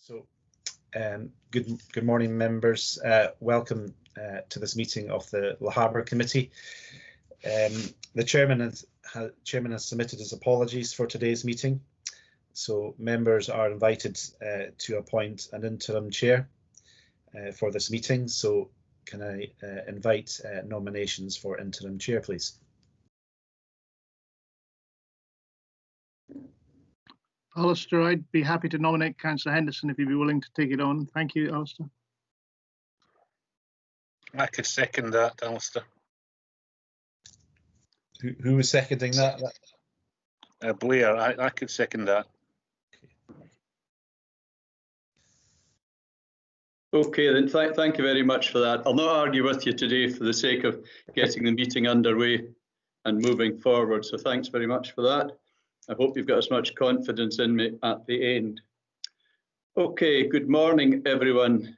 So, good morning, members. Welcome to this meeting of the Lochaber Committee. The chairman has submitted his apologies for today's meeting. So members are invited to appoint an interim chair for this meeting. So can I invite nominations for interim chair, please? Alistair, I'd be happy to nominate Councillor Henderson if you'd be willing to take it on. Thank you, Alistair. I could second that, Alistair. Who was seconding that? Blair, I could second that. Okay, then thank you very much for that. I'll not argue with you today for the sake of getting the meeting underway and moving forward. So thanks very much for that. I hope you've got as much confidence in me at the end. Okay, good morning, everyone.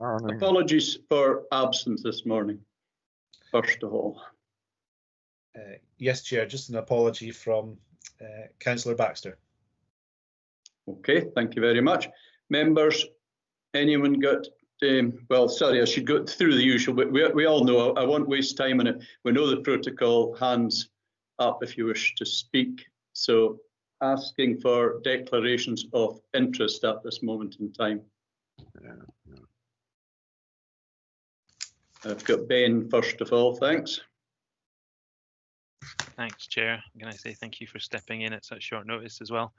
Apologies for absence this morning, first of all. Yes, Chair, just an apology from Councillor Baxter. Okay, thank you very much. Members, anyone got, well, sorry, I should go through the usual, but we all know, I won't waste time on it. We know the protocol, hands up if you wish to speak. So asking for declarations of interest at this moment in time. I've got Ben first of all, thanks. Thanks, Chair. Can I say thank you for stepping in at such short notice as well.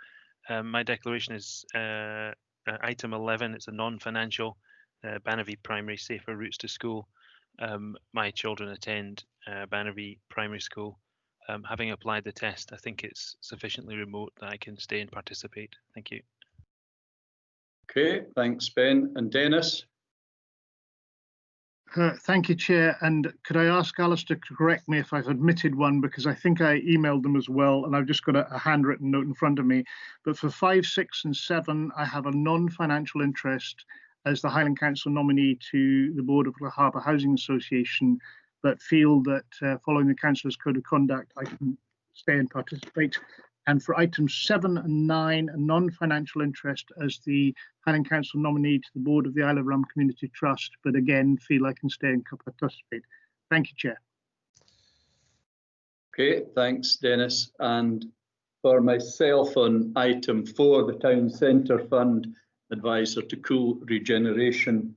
My declaration is item 11. It's a non-financial Bannerby Primary Safer Routes to School. My children attend Bannerby Primary School. Having applied the test, I think it's sufficiently remote that I can stay and participate. Thank you. Okay, thanks, Ben. And Dennis? Thank you, Chair. And could I ask Alistair to correct me if I've omitted one, because I think I emailed them as well, and I've just got a handwritten note in front of me. But for 5, 6 and 7, I have a non-financial interest as the Highland Council nominee to the board of Lochaber Housing Association, but feel that following the Councillor's Code of Conduct, I can stay and participate. And for items 7 and 9, a non-financial interest as the Highland Council nominee to the board of the Isle of Rum Community Trust, but again, feel I can stay and participate. Thank you, Chair. Okay, thanks, Dennis. And for myself on item 4, the Town Centre Fund Advisor to Cool Regeneration,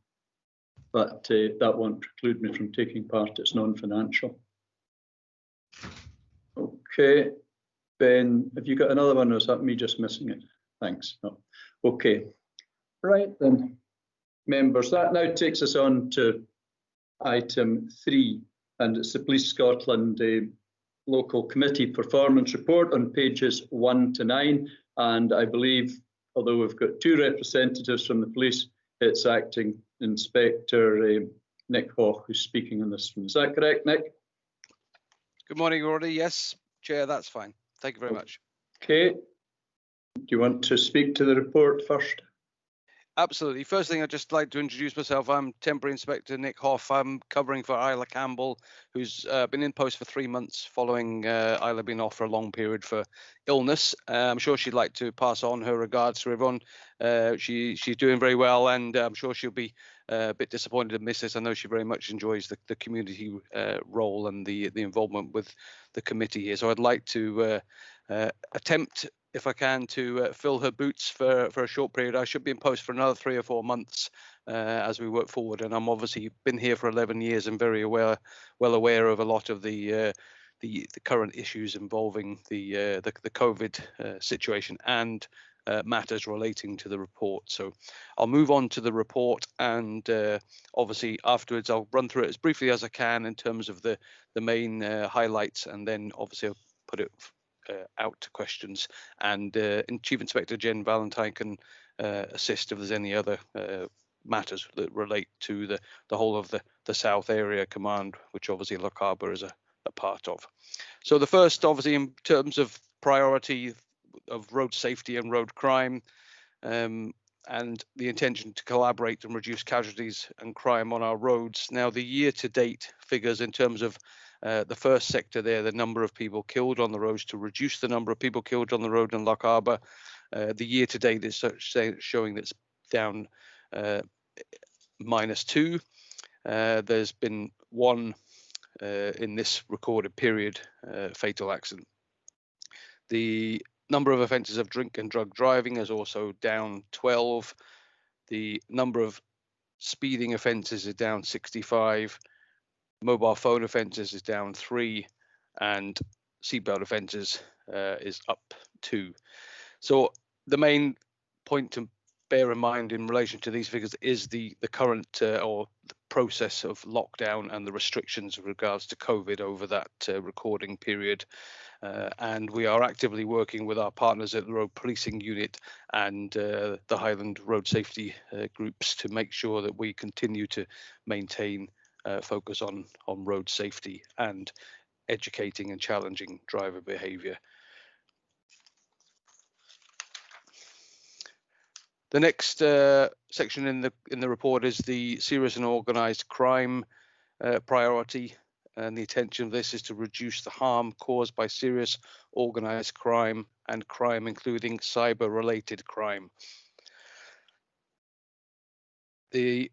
but that won't preclude me from taking part. It's non-financial. Okay, Ben, have you got another one, or is that me just missing it? Thanks. No. Okay, right then, members, that now takes us on to item 3, and it's the Police Scotland Local Committee Performance Report on pages 1 to 9. And I believe, although we've got 2 representatives from the police, it's Acting Inspector Nick Hoch who's speaking on this one. Is that correct, Nick? Good morning, Rory. Yes, Chair, that's fine. Thank you very much. Okay. Do you want to speak to the report first? Absolutely. First thing, I'd just like to introduce myself. I'm Temporary Inspector Nick Hoff. I'm covering for Isla Campbell, who's been in post for 3 months following Isla being off for a long period for illness. I'm sure she'd like to pass on her regards to everyone. She's doing very well, and I'm sure she'll be a bit disappointed to miss this. I know she very much enjoys the community role and the involvement with the committee here. So I'd like to attempt, if I can, to fill her boots for a short period. I should be in post for another 3 or 4 months as we work forward. And I'm obviously been here for 11 years and very well aware of a lot of the current issues involving the COVID situation and matters relating to the report. So I'll move on to the report, and obviously afterwards I'll run through it as briefly as I can in terms of the main highlights, and then obviously I'll put it out to questions, and Chief Inspector Jen Valentine can assist if there's any other matters that relate to the whole of the South Area Command, which obviously Lochaber is a part of. So the first, obviously, in terms of priority of road safety and road crime, and the intention to collaborate and reduce casualties and crime on our roads. Now, the year-to-date figures in terms of the first sector there, the number of people killed on the roads, to reduce the number of people killed on the road in Lochaber. The year-to-date is showing that it's down -2. There's been one in this recorded period fatal accident. The number of offences of drink and drug driving is also down 12. The number of speeding offences is down 65. Mobile phone offences is down 3, and seatbelt offences is up 2. So the main point to bear in mind in relation to these figures is the current or the process of lockdown and the restrictions with regards to COVID over that recording period. And we are actively working with our partners at the Road Policing Unit and the Highland Road Safety groups to make sure that we continue to maintain focus on road safety and educating and challenging driver behaviour. The next section in the report is the serious and organised crime priority, and the intention of this is to reduce the harm caused by serious organised crime and crime including cyber-related crime. The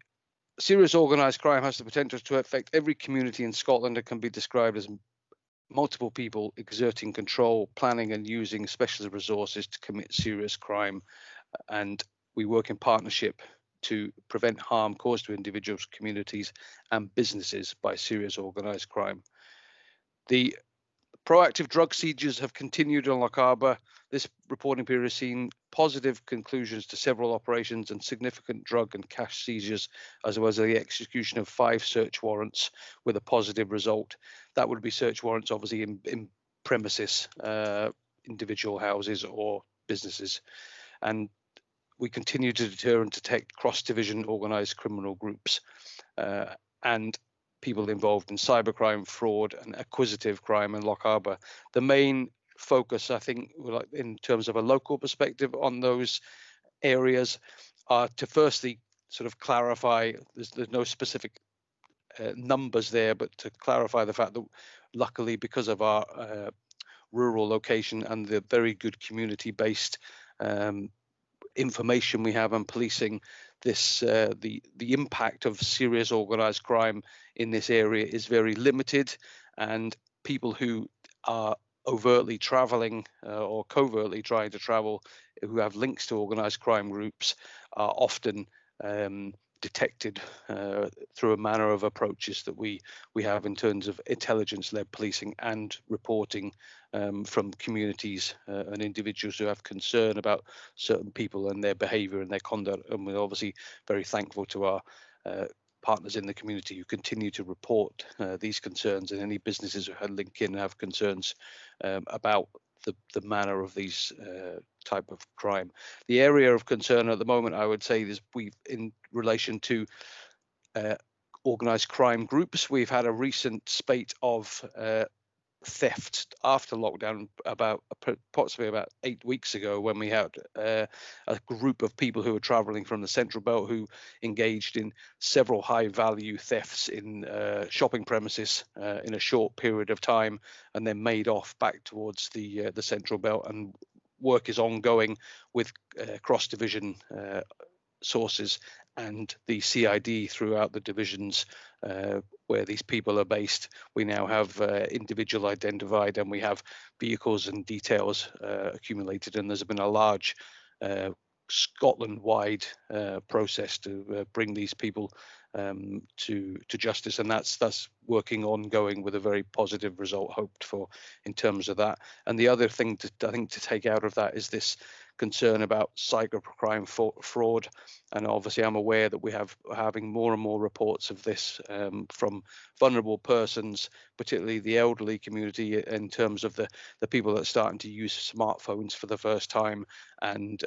serious organised crime has the potential to affect every community in Scotland and can be described as multiple people exerting control, planning and using specialist resources to commit serious crime, and we work in partnership to prevent harm caused to individuals, communities and businesses by serious organised crime. The proactive drug seizures have continued on Lochaber. This reporting period has seen positive conclusions to several operations and significant drug and cash seizures, as well as the execution of 5 search warrants with a positive result. That would be search warrants obviously in premises, individual houses or businesses. And we continue to deter and detect cross-division organised criminal groups and people involved in cybercrime, fraud and acquisitive crime in Lochaber. The main focus, I think, in terms of a local perspective on those areas are to firstly sort of clarify, there's no specific numbers there, but to clarify the fact that luckily because of our rural location and the very good community-based information we have on policing, this the impact of serious organised crime in this area is very limited, and people who are overtly travelling or covertly trying to travel who have links to organised crime groups are often detected through a manner of approaches that we have in terms of intelligence-led policing and reporting from communities and individuals who have concern about certain people and their behaviour and their conduct. And we're obviously very thankful to our partners in the community who continue to report these concerns, and any businesses who link in and have concerns about the manner of these type of crime. The area of concern at the moment, I would say, is in relation to organised crime groups. We've had a recent spate of theft after lockdown approximately about 8 weeks ago, when we had a group of people who were travelling from the Central Belt who engaged in several high value thefts in shopping premises in a short period of time, and then made off back towards the Central Belt. And work is ongoing with cross-division sources and the CID throughout the divisions where these people are based. We now have individual identified, and we have vehicles and details accumulated, and there's been a large Scotland-wide process to bring these people to justice, and that's working ongoing with a very positive result hoped for in terms of that. And the other thing I think to take out of that is this concern about cybercrime fraud, and obviously I'm aware that we have having more and more reports of this from vulnerable persons, particularly the elderly community, in terms of the people that are starting to use smartphones for the first time, and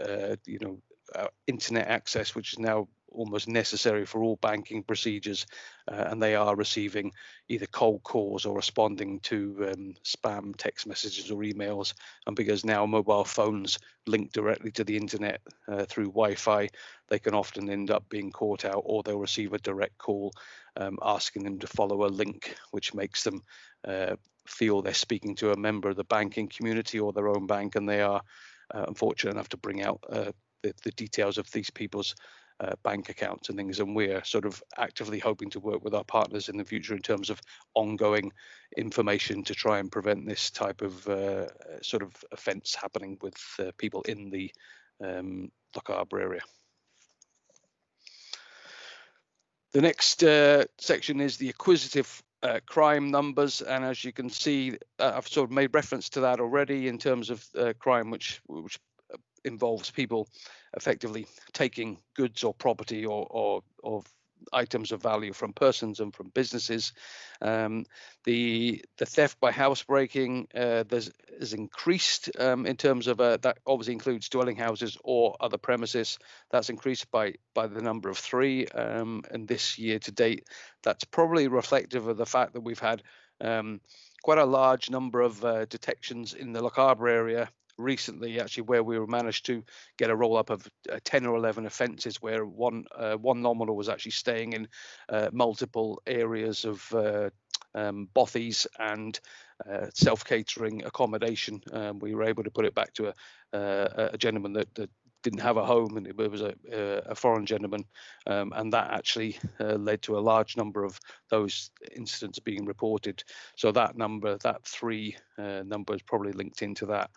internet access, which is now almost necessary for all banking procedures, and they are receiving either cold calls or responding to spam text messages or emails. And because now mobile phones link directly to the internet through Wi-Fi, they can often end up being caught out, or they'll receive a direct call asking them to follow a link, which makes them feel they're speaking to a member of the banking community or their own bank, and they are unfortunate enough to bring out the details of these people's bank accounts and things, and we're sort of actively hoping to work with our partners in the future in terms of ongoing information to try and prevent this type of sort of offence happening with people in the Lochaber area. The next section is the acquisitive crime numbers, and as you can see, I've sort of made reference to that already in terms of crime which involves people effectively taking goods or property or items of value from persons and from businesses. The theft by housebreaking is increased in terms of that obviously includes dwelling houses or other premises. That's increased by the number of 3, and this year to date, that's probably reflective of the fact that we've had quite a large number of detections in the Lochaber area recently, actually, where we managed to get a roll up of 10 or 11 offences where one nominal was actually staying in multiple areas of bothies and self-catering accommodation. We were able to put it back to a gentleman that didn't have a home, and it was a foreign gentleman, and that actually led to a large number of those incidents being reported. So that number, that 3 number, is probably linked into that.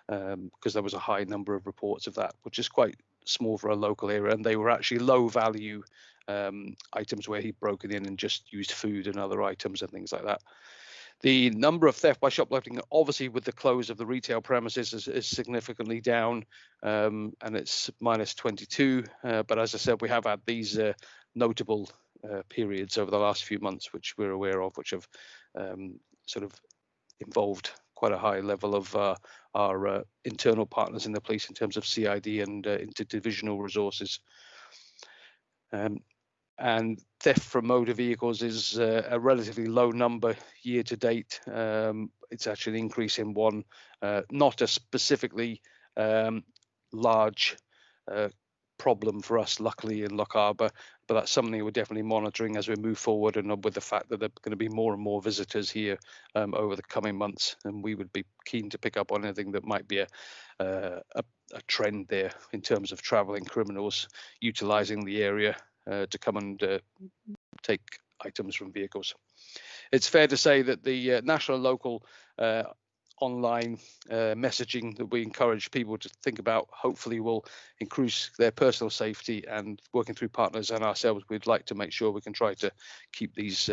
Because there was a high number of reports of that, which is quite small for a local area, and they were actually low value items where he'd broken in and just used food and other items and things like that. The number of theft by shoplifting, obviously with the close of the retail premises, is significantly down, and it's -22. But as I said, we have had these notable periods over the last few months, which we're aware of, which have sort of involved quite a high level of our internal partners in the police in terms of CID and interdivisional resources. And theft from motor vehicles is a relatively low number year to date. It's actually an increase in 1, not a specifically large problem for us, luckily, in Lochaber, but that's something we're definitely monitoring as we move forward, and with the fact that there are going to be more and more visitors here over the coming months, and we would be keen to pick up on anything that might be a trend there in terms of travelling criminals utilising the area to come and take items from vehicles. It's fair to say that the national and local online messaging that we encourage people to think about hopefully will increase their personal safety, and working through partners and ourselves, we'd like to make sure we can try to keep these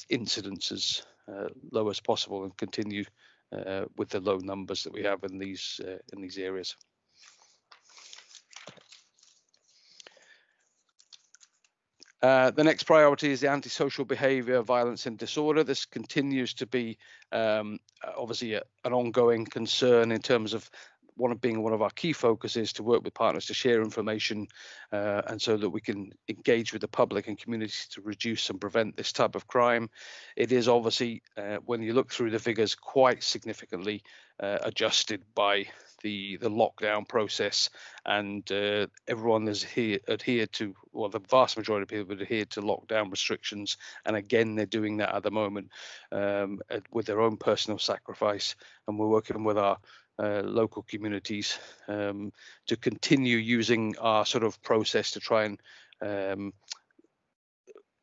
incidents as low as possible and continue with the low numbers that we have in these areas. The next priority is the antisocial behaviour, violence and disorder. This continues to be obviously an ongoing concern in terms of being one of our key focuses, to work with partners to share information and so that we can engage with the public and communities to reduce and prevent this type of crime. It is obviously, when you look through the figures, quite significantly adjusted by the lockdown process, and everyone has adhered to, well, the vast majority of people have adhered to lockdown restrictions, and again they're doing that at the moment with their own personal sacrifice, and we're working with our local communities to continue using our sort of process to try and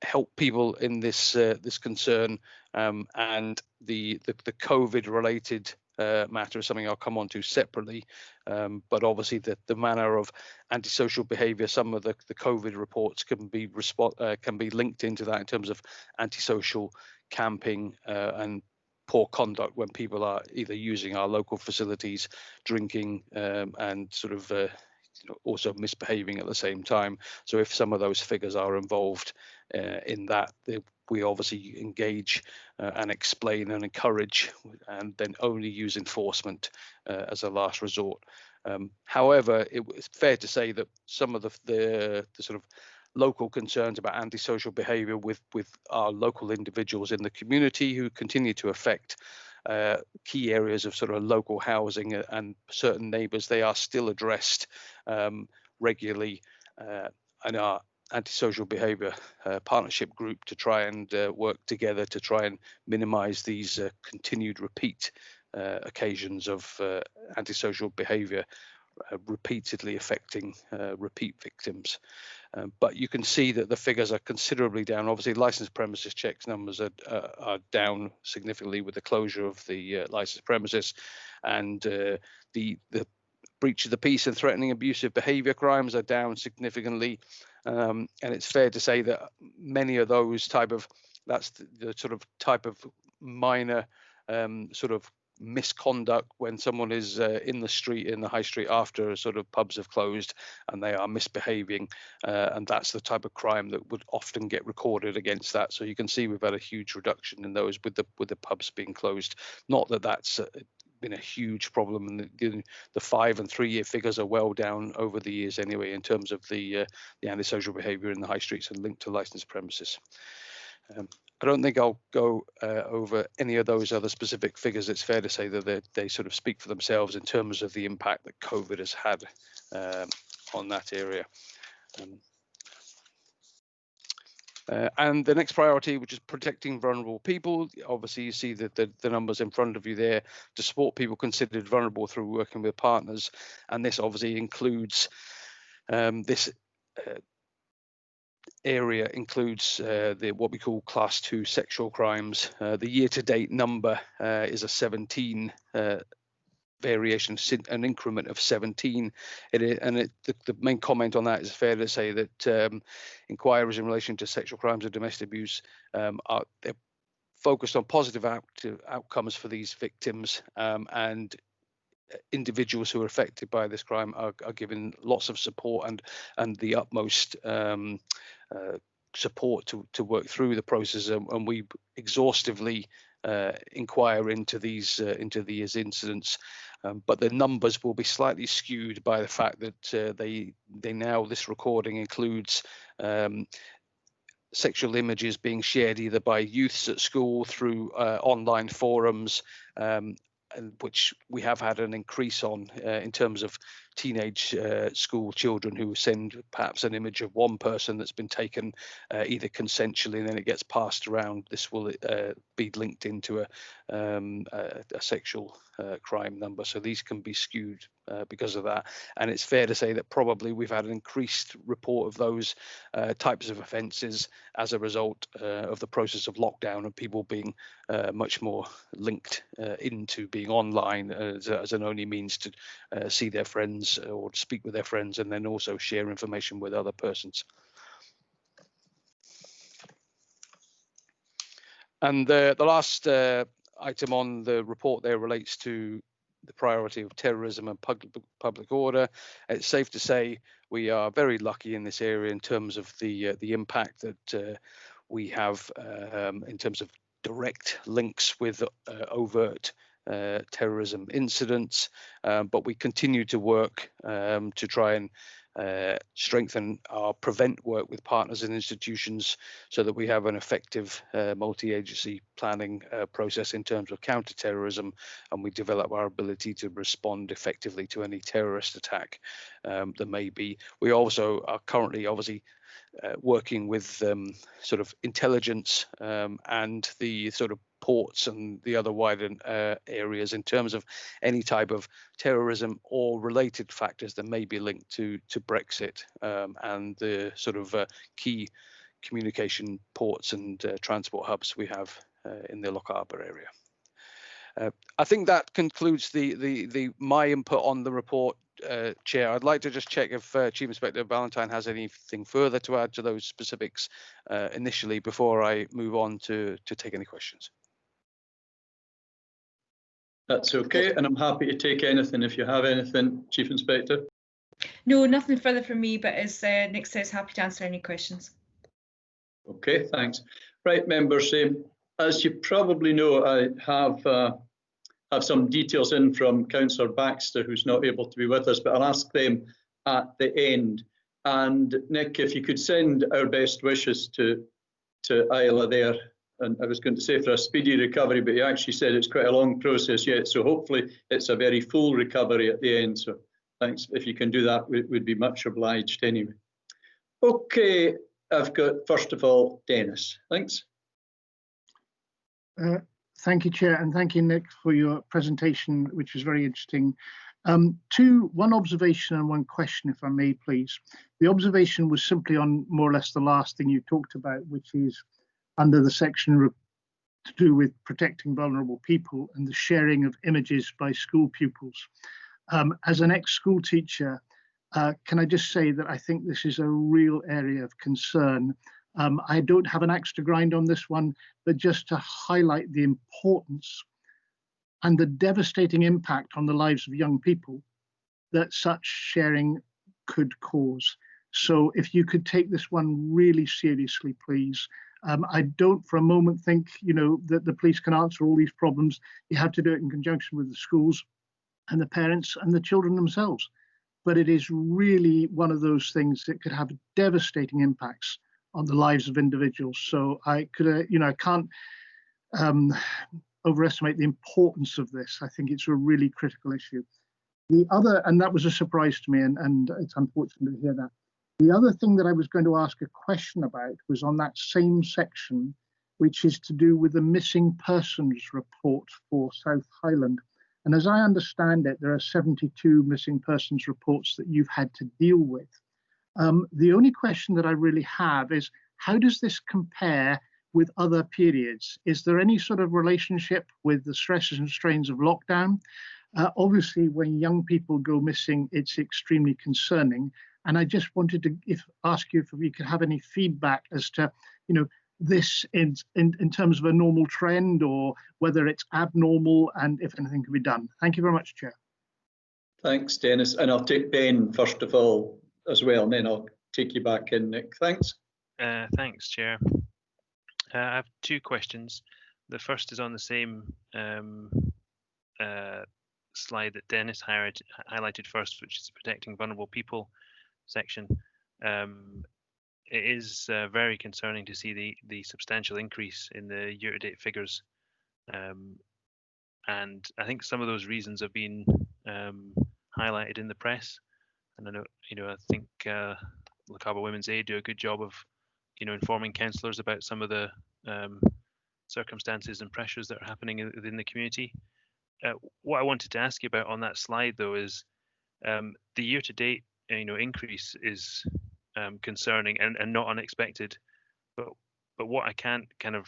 help people in this concern, and the COVID related matter is something I'll come on to separately, but obviously the manner of antisocial behaviour, some of the COVID reports can be linked into that in terms of antisocial camping and poor conduct when people are either using our local facilities, drinking, and sort of also misbehaving at the same time. So if some of those figures are involved in that, we obviously engage and explain and encourage, and then only use enforcement as a last resort. However, it's fair to say that some of the sort of local concerns about antisocial behaviour with our local individuals in the community who continue to affect key areas of sort of local housing and certain neighbours, they are still addressed regularly, and our antisocial behaviour partnership group to try and work together to try and minimise these continued repeat occasions of antisocial behaviour repeatedly affecting repeat victims. But you can see that the figures are considerably down. Obviously, licensed premises checks numbers are down significantly with the closure of the licensed premises, and the breach of the peace and threatening abusive behaviour crimes are down significantly. And it's fair to say that many of those that's the sort of type of minor sort of misconduct when someone is in the high street after sort of pubs have closed and they are misbehaving, and that's the type of crime that would often get recorded against that. So you can see we've had a huge reduction in those with the pubs being closed. Not that that's been a huge problem, and the 5 and 3 year figures are well down over the years anyway in terms of the antisocial behaviour in the high streets and linked to licensed premises. I don't think I'll go over any of those other specific figures. It's fair to say that they sort of speak for themselves in terms of the impact that COVID has had on that area. And the next priority, which is protecting vulnerable people, obviously you see that the numbers in front of you there, to support people considered vulnerable through working with partners, and this obviously includes this area includes what we call class 2 sexual crimes. The year-to-date number is a 17 variation, an increment of 17. The main comment on that is fair to say that inquiries in relation to sexual crimes and domestic abuse they're focused on positive outcomes for these victims, and individuals who are affected by this crime are given lots of support and the utmost support to work through the process, and we exhaustively inquire into these incidents, but the numbers will be slightly skewed by the fact that this recording includes sexual images being shared either by youths at school through online forums, which we have had an increase on in terms of teenage school children who send perhaps an image of one person that's been taken either consensually and then it gets passed around. This will be linked into a sexual crime number. So these can be skewed because of that. And it's fair to say that probably we've had an increased report of those types of offences as a result of the process of lockdown and people being much more linked into being online as an only means to see their friends or to speak with their friends and then also share information with other persons. And the last item on the report there relates to the priority of terrorism and public order. It's safe to say we are very lucky in this area in terms of the impact that we have in terms of direct links with overt terrorism incidents, but we continue to work to try and strengthen our prevent work with partners and institutions so that we have an effective multi-agency planning process in terms of counter-terrorism, and we develop our ability to respond effectively to any terrorist attack that may be. We also are currently obviously working with sort of intelligence and the sort of ports and the other wider areas in terms of any type of terrorism or related factors that may be linked to Brexit and the sort of key communication ports and transport hubs we have in the Lochaber area. I think that concludes my input on the report, Chair. I'd like to just check if Chief Inspector Valentine has anything further to add to those specifics initially before I move on to take any questions. That's okay, and I'm happy to take anything if you have anything, Chief Inspector. No, nothing further from me, but as Nick says, happy to answer any questions. Okay, thanks. Right, members, as you probably know, I have some details in from Councillor Baxter, who's not able to be with us, but I'll ask them at the end. And Nick, if you could send our best wishes to Isla there. And I was going to say for a speedy recovery, but he actually said it's quite a long process yet. So hopefully it's a very full recovery at the end. So thanks. If you can do that, we'd be much obliged anyway. Okay, I've got, first of all, Dennis. Thanks. Thank you, Chair, and thank you, Nick, for your presentation, which was very interesting. One observation and one question, if I may, please. The observation was simply on more or less the last thing you talked about, which is under the section to do with protecting vulnerable people and the sharing of images by school pupils. As an ex-school teacher, can I just say that I think this is a real area of concern. I don't have an axe to grind on this one, but just to highlight the importance and the devastating impact on the lives of young people that such sharing could cause. So if you could take this one really seriously, please. I don't for a moment think, that the police can answer all these problems. You have to do it in conjunction with the schools and the parents and the children themselves. But it is really one of those things that could have devastating impacts on the lives of individuals. So I can't overestimate the importance of this. I think it's a really critical issue. The other, and that was a surprise to me, and it's unfortunate to hear that. The other thing that I was going to ask a question about was on that same section, which is to do with the missing persons report for South Highland. And as I understand it, there are 72 missing persons reports that you've had to deal with. The only question that I really have is, how does this compare with other periods? Is there any sort of relationship with the stresses and strains of lockdown? Obviously, when young people go missing, it's extremely concerning. And I just wanted to ask you if we could have any feedback as to, this in terms of a normal trend, or whether it's abnormal, and if anything can be done. Thank you very much, Chair. Thanks, Dennis. And I'll take Ben first of all as well, and then I'll take you back in, Nick. Thanks. Thanks, Chair. I have two questions. The first is on the same slide that Dennis highlighted first, which is protecting vulnerable people section. It is very concerning to see the substantial increase in the year-to-date figures, and I think some of those reasons have been highlighted in the press. And I know, I think Lochaber Women's Aid do a good job of, informing councillors about some of the circumstances and pressures that are happening within the community. What I wanted to ask you about on that slide, though, is the year-to-date, increase is concerning and not unexpected. But what I can't kind of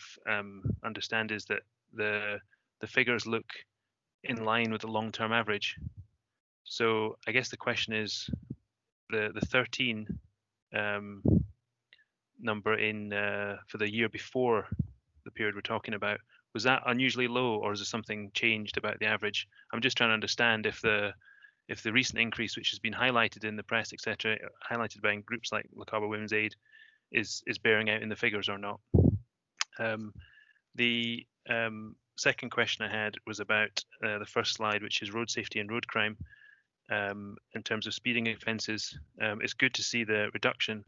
understand is that the figures look in line with the long-term average. So I guess the question is, the 13 number in for the year before the period we're talking about, was that unusually low, or is there something changed about the average? I'm just trying to understand if the recent increase, which has been highlighted in the press, etc., highlighted by groups like Lochaber Women's Aid, is bearing out in the figures or not. The second question I had was about the first slide, which is road safety and road crime. In terms of speeding offences, it's good to see the reduction.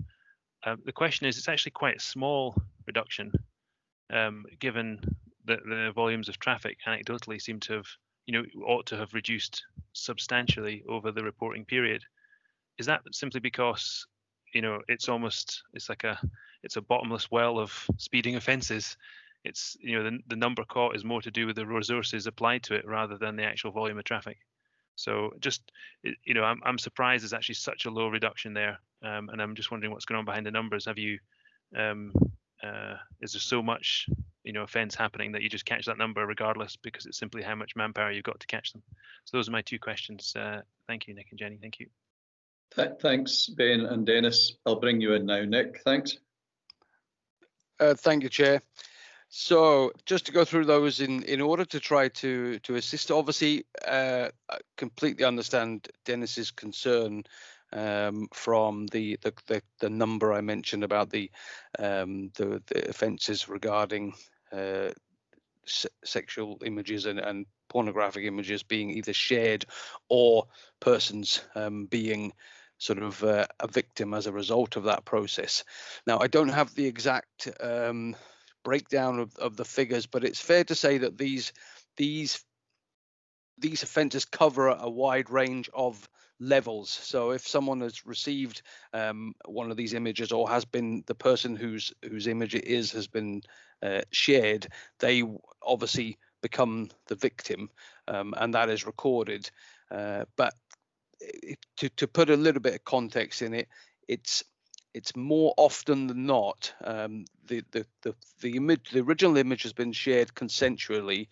The question is, it's actually quite a small reduction, given that the volumes of traffic anecdotally seem to have, ought to have reduced substantially over the reporting period. Is that simply because, it's a bottomless well of speeding offences? It's, the number caught is more to do with the resources applied to it rather than the actual volume of traffic. So just, I'm surprised there's actually such a low reduction there, and I'm just wondering what's going on behind the numbers. Have you, is there so much, offence happening that you just catch that number regardless, because it's simply how much manpower you've got to catch them? So those are my two questions. Thank you, Nick and Jenny. Thank you. Thanks, Ben and Dennis. I'll bring you in now, Nick. Thanks. Thank you, Chair. So just to go through those in order to try to assist, obviously, I completely understand Dennis's concern from the number I mentioned about the offences regarding sexual images and pornographic images being either shared or persons being sort of a victim as a result of that process. Now, I don't have the exact breakdown of the figures, but it's fair to say that these offences cover a wide range of levels. So if someone has received one of these images, or has been the person whose image it is has been shared, they obviously become the victim, and that is recorded. But to put a little bit of context in it, it's more often than not the original image has been shared consensually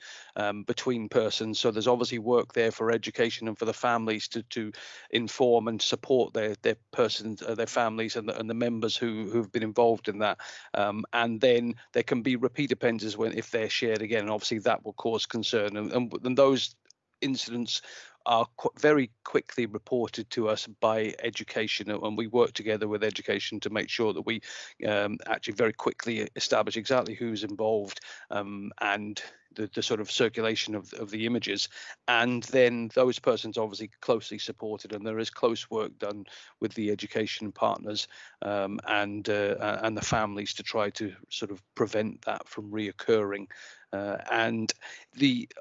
between persons. So there's obviously work there for education and for the families to inform and support their persons, their families, and the members who've been involved in that. And then there can be repeat offenders if they're shared again. And obviously that will cause concern, and those incidents are very quickly reported to us by education, and we work together with education to make sure that we actually very quickly establish exactly who's involved, and the sort of circulation of the images, and then those persons obviously closely supported, and there is close work done with the education partners and the families to try to sort of prevent that from reoccurring. And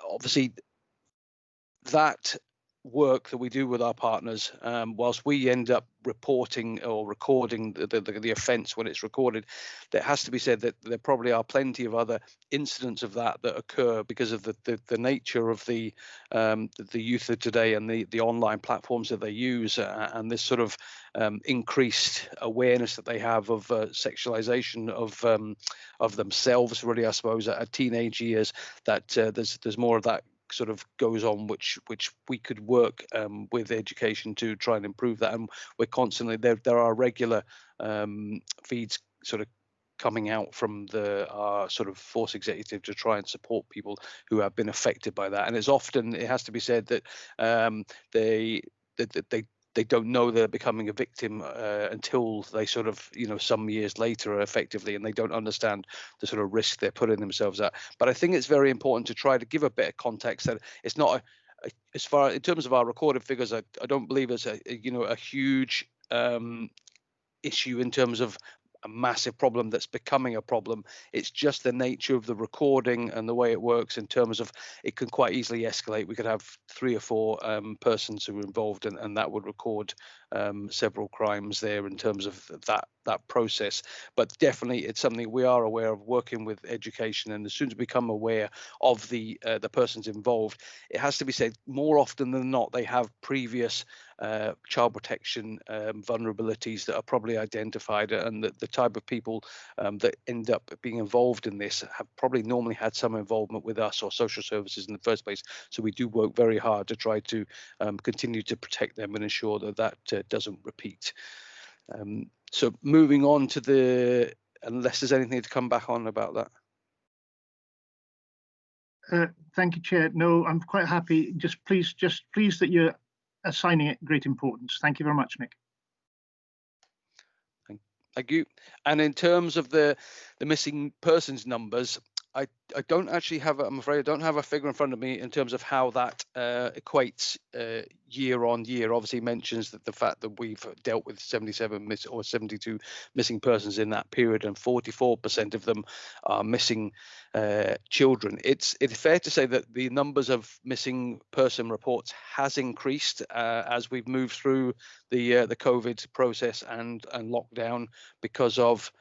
obviously that work that we do with our partners, whilst we end up reporting or recording the offence when it's recorded, there has to be said that there probably are plenty of other incidents of that occur because of the nature of the youth of today and the online platforms that they use, and this sort of increased awareness that they have of sexualization of themselves, really, I suppose, at teenage years, that there's more of that sort of goes on, which we could work with education to try and improve that. And we're constantly there are regular feeds sort of coming out from our sort of force executive to try and support people who have been affected by that. And it's often, it has to be said, that they don't know they're becoming a victim until they sort of, some years later effectively, and they don't understand the sort of risk they're putting themselves at. But I think it's very important to try to give a bit of context that it's not as far in terms of our recorded figures, I don't believe it's a huge issue in terms of a massive problem that's becoming a problem. It's just the nature of the recording and the way it works in terms of it can quite easily escalate. We could have 3 or 4 persons who are involved, and that would record several crimes there in terms of that process. But definitely it's something we are aware of, working with education, and as soon as we become aware of the persons involved, it has to be said more often than not they have previous child protection vulnerabilities that are probably identified, and the type of people that end up being involved in this have probably normally had some involvement with us or social services in the first place. So we do work very hard to try to continue to protect them and ensure that doesn't repeat. So moving on to unless there's anything to come back on about that. Thank you, Chair. No, I'm quite happy. Just pleased that you're assigning it great importance. Thank you very much, Nick. Thank you. And in terms of the missing persons numbers, I don't actually have, I'm afraid I don't have a figure in front of me in terms of how that equates year on year. Obviously mentions that the fact that we've dealt with 77 or 72 missing persons in that period, and 44% of them are missing children. It's fair to say that the numbers of missing person reports has increased as we've moved through the COVID process and lockdown because of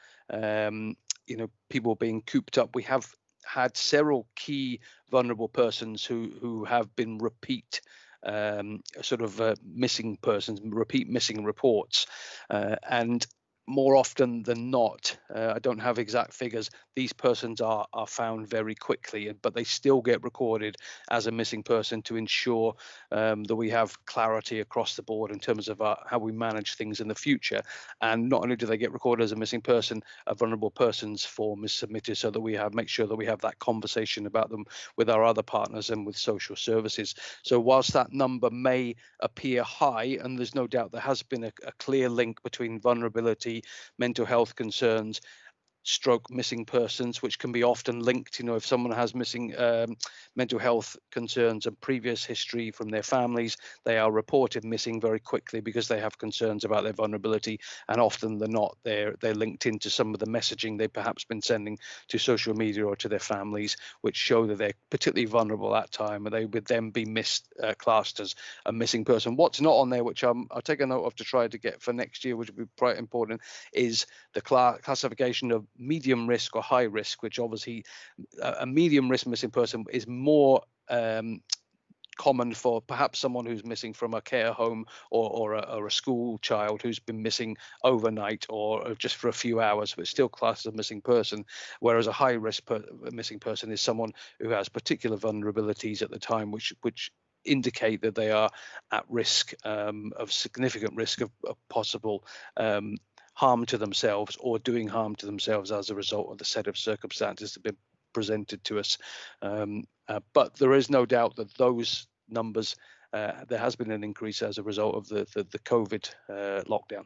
people being cooped up. We have had several key vulnerable persons who have been repeat missing persons, repeat missing reports, and more often than not, I don't have exact figures, these persons are found very quickly, but they still get recorded as a missing person to ensure that we have clarity across the board in terms of how we manage things in the future. And not only do they get recorded as a missing person, a vulnerable persons form is submitted so that we make sure that we have that conversation about them with our other partners and with social services. So whilst that number may appear high, and there's no doubt there has been a clear link between vulnerability, mental health concerns, stroke missing persons, which can be often linked, if someone has missing mental health concerns and previous history from their families, they are reported missing very quickly because they have concerns about their vulnerability, and often than not they're linked into some of the messaging they've perhaps been sending to social media or to their families, which show that they're particularly vulnerable at that time, and they would then be classed as a missing person. What's not on there, which I'll take a note of to try to get for next year, which would be quite important, is the classification of medium risk or high risk, which obviously a medium risk missing person is more common for perhaps someone who's missing from a care home or a school child who's been missing overnight or just for a few hours, but still classed as a missing person. Whereas a high-risk missing person is someone who has particular vulnerabilities at the time, which indicate that they are at risk, of significant risk of possible harm to themselves or doing harm to themselves as a result of the set of circumstances that have been presented to us. But there is no doubt that those numbers, there has been an increase as a result of the COVID lockdown.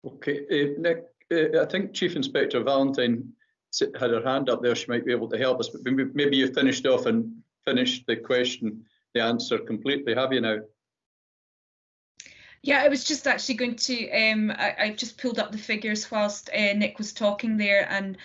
Okay, Nick, I think Chief Inspector Valentine had her hand up there. She might be able to help us, but maybe you finished off and finished the answer completely, have you now? Yeah, I was just actually going to, I just pulled up the figures whilst Nick was talking there, and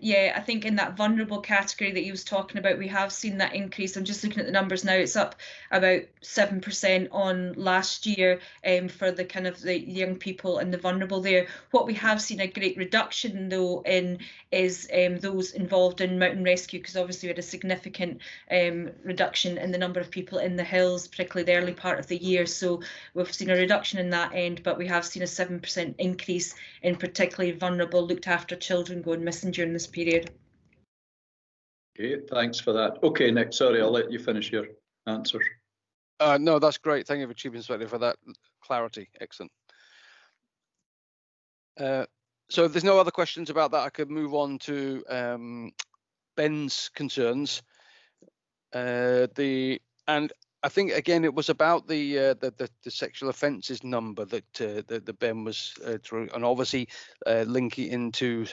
yeah, I think in that vulnerable category that he was talking about, we have seen that increase. I'm just looking at the numbers now. It's up about 7% on last year for the kind of the young people and the vulnerable there. What we have seen a great reduction though in is those involved in mountain rescue, because obviously we had a significant reduction in the number of people in the hills, particularly the early part of the year. So we've seen a reduction in that end, but we have seen a 7% increase in particularly vulnerable looked after children going missing during this period. Okay, thanks for that. Okay, Nick, sorry, I'll let you finish your answer. No, that's great. Thank you, for Chief Inspector, for that clarity. Excellent. So if there's no other questions about that, I could move on to Ben's concerns. And I think again it was about the sexual offences number that the Ben was through, and obviously linking into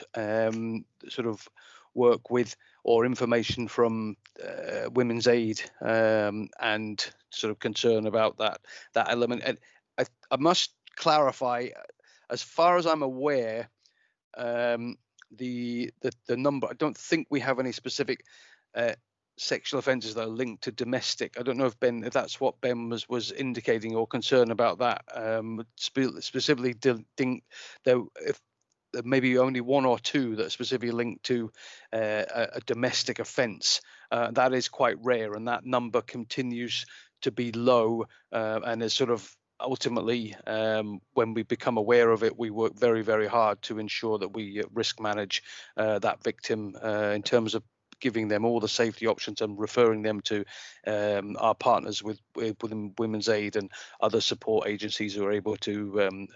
sort of work with or information from Women's Aid and sort of concern about that element. And I must clarify, as far as I'm aware, the number, I don't think we have any specific sexual offences that are linked to domestic. I don't know if that's what Ben was indicating or concerned about that. Specifically, think there maybe only one or two that are specifically linked to a domestic offence. That is quite rare, and that number continues to be low, and is sort of ultimately, when we become aware of it, we work very, very hard to ensure that we risk manage that victim in terms of giving them all the safety options and referring them to our partners within Women's Aid and other support agencies who are able to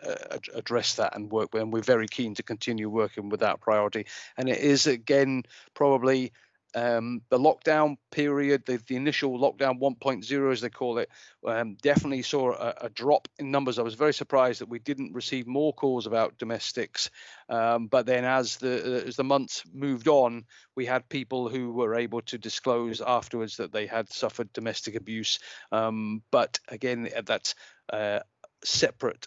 address that and work with. And we're very keen to continue working with that priority. And it is, again, probably the lockdown period, the initial lockdown 1.0, as they call it, definitely saw a drop in numbers. I was very surprised that we didn't receive more calls about domestics. But then as the months moved on, we had people who were able to disclose afterwards that they had suffered domestic abuse. But again, that's separate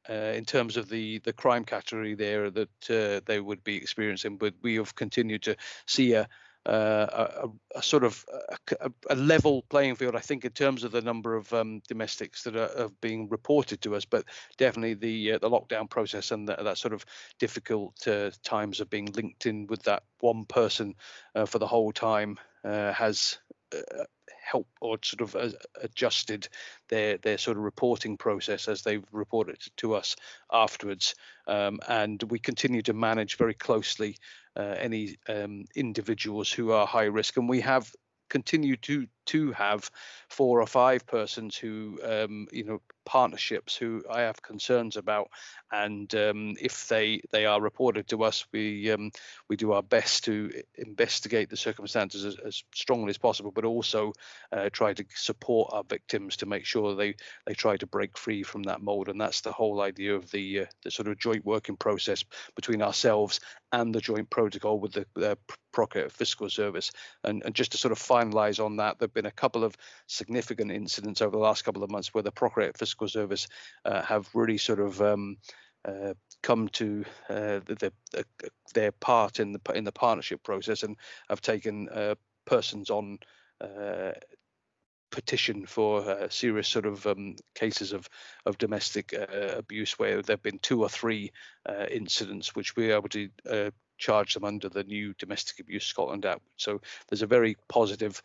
in terms of the crime category there that they would be experiencing. But we have continued to see a sort of a level playing field, I think, in terms of the number of domestics that are being reported to us. But definitely the lockdown process and that sort of difficult times of being linked in with that one person for the whole time has helped or sort of adjusted their sort of reporting process as they've reported to us afterwards. And we continue to manage very closely any individuals who are high risk, and we have continued to have 4 or 5 persons who partnerships who I have concerns about, and if they are reported to us, we do our best to investigate the circumstances as strongly as possible, but also try to support our victims to make sure they try to break free from that mold. And that's the whole idea of the sort of joint working process between ourselves and the joint protocol with the Procurator Fiscal Service. And just to sort of finalise on that, there have been a couple of significant incidents over the last couple of months where the Procurator Fiscal Service have really sort of come to their part in the partnership process and have taken persons on petition for serious sort of cases of domestic abuse, where there have been 2 or 3 incidents which we were able to charge them under the new Domestic Abuse Scotland Act. So there's a very positive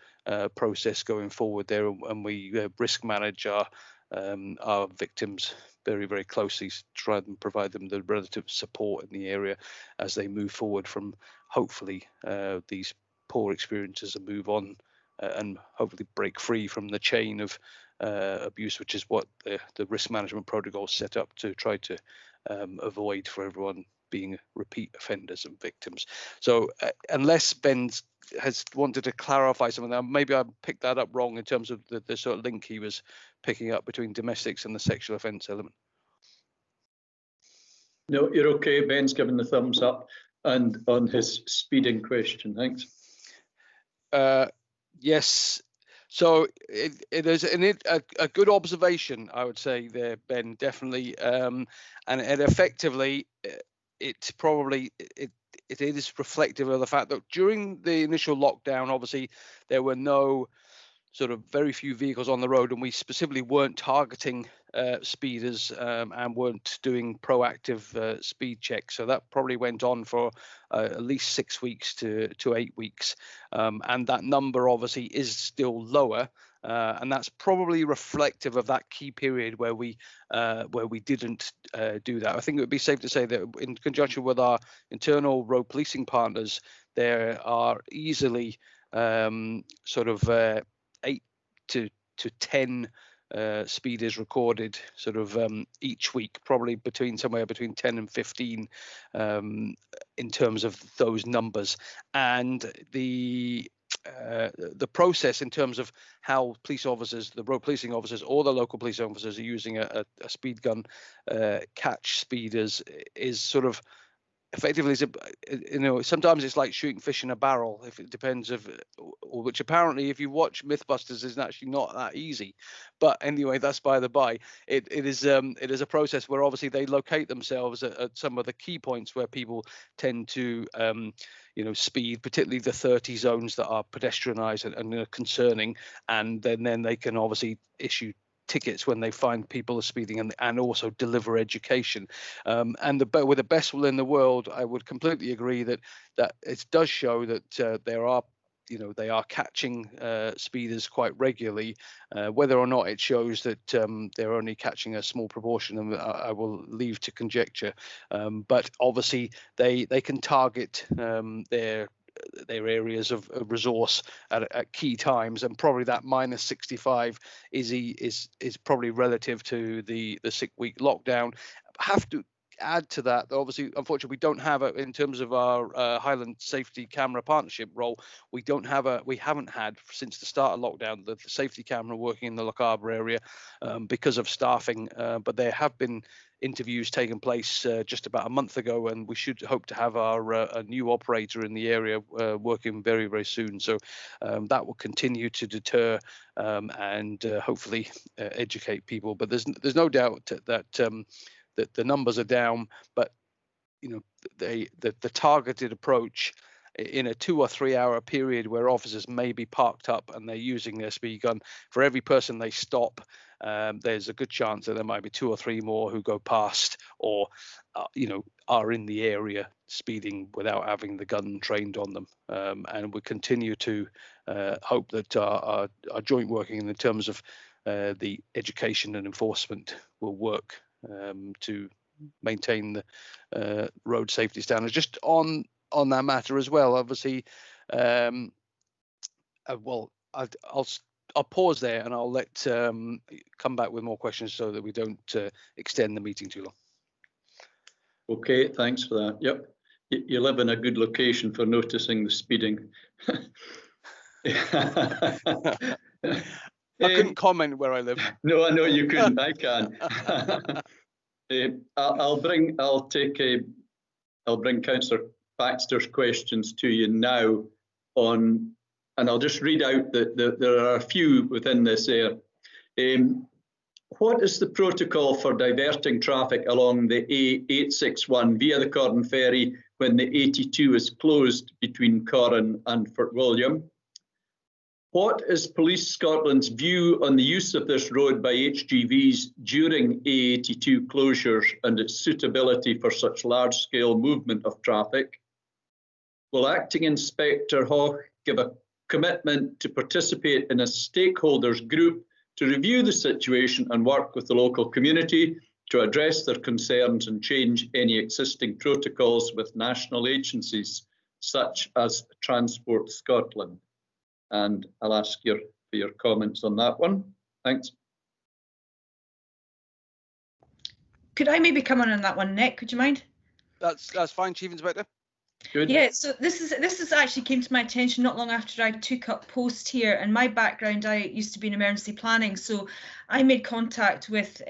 process going forward there, and we risk manage our victims very, very closely to try and provide them the relative support in the area as they move forward from hopefully these poor experiences and move on and hopefully break free from the chain of abuse, which is what the risk management protocol set up to try to avoid for everyone being repeat offenders and victims. So unless Ben has wanted to clarify something, now maybe I picked that up wrong in terms of the sort of link he was picking up between domestics and the sexual offence element. No, you're okay. Ben's given the thumbs up and on his speeding question. Thanks. Yes. So it is a good observation, I would say there, Ben, definitely. And effectively, it is reflective of the fact that during the initial lockdown, obviously, there were no sort of very few vehicles on the road, and we specifically weren't targeting speeders and weren't doing proactive speed checks. So that probably went on for at least 6 weeks to 8 weeks. And that number obviously is still lower. And that's probably reflective of that key period where we didn't do that. I think it would be safe to say that in conjunction with our internal road policing partners, there are easily sort of 8 to 10 speeders recorded sort of each week, probably somewhere between 10 and 15 in terms of those numbers. And the process in terms of how police officers, the road policing officers or the local police officers are using a speed gun catch speeders is sort of effectively, sometimes it's like shooting fish in a barrel, if it depends which apparently if you watch Mythbusters is actually not that easy. But anyway, that's by the by. It is a process where obviously they locate themselves at some of the key points where people tend to speed, particularly the 30 zones that are pedestrianised and concerning, and then they can obviously issue tickets when they find people are speeding and also deliver education. And with the best will in the world, I would completely agree that it does show that they are catching speeders quite regularly. Whether or not it shows that they're only catching a small proportion of them, I will leave to conjecture. But obviously they can target their areas of resource at key times, and probably that minus 65 is probably relative to the 6-week lockdown. I have to add to that, obviously, unfortunately, we don't have in terms of our Highland safety camera partnership role, we haven't had since the start of lockdown the safety camera working in the Lochaber area because of staffing, but there have been interviews taking place just about a month ago, and we should hope to have a new operator in the area working very, very soon. So that will continue to deter and hopefully educate people. But there's no doubt that the numbers are down, but the targeted approach in a 2 or 3 hour period where officers may be parked up and they're using their speed gun, for every person they stop, there's a good chance that there might be 2 or 3 more who go past or are in the area speeding without having the gun trained on them. And we continue to hope that our joint working in terms of the education and enforcement will work to maintain the road safety standards. Just on that matter as well, obviously, I'll pause there and I'll let come back with more questions so that we don't extend the meeting too long. Okay, thanks for that. Yep, you live in a good location for noticing the speeding. I couldn't comment where I live. No, I know you couldn't. I can. I'll bring Councillor Baxter's questions to you now and I'll just read out that there are a few within this there. What is the protocol for diverting traffic along the A861 via the Corran Ferry when the 82 is closed between Corran and Fort William? What is Police Scotland's view on the use of this road by HGVs during A82 closures and its suitability for such large-scale movement of traffic? will Acting Inspector Hoch give a commitment to participate in a stakeholders group to review the situation and work with the local community to address their concerns and change any existing protocols with national agencies such as Transport Scotland? And I'll ask for your comments on that one. Thanks. Could I maybe come on that one, Nick? Would you mind? That's fine, Chief Inspector. Good. Yeah, so this is actually came to my attention not long after I took up post here. And my background, I used to be in emergency planning, so I made contact with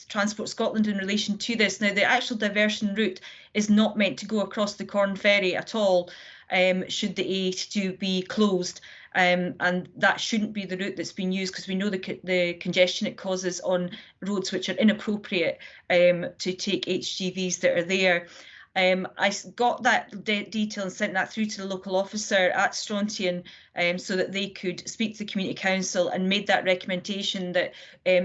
Transport Scotland in relation to this. Now, the actual diversion route is not meant to go across the Corn Ferry at all. Should the A82 be closed, and that shouldn't be the route that's been used, because we know the congestion it causes on roads which are inappropriate to take HGVs that are there. I got that detail and sent that through to the local officer at Strontian so that they could speak to the Community Council, and made that recommendation that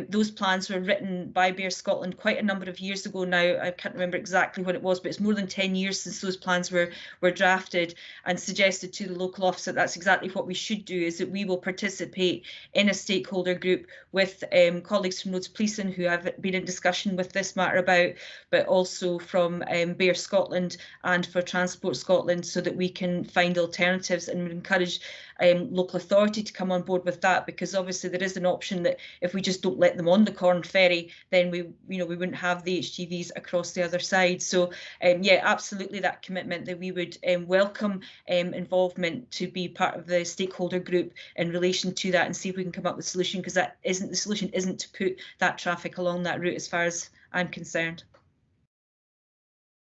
those plans were written by Bear Scotland quite a number of years ago now. I can't remember exactly when it was, but it's more than 10 years since those plans were drafted, and suggested to the local officer that's exactly what we should do, is that we will participate in a stakeholder group with colleagues from Roads Policing who have been in discussion with this matter about, but also from Bear Scotland and for Transport Scotland, so that we can find alternatives, and encourage local authority to come on board with that, because obviously there is an option that if we just don't let them on the Corn Ferry, then we wouldn't have the HGVs across the other side. So yeah, absolutely that commitment that we would welcome involvement to be part of the stakeholder group in relation to that, and see if we can come up with a solution, because that isn't the solution, isn't to put that traffic along that route as far as I'm concerned.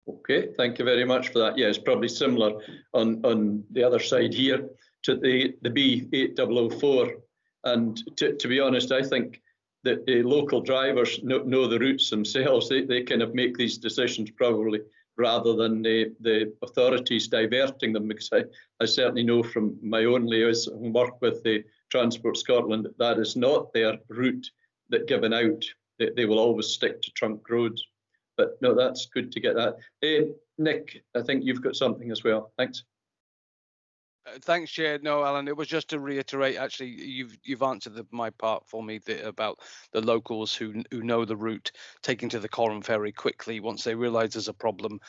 Okay, thank you very much for that. Yeah, it's probably similar on the other side here to the B8004. And to be honest, I think that the local drivers know the routes themselves. They kind of make these decisions probably, rather than the authorities diverting them, because I certainly know from my own liaison and work with the Transport Scotland that is not their route that given out. They will always stick to trunk roads. But no, that's good to get that. Nick, I think you've got something as well. Thanks. Thanks, Chair. No, Alan, it was just to reiterate, actually, you've answered my part for me about the locals who know the route, taking to the Corn Ferry quickly once they realise there's a problem,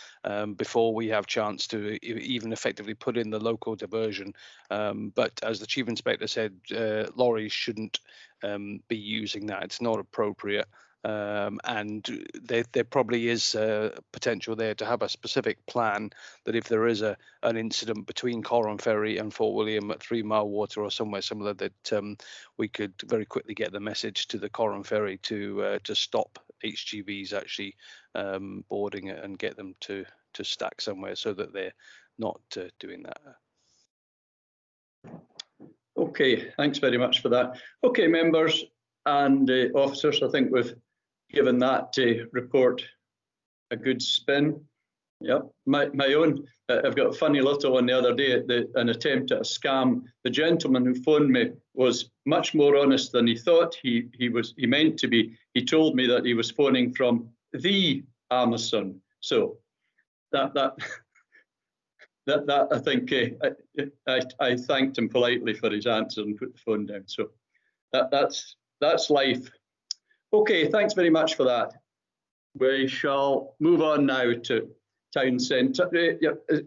before we have chance to even effectively put in the local diversion. But as the Chief Inspector said, lorries shouldn't be using that. It's not appropriate. And there probably is potential there to have a specific plan that if there is an incident between Corn Ferry and Fort William at 3 Mile Water or somewhere similar, that we could very quickly get the message to the Corn Ferry to stop HGVs actually boarding it and get them to stack somewhere, so that they're not doing that. Okay, thanks very much for that. Okay, members and officers, I think we've given that report a good spin. Yep, my own, I've got a funny little one the other day, an attempt at a scam. The gentleman who phoned me was much more honest than he thought he meant to be. He told me that he was phoning from the Amazon. So that I think I thanked him politely for his answer and put the phone down. So that's life. Okay, thanks very much for that. We shall move on now to Town Centre.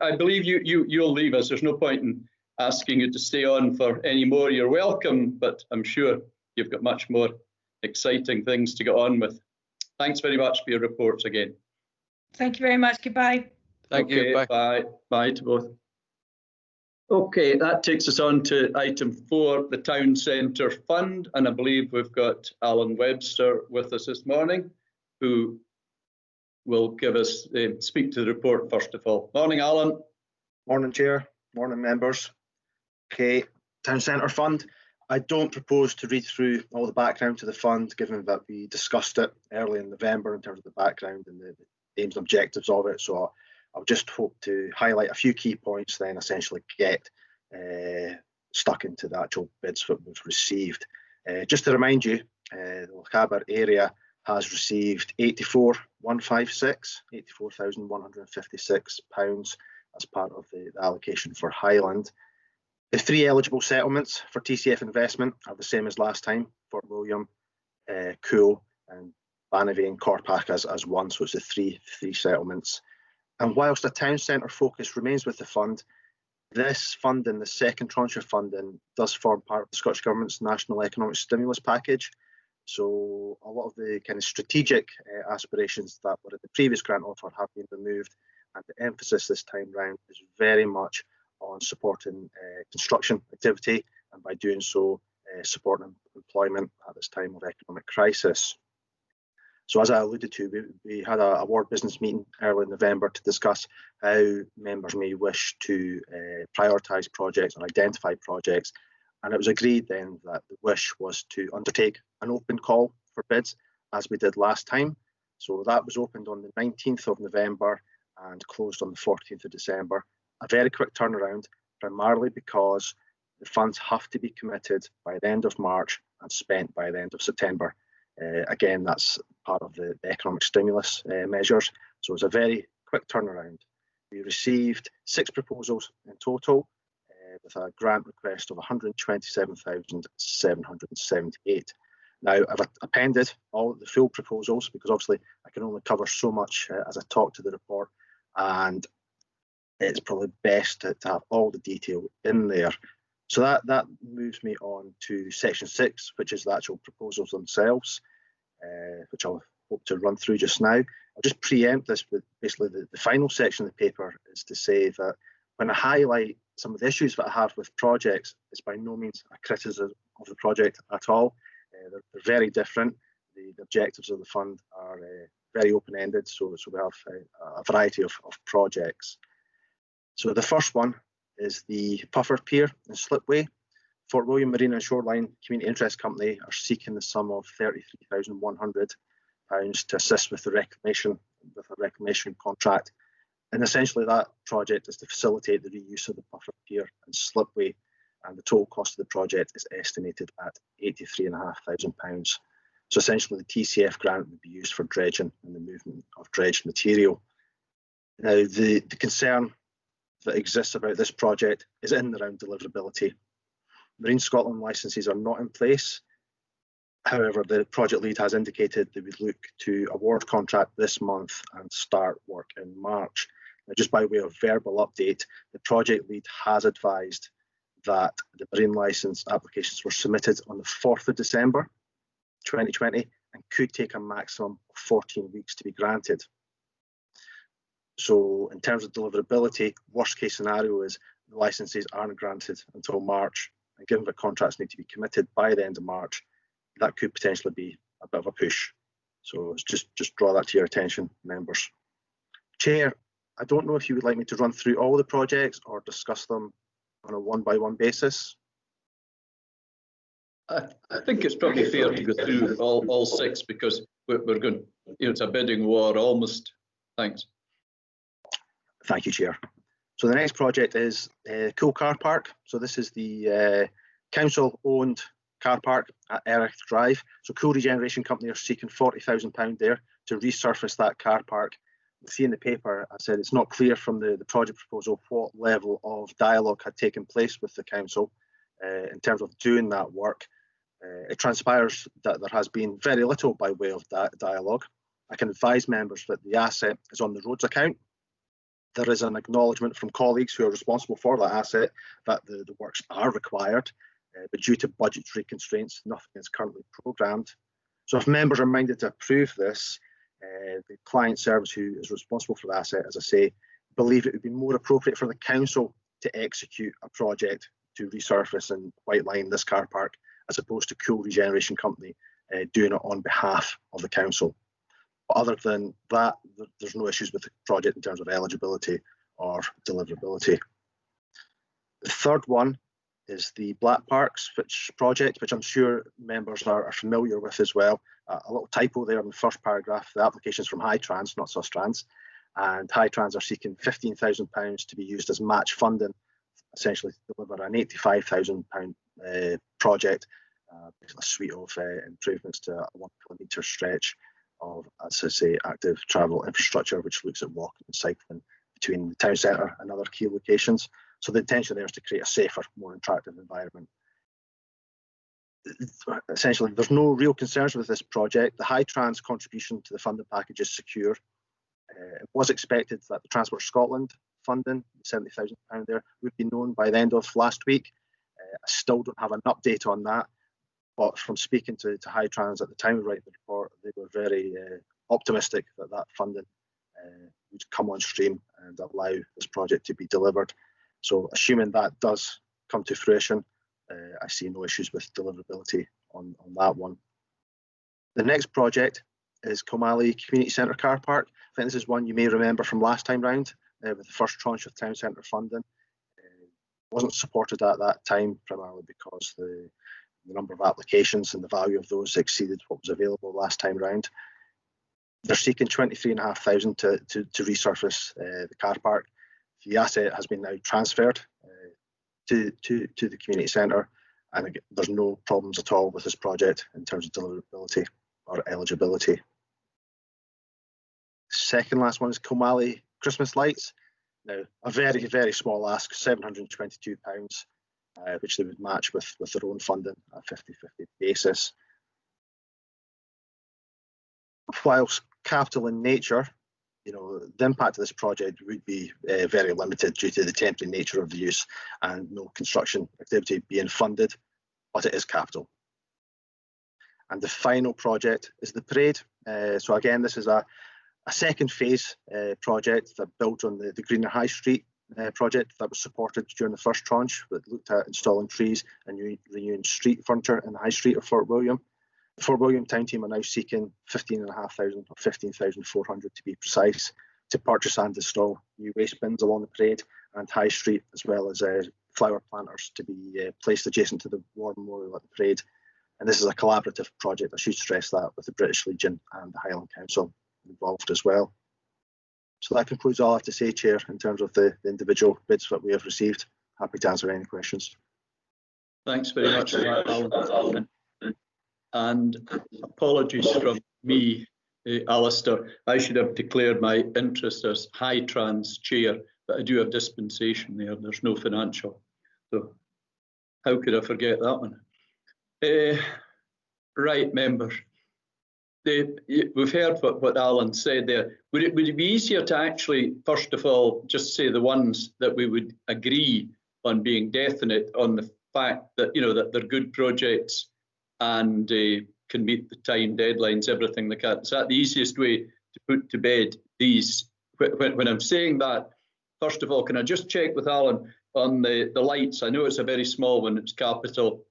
I believe you'll leave us. There's no point in asking you to stay on for any more. You're welcome, but I'm sure you've got much more exciting things to get on with. Thanks very much for your reports again. Thank you very much. Goodbye. Thank you. Bye. Bye. Bye to both. Okay, that takes us on to item 4, the Town Centre Fund, and I believe we've got Alan Webster with us this morning, who will give us speak to the report first of all. Morning, Alan. Morning, Chair. Morning, members. Okay, Town Centre Fund. I don't propose to read through all the background to the fund, given that we discussed it early in November in terms of the background and the aims and objectives of it. So I'll just hope to highlight a few key points, then essentially get stuck into the actual bids that we've received. Just to remind you, the Lochaber area has received £84,156 as part of the allocation for Highland. The 3 eligible settlements for TCF investment are the same as last time: Fort William, Cool, and Banavie and Corpac as one. So it's the three settlements. And whilst the town centre focus remains with the fund, this funding, the second tranche of funding, does form part of the Scottish Government's National Economic Stimulus Package. So a lot of the kind of strategic aspirations that were in the previous grant offer have been removed, and the emphasis this time round is very much on supporting construction activity, and by doing so, supporting employment at this time of economic crisis. So as I alluded to, we had a ward business meeting early in November to discuss how members may wish to prioritise projects or identify projects. And it was agreed then that the wish was to undertake an open call for bids, as we did last time. So that was opened on the 19th of November and closed on the 14th of December. A very quick turnaround, primarily because the funds have to be committed by the end of March and spent by the end of September. Again, that's part of the economic stimulus measures. So it's a very quick turnaround. We received 6 proposals in total, with a grant request of 127,778. Now, I've appended all the full proposals because obviously I can only cover so much as I talk to the report, and it's probably best to have all the detail in there. So that moves me on to section 6, which is the actual proposals themselves, which I'll hope to run through just now. I'll just preempt this, but basically the final section of the paper is to say that when I highlight some of the issues that I have with projects, it's by no means a criticism of the project at all. They're very different. The objectives of the fund are very open-ended, so we have a variety of projects. So the first one is the Puffer Pier and Slipway. Fort William Marine and Shoreline Community Interest Company are seeking the sum of £33,100 to assist with a reclamation contract. And essentially that project is to facilitate the reuse of the Puffer Pier and Slipway, and the total cost of the project is estimated at £83,500. So essentially the TCF grant would be used for dredging and the movement of dredged material. Now the concern that exists about this project is in and around deliverability. Marine Scotland licences are not in place. However, the project lead has indicated they would look to award contract this month and start work in March. Now, just by way of verbal update, the project lead has advised that the marine licence applications were submitted on the 4th of December 2020 and could take a maximum of 14 weeks to be granted. So in terms of deliverability, worst case scenario is the licences aren't granted until March, and given that contracts need to be committed by the end of March, that could potentially be a bit of a push. So it's just draw that to your attention, members. Chair, I don't know if you would like me to run through all the projects or discuss them on a one-by-one basis. I think it's probably fair to go through all 6 because we're going, it's a bidding war almost. Thanks. Thank you, Chair. So the next project is Cool Car Park. So this is the council-owned car park at Erich Drive. So Cool Regeneration Company are seeking £40,000 there to resurface that car park. You'll see in the paper, I said it's not clear from the project proposal what level of dialogue had taken place with the council in terms of doing that work. It transpires that there has been very little by way of dialogue. I can advise members that the asset is on the roads account. There is an acknowledgement from colleagues who are responsible for that asset that the works are required, but due to budgetary constraints, nothing is currently programmed. So if members are minded to approve this, the client service who is responsible for the asset, as I say, believe it would be more appropriate for the council to execute a project to resurface and white line this car park, as opposed to Cool Regeneration Company doing it on behalf of the council. But other than that, there's no issues with the project in terms of eligibility or deliverability. The third one is the Black Parks project, which I'm sure members are familiar with as well. A little typo there in the first paragraph. The application is from Hightrans, not Sustrans, and Hightrans are seeking £15,000 to be used as match funding, essentially to deliver an £85,000 project, a suite of improvements to a 1 kilometre stretch of, as I say, active travel infrastructure, which looks at walking and cycling between the town centre and other key locations. So the intention there is to create a safer, more attractive environment. Essentially, there's no real concerns with this project. The High Trans contribution to the funding package is secure. It was expected that the Transport Scotland funding, £70,000 there, would be known by the end of last week. I still don't have an update on that, but from speaking to High Trans at the time of writing the report, they were very optimistic that that funding would come on stream and allow this project to be delivered. So assuming that does come to fruition, I see no issues with deliverability on that one. The next project is Komali Community Centre Car Park. I think this is one you may remember from last time round with the first tranche of town centre funding. Wasn't supported at that time primarily because the number of applications and the value of those exceeded what was available last time round. They're seeking £23,500 to resurface the car park. The asset has been now transferred to the community centre, and again, there's no problems at all with this project in terms of deliverability or eligibility. Second last one is Komali Christmas lights. Now, a very, very small ask, £722, which they would match with their own funding at a 50-50 basis. Whilst capital in nature, the impact of this project would be very limited due to the temporary nature of the use and no construction activity being funded, but it is capital. And the final project is the parade. So again, this is a second phase project that built on the Greener High Street project that was supported during the first tranche, that looked at installing trees and renewing street furniture in the High Street of Fort William. The Fort William town team are now seeking £15,500 or £15,400 to be precise, to purchase and install new waste bins along the parade and High Street, as well as flower planters to be placed adjacent to the War Memorial at the parade. And this is a collaborative project, I should stress that, with the British Legion and the Highland Council involved as well. So that concludes all I have to say, Chair, in terms of the individual bids that we have received. Happy to answer any questions. Thanks very much for that, Alan. And apologies from me, Alistair. I should have declared my interest as High Trans Chair, but I do have dispensation there. There's no financial. So how could I forget that one? Right, members. We've heard what Alan said there. Would it be easier to actually, first of all, just say the ones that we would agree on being definite on the fact that, that they're good projects and can meet the time deadlines, everything like that? Is that the easiest way to put to bed these? When I'm saying that, first of all, can I just check with Alan on the lights? I know it's a very small one, it's capital,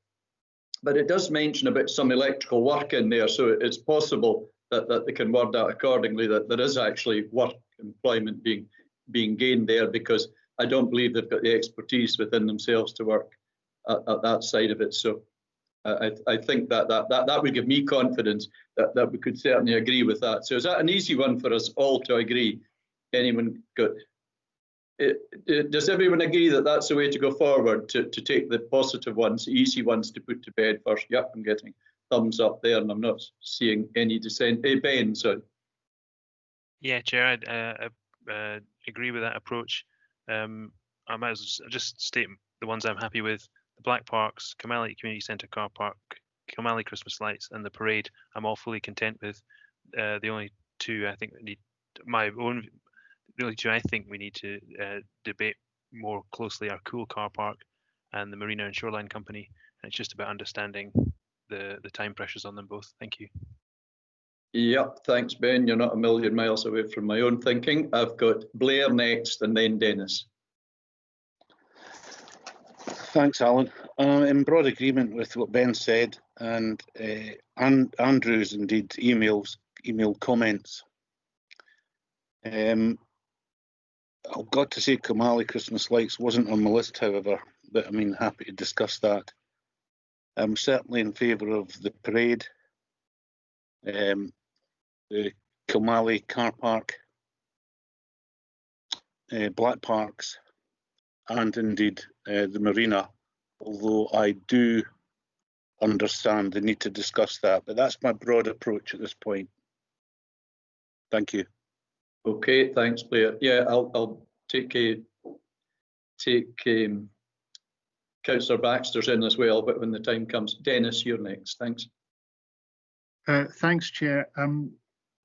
but it does mention about some electrical work in there, so it's possible that they can word that accordingly, that there is actually work, employment being gained there, because I don't believe they've got the expertise within themselves to work at that side of it. So I think that would give me confidence that we could certainly agree with that. So is that an easy one for us all to agree? Anyone got? Does everyone agree that that's the way to go forward, to take the positive ones, the easy ones to put to bed first? Yep, I'm getting thumbs up there, and I'm not seeing any dissent. Ben, sorry. Yeah, Chair, I agree with that approach. I might as well just state the ones I'm happy with: the Black Parks, Komali Community Centre Car Park, Komali Christmas Lights, and the parade. I'm all fully content with. The only two I think need the only two I think we need to debate more closely are Cool Car Park and the Marina and Shoreline Company. And it's just about understanding the time pressures on them both. Thank you. Yep, thanks, Ben. You're not a million miles away from my own thinking. I've got Blair next and then Dennis. Thanks, Alan. In broad agreement with what Ben said, and Andrew's indeed email comments. I've got to say Komali Christmas Lights wasn't on my list, however, but happy to discuss that. I'm certainly in favour of the parade, the Komali car park, Black Parks, and indeed the marina, although I do understand the need to discuss that, but that's my broad approach at this point. Thank you. Okay, thanks, Blair. Yeah, I'll take Councillor Baxter's in as well, but when the time comes. Dennis, you're next. Thanks. Thanks, Chair.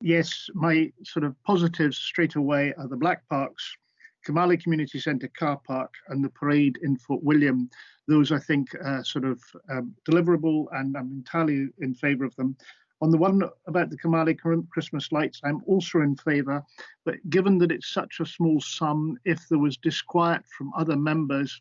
Yes, my sort of positives straight away are the Black Parks, Komali Community Centre car park, and the parade in Fort William. Those, I think, sort of deliverable, and I'm entirely in favour of them. On the one about the Komali Christmas lights, I'm also in favour, but given that it's such a small sum, if there was disquiet from other members,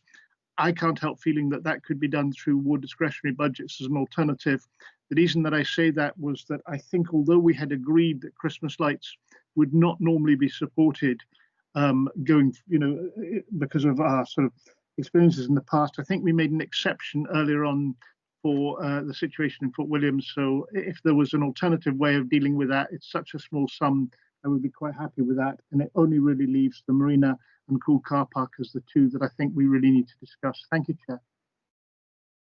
I can't help feeling that that could be done through ward discretionary budgets as an alternative. The reason that I say that was that I think although we had agreed that Christmas lights would not normally be supported going, because of our sort of experiences in the past, I think we made an exception earlier on for the situation in Fort William. So if there was an alternative way of dealing with that, it's such a small sum, I would be quite happy with that. And it only really leaves the marina and cool car park as the two that I think we really need to discuss. Thank you, Chair.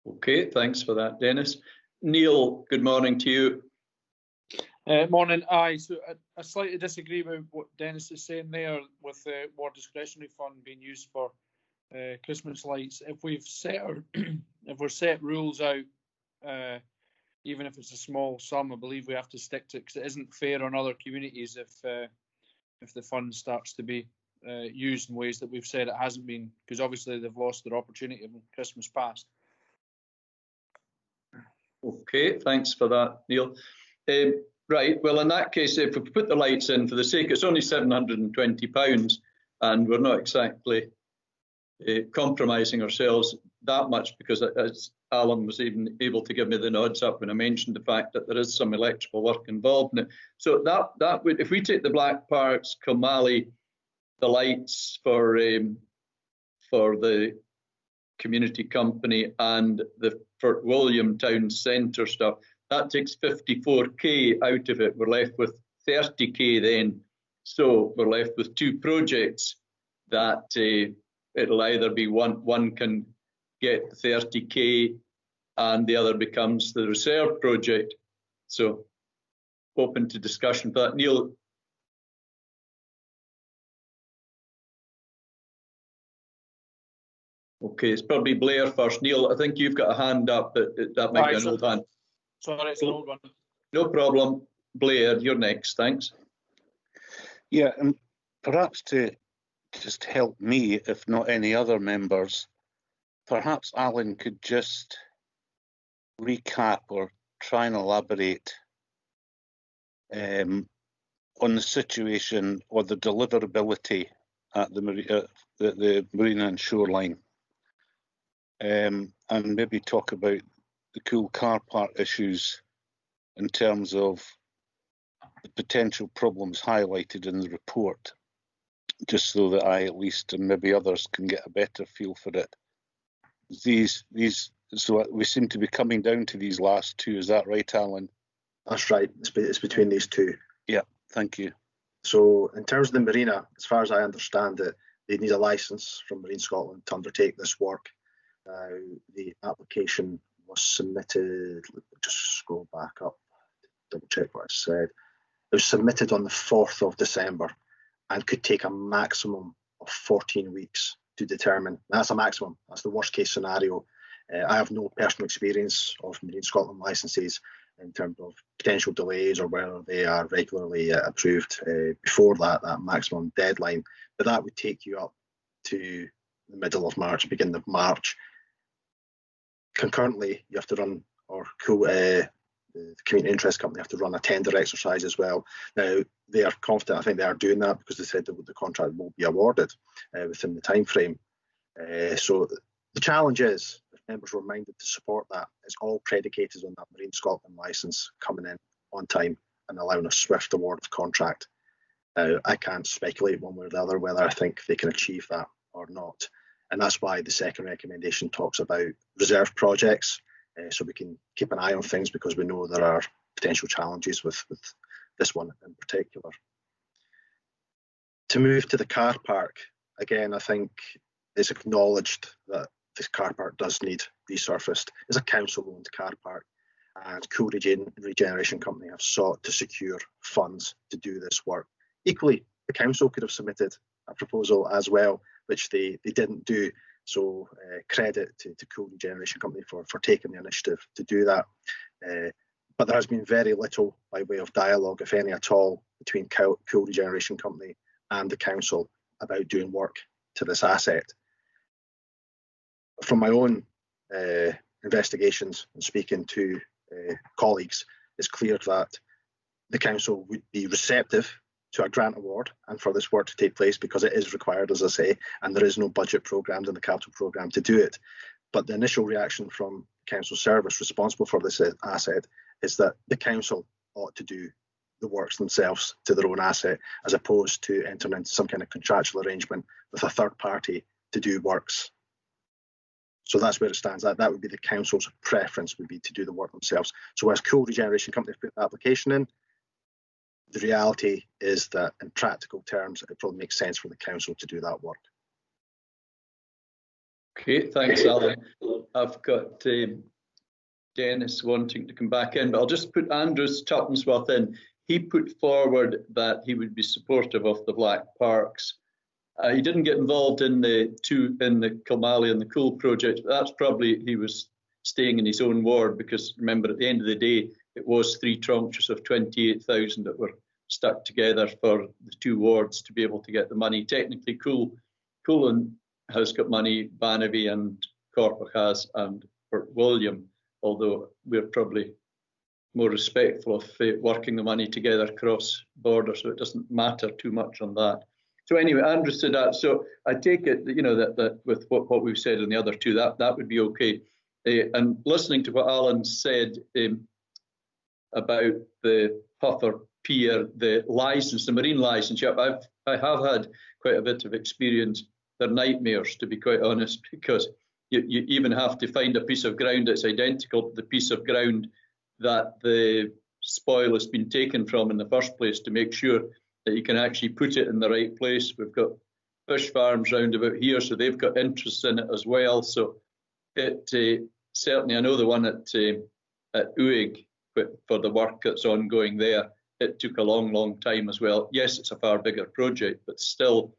Okay, thanks for that, Dennis. Neil, good morning to you. Morning. Aye, so I slightly disagree with what Dennis is saying there with the ward discretionary fund being used for Christmas lights. If we've set if we're set rules out, even if it's a small sum, I believe we have to stick to it, because it isn't fair on other communities if the fund starts to be used in ways that we've said it hasn't been, because obviously they've lost their opportunity in Christmas past. Okay, thanks for that, Neil. Right, well, in that case, if we put the lights in, for the sake, it's only £720, and we're not exactly compromising ourselves that much, because as Alan was even able to give me the nods up when I mentioned the fact that there is some electrical work involved in it. So that would, if we take the Black Parks, Komali, the lights for the community company and the Fort William Town Centre stuff, that takes 54k out of it. We're left with 30k then. So we're left with two projects that it'll either be one can get 30k and the other becomes the reserve project. So open to discussion for that. Neil. Okay, it's probably Blair first. Neil, I think you've got a hand up, that might be an old hand. Sorry, it's an old one. No problem. Blair, you're next. Thanks. Yeah, and perhaps to just help me, if not any other members, perhaps Alan could just recap or try and elaborate on the situation or the deliverability at the marina and shoreline, and maybe talk about the cool car park issues in terms of the potential problems highlighted in the report, just so that I at least, and maybe others, can get a better feel for it. So we seem to be coming down to these last two. Is that right, Alan? That's right. It's between these two. Yeah, thank you. So in terms of the marina, as far as I understand it, they need a licence from Marine Scotland to undertake this work. The application was submitted, just scroll back up, double check what I said. It was submitted on the 4th of December and could take a maximum of 14 weeks to determine. That's a maximum. That's the worst case scenario. I have no personal experience of Marine Scotland licences in terms of potential delays or whether they are regularly approved before that maximum deadline. But that would take you up to the middle of March, beginning of March. Concurrently, you have to run, the Community Interest Company have to run a tender exercise as well. Now, they are confident, I think they are doing that, because they said that the contract will be awarded within the time frame. So the challenge is, if members were minded to support that, it's all predicated on that Marine Scotland licence coming in on time and allowing a swift award of contract. Now, I can't speculate one way or the other whether I think they can achieve that or not. And that's why the second recommendation talks about reserve projects, so we can keep an eye on things, because we know there are potential challenges with this one in particular. To move to the car park, again, I think it's acknowledged that this car park does need resurfaced. It's a council-owned car park, and Cool Regeneration Company have sought to secure funds to do this work. Equally, the council could have submitted a proposal as well, which they didn't do. So credit to Cool Regeneration Company for taking the initiative to do that. But there has been very little by way of dialogue, if any at all, between Cool Regeneration Company and the council about doing work to this asset. From my own investigations and speaking to colleagues, it's clear that the council would be receptive to a grant award and for this work to take place, because it is required, as I say, and there is no budget programmed in the capital programme to do it. But the initial reaction from council service responsible for this asset is that the council ought to do the works themselves to their own asset, as opposed to entering into some kind of contractual arrangement with a third party to do works. So that's where it stands. That would be the council's preference, would be to do the work themselves. So as Cool Regeneration Company put the application in, the reality is that in practical terms, it probably makes sense for the council to do that work. Okay, thanks, Alan. I've got Dennis wanting to come back in, but I'll just put Andrews Tuppensworth in. He put forward that he would be supportive of the Black Parks. He didn't get involved in the Komali and the Cool project, but that's probably he was staying in his own ward, because remember, at the end of the day, it was 3 tranches of 28,000 that were stuck together for the 2 wards to be able to get the money. Technically, Cool has got money, Banavie and Corpach has, and Fort William, although we're probably more respectful of working the money together across borders, so it doesn't matter too much on that. So anyway, Andrew said that. So I take it that, you know, that with what we've said on the other 2, that would be okay. And listening to what Alan said about the Puffer Pier, the license, the marine license, I have had quite a bit of experience. They're nightmares, to be quite honest, because you even have to find a piece of ground that's identical to the piece of ground that the spoil has been taken from in the first place, to make sure that you can actually put it in the right place. We've got fish farms round about here, so they've got interests in it as well. So it certainly, I know the one at Uig for the work that's ongoing there, it took a long time as well. Yes, it's a far bigger project, but still,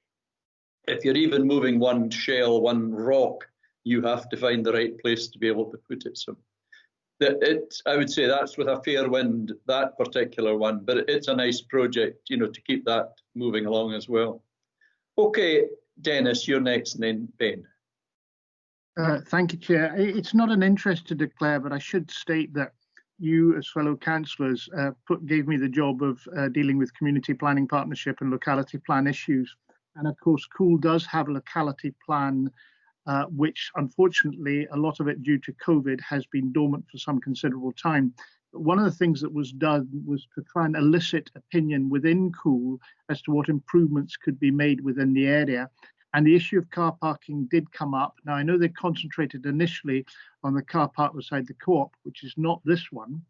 if you're even moving one shell, one rock, you have to find the right place to be able to put it. So I would say that's with a fair wind, that particular one, but it's a nice project, you know, to keep that moving along as well. Okay, Dennis, you're next, and then Ben. Thank you, Chair. It's not an interest to declare, but I should state that you, as fellow councillors, gave me the job of dealing with community planning partnership and locality plan issues. And of course, Cool does have a locality plan, which unfortunately, a lot of it due to COVID has been dormant for some considerable time. But one of the things that was done was to try and elicit opinion within Cool as to what improvements could be made within the area. And the issue of car parking did come up. Now, I know they concentrated initially on the car park beside the co-op, which is not this one,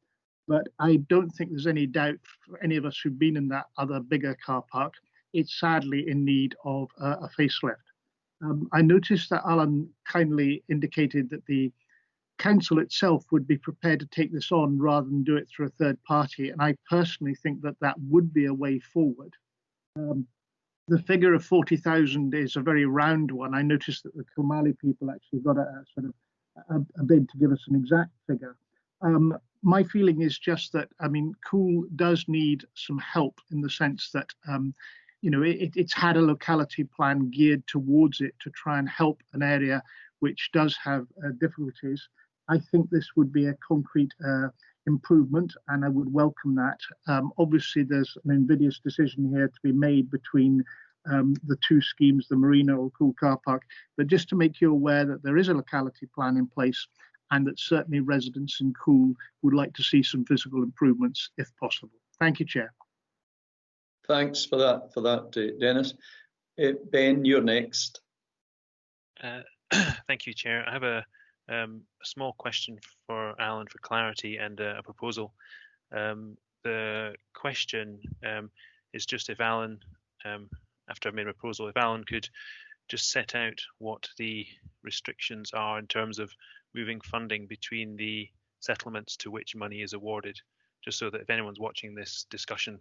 but I don't think there's any doubt for any of us who've been in that other bigger car park, it's sadly in need of a facelift. I noticed that Alan kindly indicated that the council itself would be prepared to take this on rather than do it through a third party. And I personally think that that would be a way forward. The figure of 40,000 is a very round one. I noticed that the Komali people actually got a sort of a bid to give us an exact figure. My feeling is just that, I mean, Cool does need some help in the sense that, you know, it's had a locality plan geared towards it to try and help an area which does have difficulties. I think this would be a concrete improvement, and I would welcome that. Obviously, there's an invidious decision here to be made between the 2 schemes, the Marina or Cool Car Park, but just to make you aware that there is a locality plan in place, and that certainly residents in Cool would like to see some physical improvements if possible. Thank you, Chair. Thanks for that, Dennis. Ben, you're next. Thank you, Chair. I have a small question for Alan for clarity and a proposal. The question is just if Alan, after I've made a proposal, if Alan could just set out what the restrictions are in terms of moving funding between the settlements to which money is awarded, just so that if anyone's watching this discussion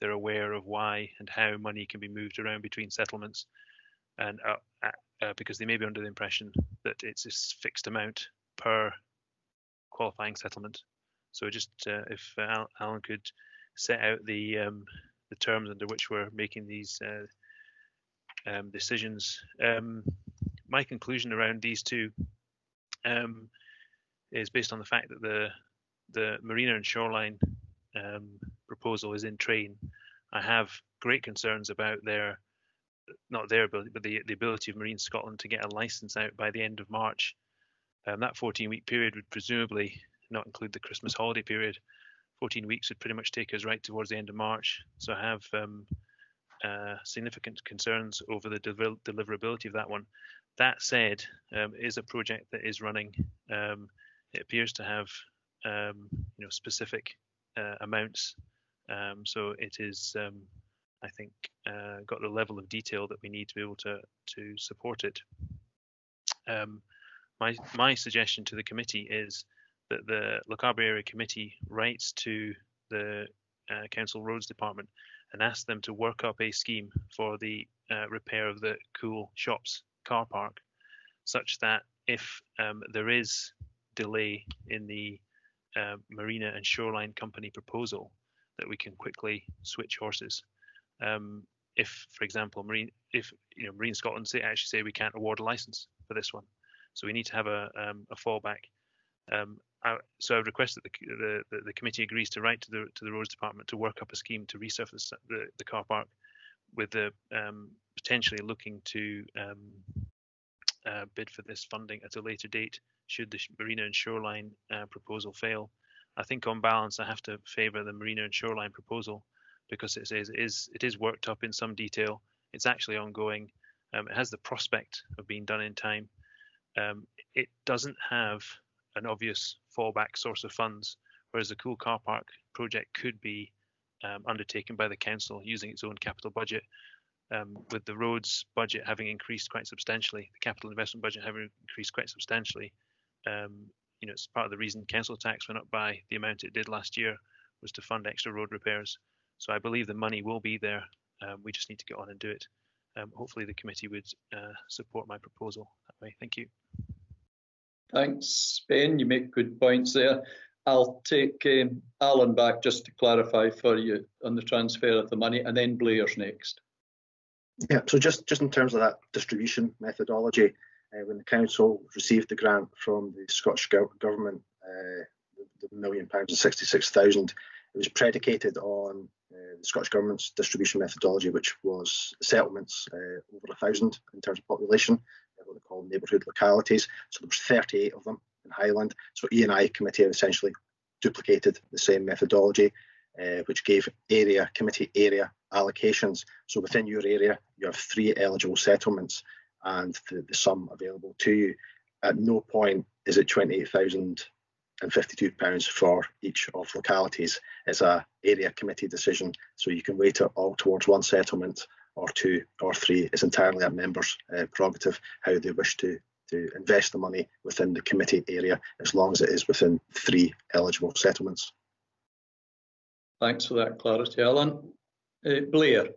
they're aware of why and how money can be moved around between settlements, and because they may be under the impression that it's a fixed amount per qualifying settlement. So just if Alan could set out the terms under which we're making these decisions. My conclusion around these two is based on the fact that the marina and shoreline proposal is in train. I have great concerns about not their ability, but the ability of Marine Scotland to get a licence out by the end of March. That 14-week period would presumably not include the Christmas holiday period. 14 weeks would pretty much take us right towards the end of March. So I have significant concerns over the deliverability of that one. That said, it is a project that is running. It appears to have specific amounts. So it is, I think, got the level of detail that we need to be able to support it. My suggestion to the committee is that the Lochaber Area Committee writes to the Council Roads Department and asks them to work up a scheme for the repair of the Cool Shops car park, such that if there is delay in the Marina and Shoreline Company proposal, that we can quickly switch horses. If, for example, Marine Scotland say we can't award a license for this one, so we need to have a fallback. So I would request that the committee agrees to write to the Roads Department to work up a scheme to resurface the car park, with the potentially looking to bid for this funding at a later date should the Marina and Shoreline proposal fail. I think on balance I have to favour the Marina and Shoreline proposal, because it says it is worked up in some detail. It's actually ongoing. It has the prospect of being done in time. It doesn't have an obvious fallback source of funds, whereas the Cool Car Park project could be undertaken by the council using its own capital budget. With the roads budget having increased quite substantially, the capital investment budget having increased quite substantially, it's part of the reason council tax went up by the amount it did last year, was to fund extra road repairs. So I believe the money will be there. We just need to get on and do it. Hopefully the committee would support my proposal that way. Thank you. Thanks, Ben. You make good points there. I'll take Alan back just to clarify for you on the transfer of the money, and then Blair's next. Yeah, so just in terms of that distribution methodology, when the council received the grant from the Scottish Government, the £1 million and 66,000, it was predicated on the Scottish Government's distribution methodology, which was settlements over 1,000 in terms of population, what they call neighbourhood localities. So there was 38 of them in Highland. So E&I committee have essentially duplicated the same methodology, which gave committee area allocations. So within your area, you have 3 eligible settlements and the sum available to you. At no point is it £28,052 for each of localities. It's a area committee decision, so you can weight it all towards one settlement or 2 or 3. It's entirely at members' prerogative how they wish to invest the money within the committee area, as long as it is within 3 eligible settlements. Thanks for that clarity, Alan. Blair.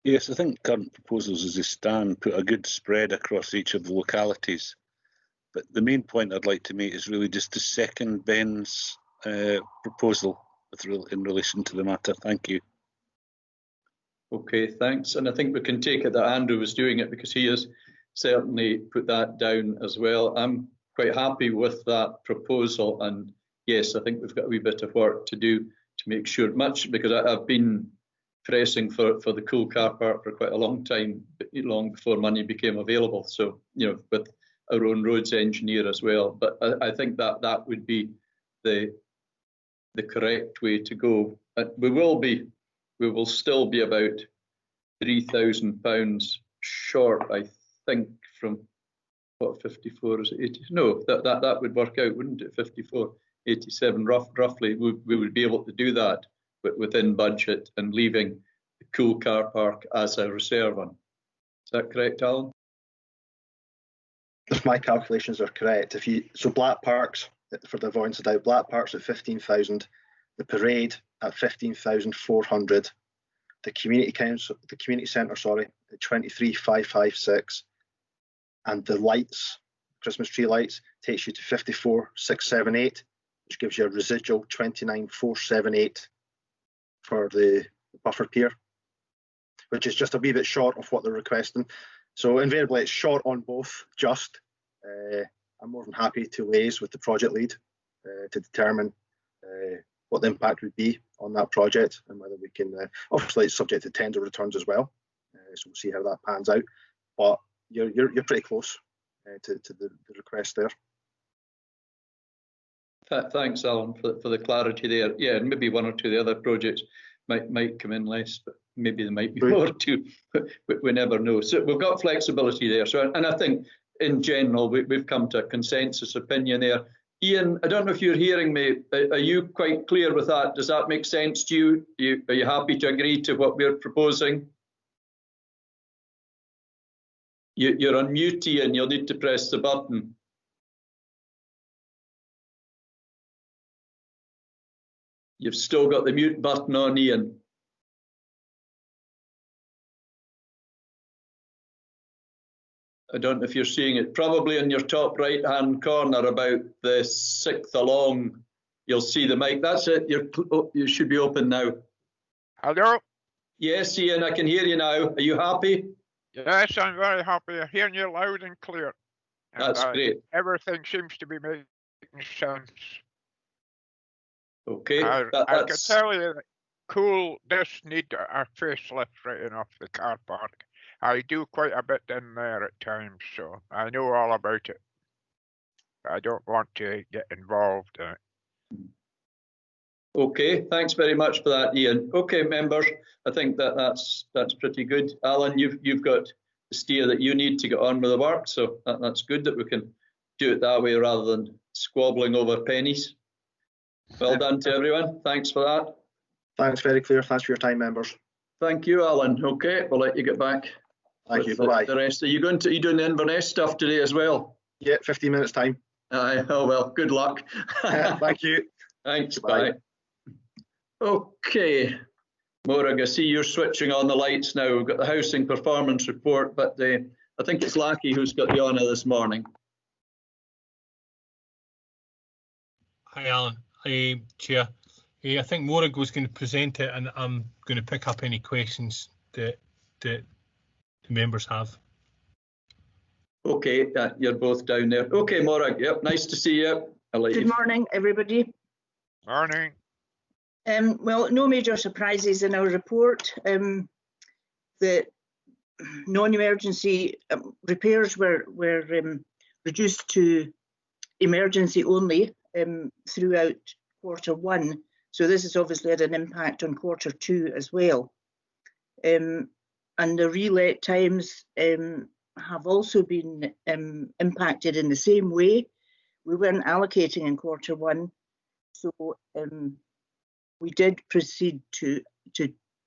Yes, I think current proposals as they stand put a good spread across each of the localities. But the main point I'd like to make is really just to second Ben's proposal in relation to the matter. Thank you. Okay, thanks. And I think we can take it that Andrew was doing it because he has certainly put that down as well. I'm quite happy with that proposal. And yes, I think we've got a wee bit of work to do to make sure, much because I've been pressing for the Cool Car Park for quite a long time, long before money became available. So, with our own roads engineer as well. But I think that would be the correct way to go. We will still be about £3,000 short, I think, from what, 54, is it 80? No, that would work out, wouldn't it? 54, 87, roughly. We would be able to do that within budget and leaving the Cool Car Park as a reserve one. Is that correct, Alan? If my calculations are correct, so Black Parks, for the avoidance of doubt, Black Parks at 15,000, the parade at 15,400. The community centre, sorry, at 23,556, and the lights, Christmas tree lights, takes you to 54,678, which gives you a residual 29,478 for the buffer pier, which is just a wee bit short of what they're requesting. So invariably it's short on both. Just I'm more than happy to liaise with the project lead to determine what the impact would be on that project, and whether we can, obviously it's subject to tender returns as well, so we'll see how that pans out, but you're pretty close to the request there. Thanks, Alan, for the clarity there. Yeah, and maybe one or two of the other projects might come in less, but maybe there might be more too. We never know. So we've got flexibility there. So, and I think in general we've come to a consensus opinion there. Ian, I don't know if you're hearing me. Are you quite clear with that? Does that make sense to you? Are you happy to agree to what we're proposing? You're on mute, Ian. You'll need to press the button. You've still got the mute button on, Ian. I don't know if you're seeing it. Probably in your top right-hand corner, about the 6th along, you'll see the mic. That's it. You should be open now. Hello? Yes, Ian, I can hear you now. Are you happy? Yes, I'm very happy. I'm hearing you loud and clear. That's great. Everything seems to be making sense. Okay. I can tell you that Cool does need a facelift right off the car park. I do quite a bit in there at times, so I know all about it. I don't want to get involved in it. Okay, thanks very much for that, Ian. Okay, members, I think that's pretty good. Alan, you've got the steer that you need to get on with the work, so that's good that we can do it that way rather than squabbling over pennies. Well done to everyone. Thanks for that. Thanks, very clear. Thanks for your time, members. Thank you, Alan. Okay, we'll let you get back. Thank you. Bye-bye. The rest. Are you doing the Inverness stuff today as well? Yeah, 15 minutes time. Oh well, good luck. Thank you. Thanks. Bye. Bye. Okay, Morag, I see you're switching on the lights now. We've got the housing performance report, but I think it's Lackey who's got the honour this morning. Hi, Alan. Hi, Chair. I think Morag was going to present it, and I'm going to pick up any questions that the members have. Okay, you're both down there. Okay, Morag, yep, nice to see you. Good morning, everybody. Morning. Well, no major surprises in our report. The non-emergency repairs were reduced to emergency only throughout Q1. So this has obviously had an impact on Q2 as well. And the relet times have also been impacted in the same way. We weren't allocating in Q1, so we did proceed to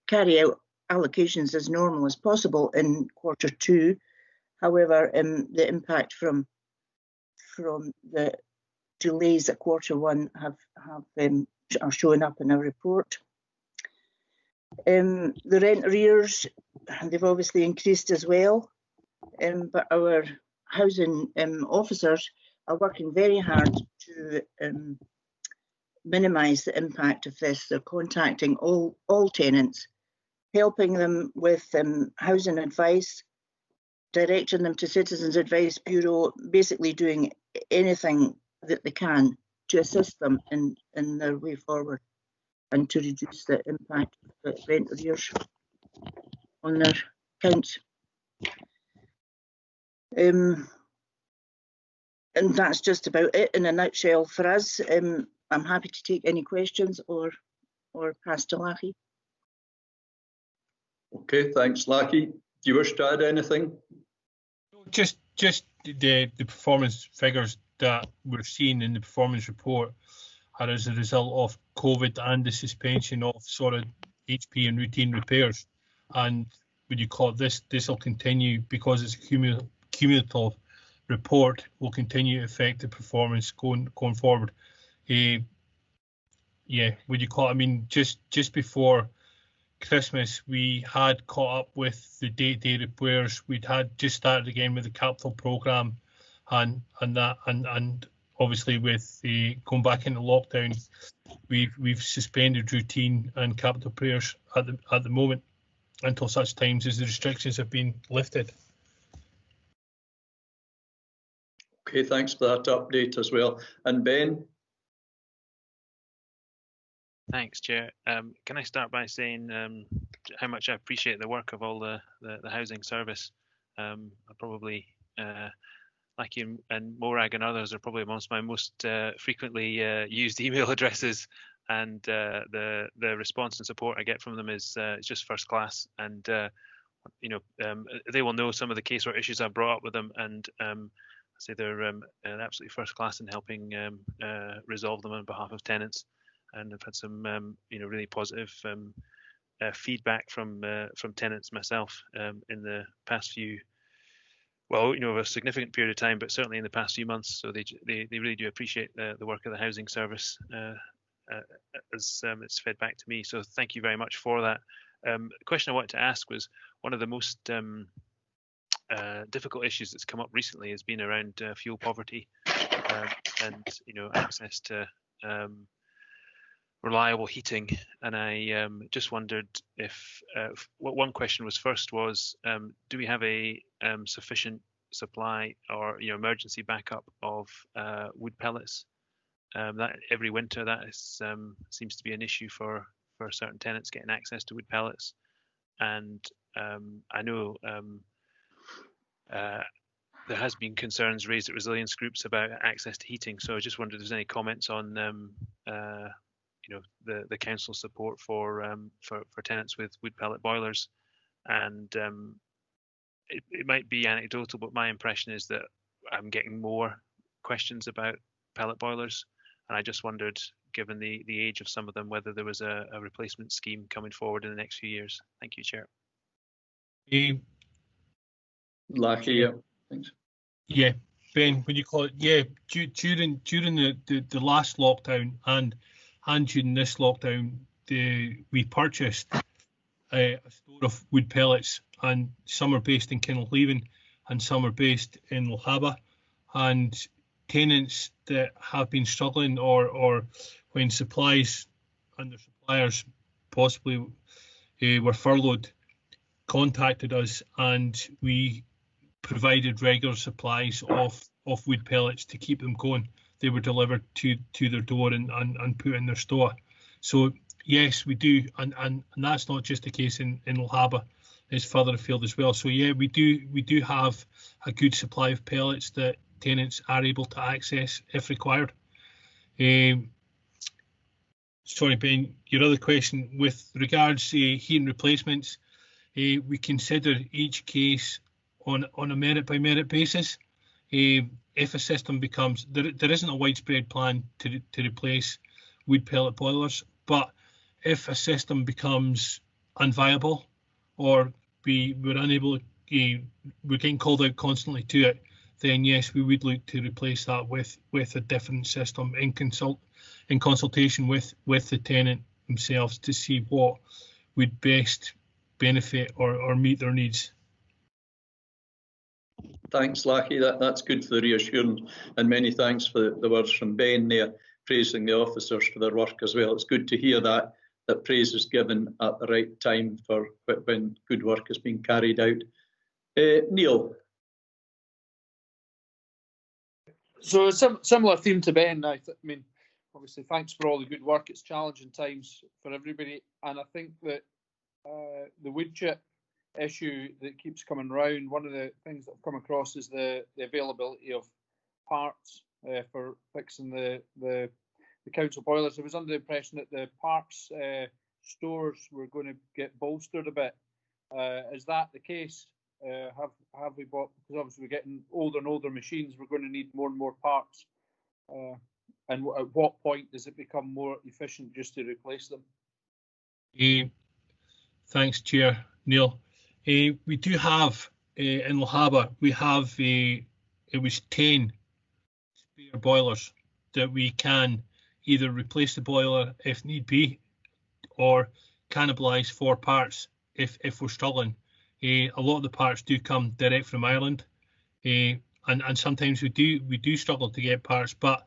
carry out allocations as normal as possible in Q2. However, the impact from the delays at Q1 are showing up in our report. The rent arrears, they've obviously increased as well, but our housing officers are working very hard to minimise the impact of this. They're contacting all tenants, helping them with housing advice, directing them to Citizens Advice Bureau, basically doing anything that they can to assist them in their way forward and to reduce the impact of the rent arrears on their accounts. And that's just about it in a nutshell for us. I'm happy to take any questions or pass to Lackey. Okay, thanks, Lackey. Do you wish to add anything? Just the performance figures that we're seeing in the performance report are as a result of COVID and the suspension of solid HP and routine repairs. And when you call it this will continue because it's a cumulative report, will continue to affect the performance going forward. yeah, would you call it? I mean, just before Christmas, we had caught up with the day-to-day repairs. We'd had just started again with the capital programme, and obviously with the going back into lockdown, we've suspended routine and capital repairs at the moment until such times as the restrictions have been lifted. Okay, thanks for that update as well. And Ben? Thanks, Chair. Can I start by saying how much I appreciate the work of all the housing service. I probably, like you and Morag and others, are probably amongst my most frequently used email addresses, and the response and support I get from them is just first class. And they will know some of the casework issues I've brought up with them, and I say they're absolutely first class in helping resolve them on behalf of tenants. And I've had some, really positive feedback from tenants myself in the past few, a significant period of time, but certainly in the past few months. So they really do appreciate the work of the housing service as it's fed back to me. So thank you very much for that. The question I wanted to ask was, one of the most difficult issues that's come up recently has been around fuel poverty and access to reliable heating. And I just wondered if what one question was first was, do we have a sufficient supply or emergency backup of wood pellets? That every winter that is, seems to be an issue for certain tenants getting access to wood pellets. And I know there has been concerns raised at resilience groups about access to heating. So I just wondered if there's any comments on the council support for tenants with wood pellet boilers. And it might be anecdotal, but my impression is that I'm getting more questions about pellet boilers, and I just wondered, given the age of some of them, whether there was a replacement scheme coming forward in the next few years. Thank you, Chair. Lucky, yeah. Thanks. Yeah, Ben, when you call it, yeah, during the last lockdown and during this lockdown, we purchased a store of wood pellets, and some are based in Kinlochaber and some are based in Lochaber. And tenants that have been struggling, or when supplies and their suppliers possibly were furloughed, contacted us, and we provided regular supplies of wood pellets to keep them going. They were delivered to their door and put in their store. So yes, we do, and that's not just the case in Lochaber, it's further afield as well. So yeah, we do have a good supply of pellets that tenants are able to access if required. Sorry, Ben, your other question with regards to heating replacements, we consider each case on a merit by merit basis. If a system becomes, there isn't a widespread plan to replace wood pellet boilers, but if a system becomes unviable, or we're unable, we're getting called out constantly to it, then yes, we would look to replace that with a different system in consultation with the tenant themselves to see what would best benefit or meet their needs. Thanks, Lackey. That's good for the reassurance, and many thanks for the words from Ben there, praising the officers for their work as well. It's good to hear that praise is given at the right time for when good work is being carried out. Neil. So a similar theme to Ben. I mean, obviously, thanks for all the good work. It's challenging times for everybody, and I think that the wood chip issue that keeps coming round, one of the things that I've come across is the availability of parts for fixing the council boilers. I was under the impression that the parts stores were going to get bolstered a bit. Is that the case? Have we bought, because obviously we're getting older and older machines, we're going to need more and more parts. And at what point does it become more efficient just to replace them? Thanks, Chair Neil. We do have in Lochaber, we have it was 10 spare boilers that we can either replace the boiler if need be, or cannibalise 4 parts if we're struggling. A lot of the parts do come direct from Ireland, and sometimes we do struggle to get parts, but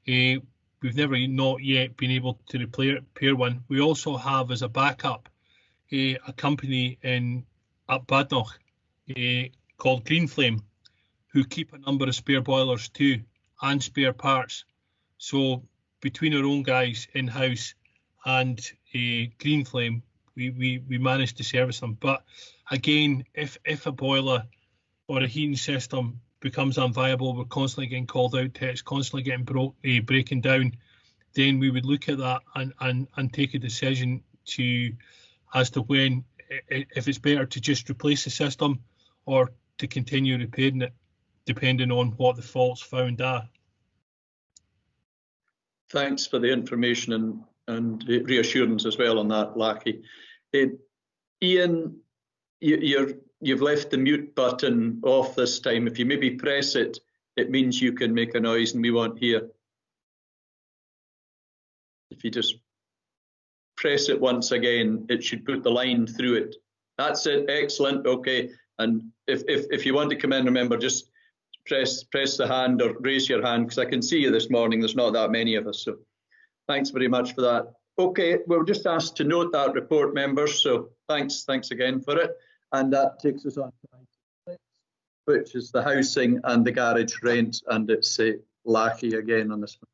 we've not yet been able to repair one. We also have as a backup a company up Badnoch called Green Flame, who keep a number of spare boilers too and spare parts. So between our own guys in-house and Green Flame, we managed to service them. But again, if a boiler or a heating system becomes unviable, we're constantly getting called out to it, it's constantly getting breaking down, then we would look at that and take a decision as to when, if it's better to just replace the system or to continue repairing it, depending on what the faults found are. Thanks for the information and reassurance as well on that, Lachie. Ian, you've left the mute button off this time. If you maybe press it, it means you can make a noise and we won't hear. If you just press it once again, it should put the line through it. That's it. Excellent. Okay. And if you want to come in, remember, just press the hand or raise your hand, because I can see you this morning. There's not that many of us. So thanks very much for that. Okay, we're just asked to note that report, members. So thanks again for it. And that takes us on to item 6, which is the housing and the garage rent. And it's Lachie again on this one.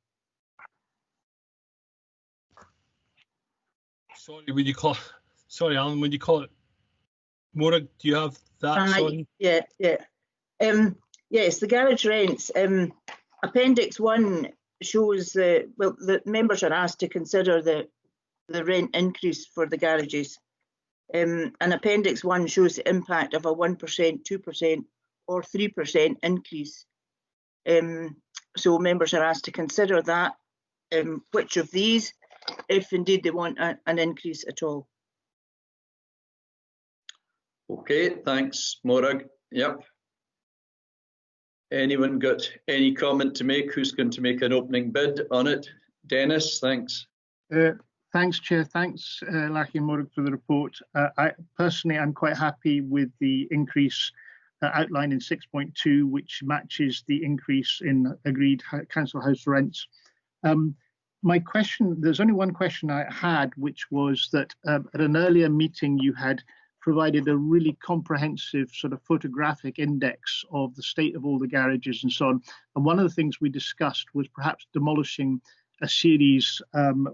Sorry, Alan, when you call it, Maura, do you have that? Sorry? Yeah. Yes, the garage rents. Appendix 1 shows the members are asked to consider the rent increase for the garages. And Appendix 1 shows the impact of a 1%, 2% or 3% increase. So members are asked to consider that, which of these, if indeed they want an increase at all. Okay, thanks, Morag. Yep. Anyone got any comment to make? Who's going to make an opening bid on it? Dennis, thanks. Thanks, Chair. Thanks, Lachie and Morag, for the report. I'm quite happy with the increase outlined in 6.2, which matches the increase in agreed council house rents. My question, there's only one question I had, which was that at an earlier meeting you had provided a really comprehensive sort of photographic index of the state of all the garages and so on. And one of the things we discussed was perhaps demolishing a series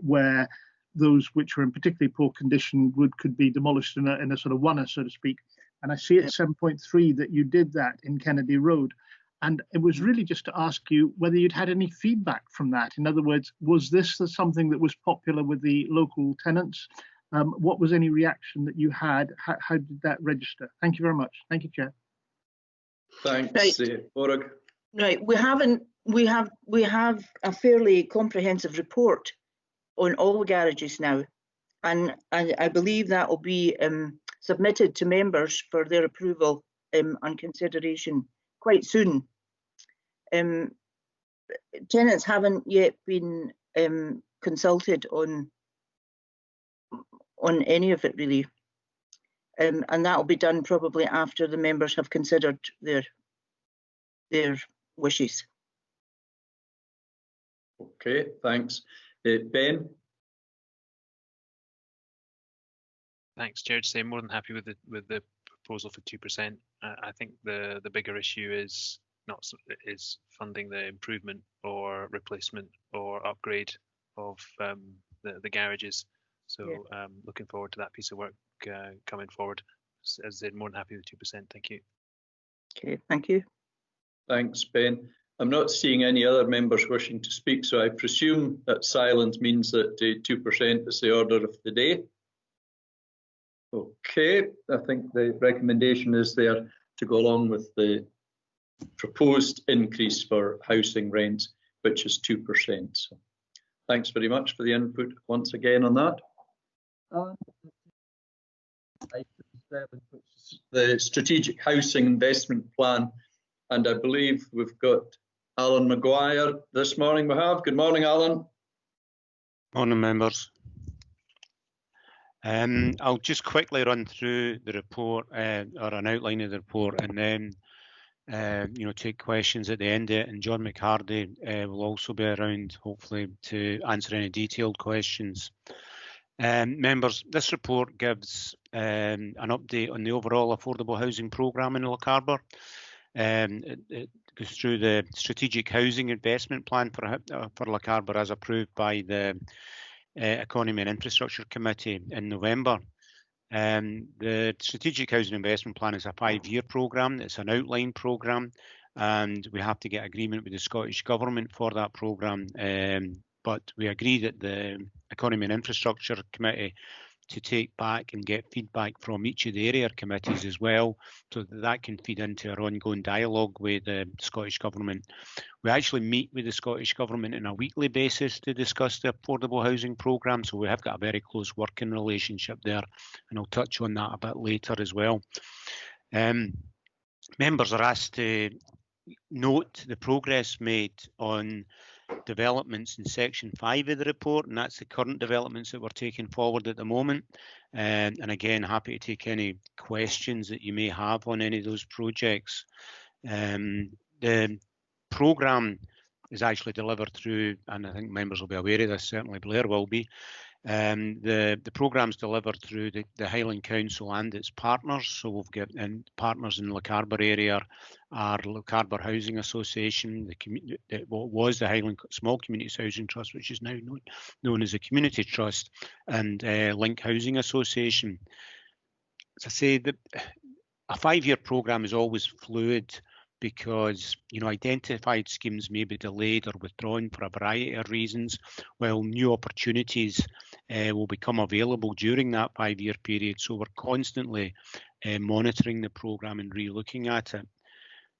where those which were in particularly poor condition could be demolished in a sort of one-er, so to speak. And I see at 7.3 that you did that in Kennedy Road. And it was really just to ask you whether you'd had any feedback from that. In other words, was this something that was popular with the local tenants? What was any reaction that you had? How did that register? Thank you very much. Thank you, Chair. Thanks, Morag. Right, we have a fairly comprehensive report on all the garages now, and I believe that will be submitted to members for their approval and consideration quite soon. Tenants haven't yet been consulted on any of it really, and that will be done probably after the members have considered their wishes. Okay, thanks. Ben? Thanks, Chair. To say more than happy with the proposal for 2%. I think the bigger issue is funding the improvement or replacement or upgrade of the garages. So looking forward to that piece of work coming forward. As I said, more than happy with 2%. Thank you. Okay, thank you. Thanks, Ben. I'm not seeing any other members wishing to speak, so I presume that silence means that 2% is the order of the day. Okay, I think the recommendation is there to go along with the proposed increase for housing rents, which is 2%. So thanks very much for the input once again on that. Item 7, which is the Strategic Housing Investment Plan, and I believe we've got Alan Maguire this morning. Good morning, Alan. Morning, members. I'll just quickly run through the report or an outline of the report, and then take questions at the end of it. And John McHardy will also be around, hopefully, to answer any detailed questions. Members, this report gives an update on the overall affordable housing programme in Lochaber. It goes through the strategic housing investment plan for Lochaber as approved by the Economy and Infrastructure Committee in November. The strategic housing investment plan is a 5-year programme. It's an outline programme, and we have to get agreement with the Scottish Government for that programme. But we agreed at the Economy and Infrastructure Committee to take back and get feedback from each of the area committees as well, so that can feed into our ongoing dialogue with the Scottish Government. We actually meet with the Scottish Government on a weekly basis to discuss the affordable housing programme, so we have got a very close working relationship there, and I'll touch on that a bit later as well. Members are asked to note the progress made on developments in section 5 of the report, and that's the current developments that we're taking forward at the moment. And again, happy to take any questions that you may have on any of those projects. The programme is actually delivered through, and I think members will be aware of this, certainly Blair will be, the programme's delivered through the Highland Council and its partners. So we've got partners in the Lochaber area, our Lochaber Housing Association, what was the Highland Small Communities Housing Trust, which is now known as the Community Trust, and Link Housing Association. As I say, a 5-year programme is always fluid, because identified schemes may be delayed or withdrawn for a variety of reasons, while new opportunities will become available during that 5-year period. So we're constantly monitoring the programme and re-looking at it.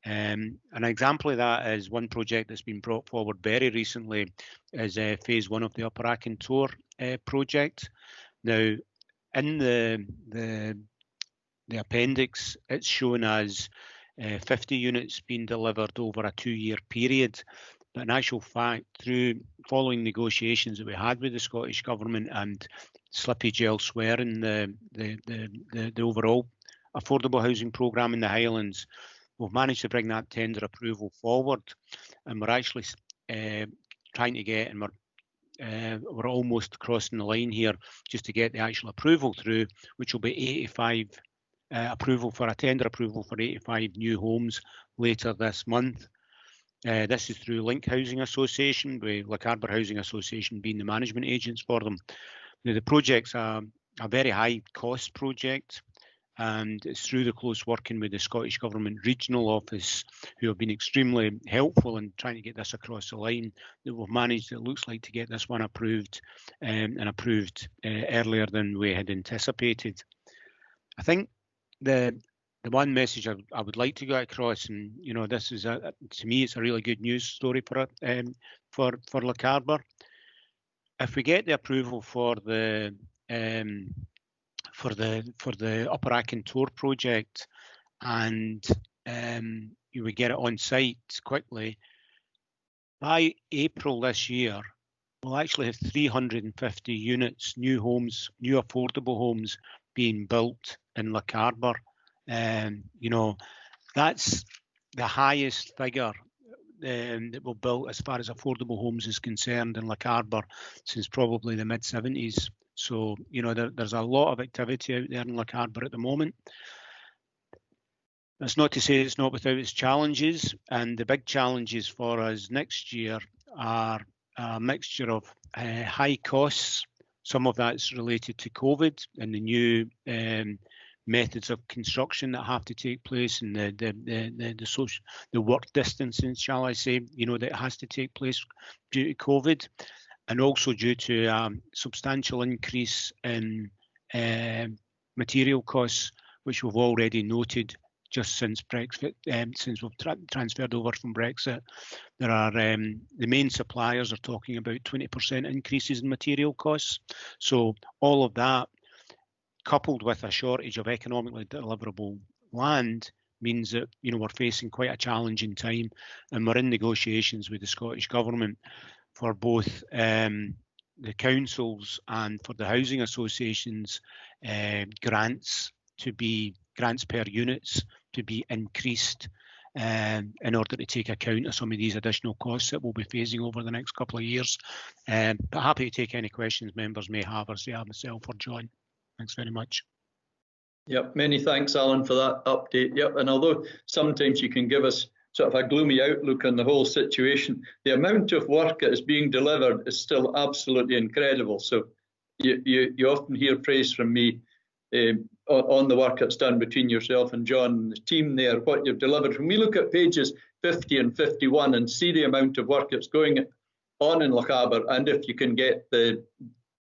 An example of that is one project that's been brought forward very recently is phase 1 of the Upper Akintor project. Now, in the appendix, it's shown as 50 units being delivered over a 2-year period. But in actual fact, following negotiations that we had with the Scottish Government and slippage elsewhere in the overall affordable housing programme in the Highlands, we've managed to bring that tender approval forward, and we're actually trying to get, and we're almost crossing the line here just to get the actual approval through, which will be 85 approval for a tender approval for 85 new homes later this month. This is through Link Housing Association, with Lochaber Housing Association being the management agents for them. Now, the project's a very high cost project, and it's through the close working with the Scottish Government Regional Office, who have been extremely helpful in trying to get this across the line, that we've managed, it looks like, to get this one approved, and approved earlier than we had anticipated. I think the one message I would like to get across, and this is to me, it's a really good news story for Lochaber. If we get the approval for the Upper Akintor project, and we get it on site quickly, by April this year, we'll actually have 350 units, new homes, new affordable homes being built in Lochaber. That's the highest figure that we've built as far as affordable homes is concerned in Lochaber since probably the mid-70s. So, there's a lot of activity out there in Lochaber at the moment. That's not to say it's not without its challenges, and the big challenges for us next year are a mixture of high costs. Some of that's related to COVID and the new methods of construction that have to take place, and the work distancing, shall I say, that has to take place due to COVID, and also due to a substantial increase in material costs, which we've already noted just since Brexit, since we've transferred over from Brexit. There are the main suppliers are talking about 20% increases in material costs. So all of that, coupled with a shortage of economically deliverable land, means that we're facing quite a challenging time, and we're in negotiations with the Scottish Government for both the councils and for the housing associations grants per units to be increased in order to take account of some of these additional costs that we'll be facing over the next couple of years. But happy to take any questions members may have, or say myself or John. Thanks very much. Yep, many thanks, Alan, for that update. Yep, and although sometimes you can give us sort of a gloomy outlook on the whole situation, the amount of work that is being delivered is still absolutely incredible. So you often hear praise from me on the work that's done between yourself and John and the team there, what you've delivered. When we look at pages 50 and 51 and see the amount of work that's going on in Lochaber, and if you can get the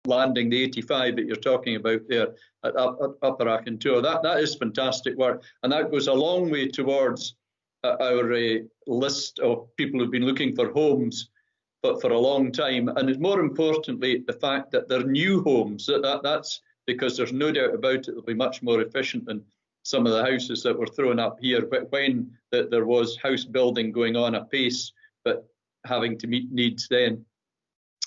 landing, the 85 that you're talking about there at Upper Acquisitive, that is fantastic work, and that goes a long way towards our list of people who've been looking for homes but for a long time. And more importantly, the fact that they're new homes, that's because there's no doubt about it, they'll be much more efficient than some of the houses that were thrown up here when there was house building going on apace, but having to meet needs then.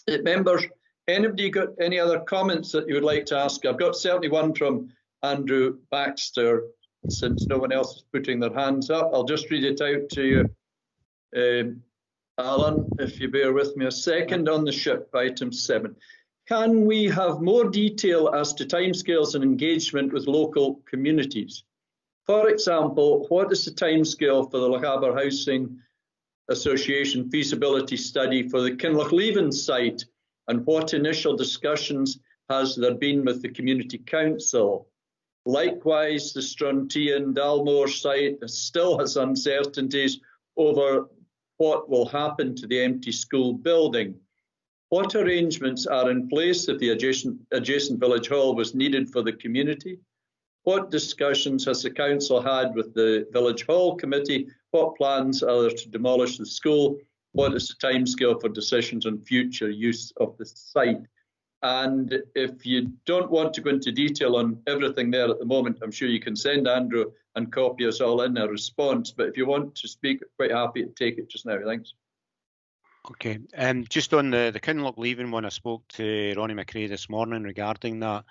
Members, anybody got any other comments that you would like to ask? I've got certainly one from Andrew Baxter, since no one else is putting their hands up. I'll just read it out to you, Alan, if you bear with me a second. On the ship, item 7. Can we have more detail as to timescales and engagement with local communities? For example, what is the timescale for the Lochaber Housing Association feasibility study for the Kinlochleven site, and what initial discussions has there been with the Community Council? Likewise, the Strontian Dalmore site still has uncertainties over what will happen to the empty school building. What arrangements are in place if the adjacent village hall was needed for the community? What discussions has the council had with the village hall committee? What plans are there to demolish the school? What is the timescale for decisions on future use of the site? And if you don't want to go into detail on everything there at the moment, I'm sure you can send Andrew and copy us all in a response. But if you want to speak, quite happy to take it just now. Thanks. Okay, just on the Kinlochleven one, I spoke to Ronnie McRae this morning regarding that,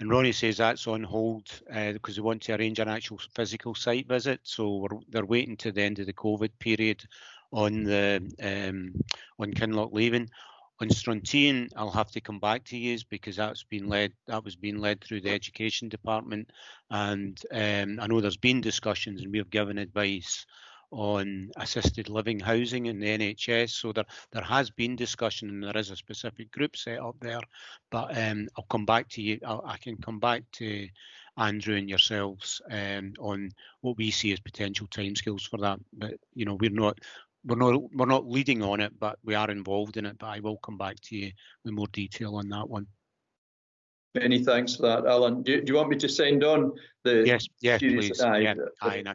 and Ronnie says that's on hold because they want to arrange an actual physical site visit. So they're waiting to the end of the COVID period on on Kinlochleven. On Strontian, I'll have to come back to you because that was being led through the education department, and I know there's been discussions and we've given advice on assisted living housing in the NHS. So there has been discussion and there is a specific group set up there. But I'll come back to you. I can come back to Andrew and yourselves on what we see as potential timescales for that. But you know, we're not leading on it, but we are involved in it. But I will come back to you with more detail on that one. Many thanks for that, Alan. Do you want me to send on the yes, please. Aye, and I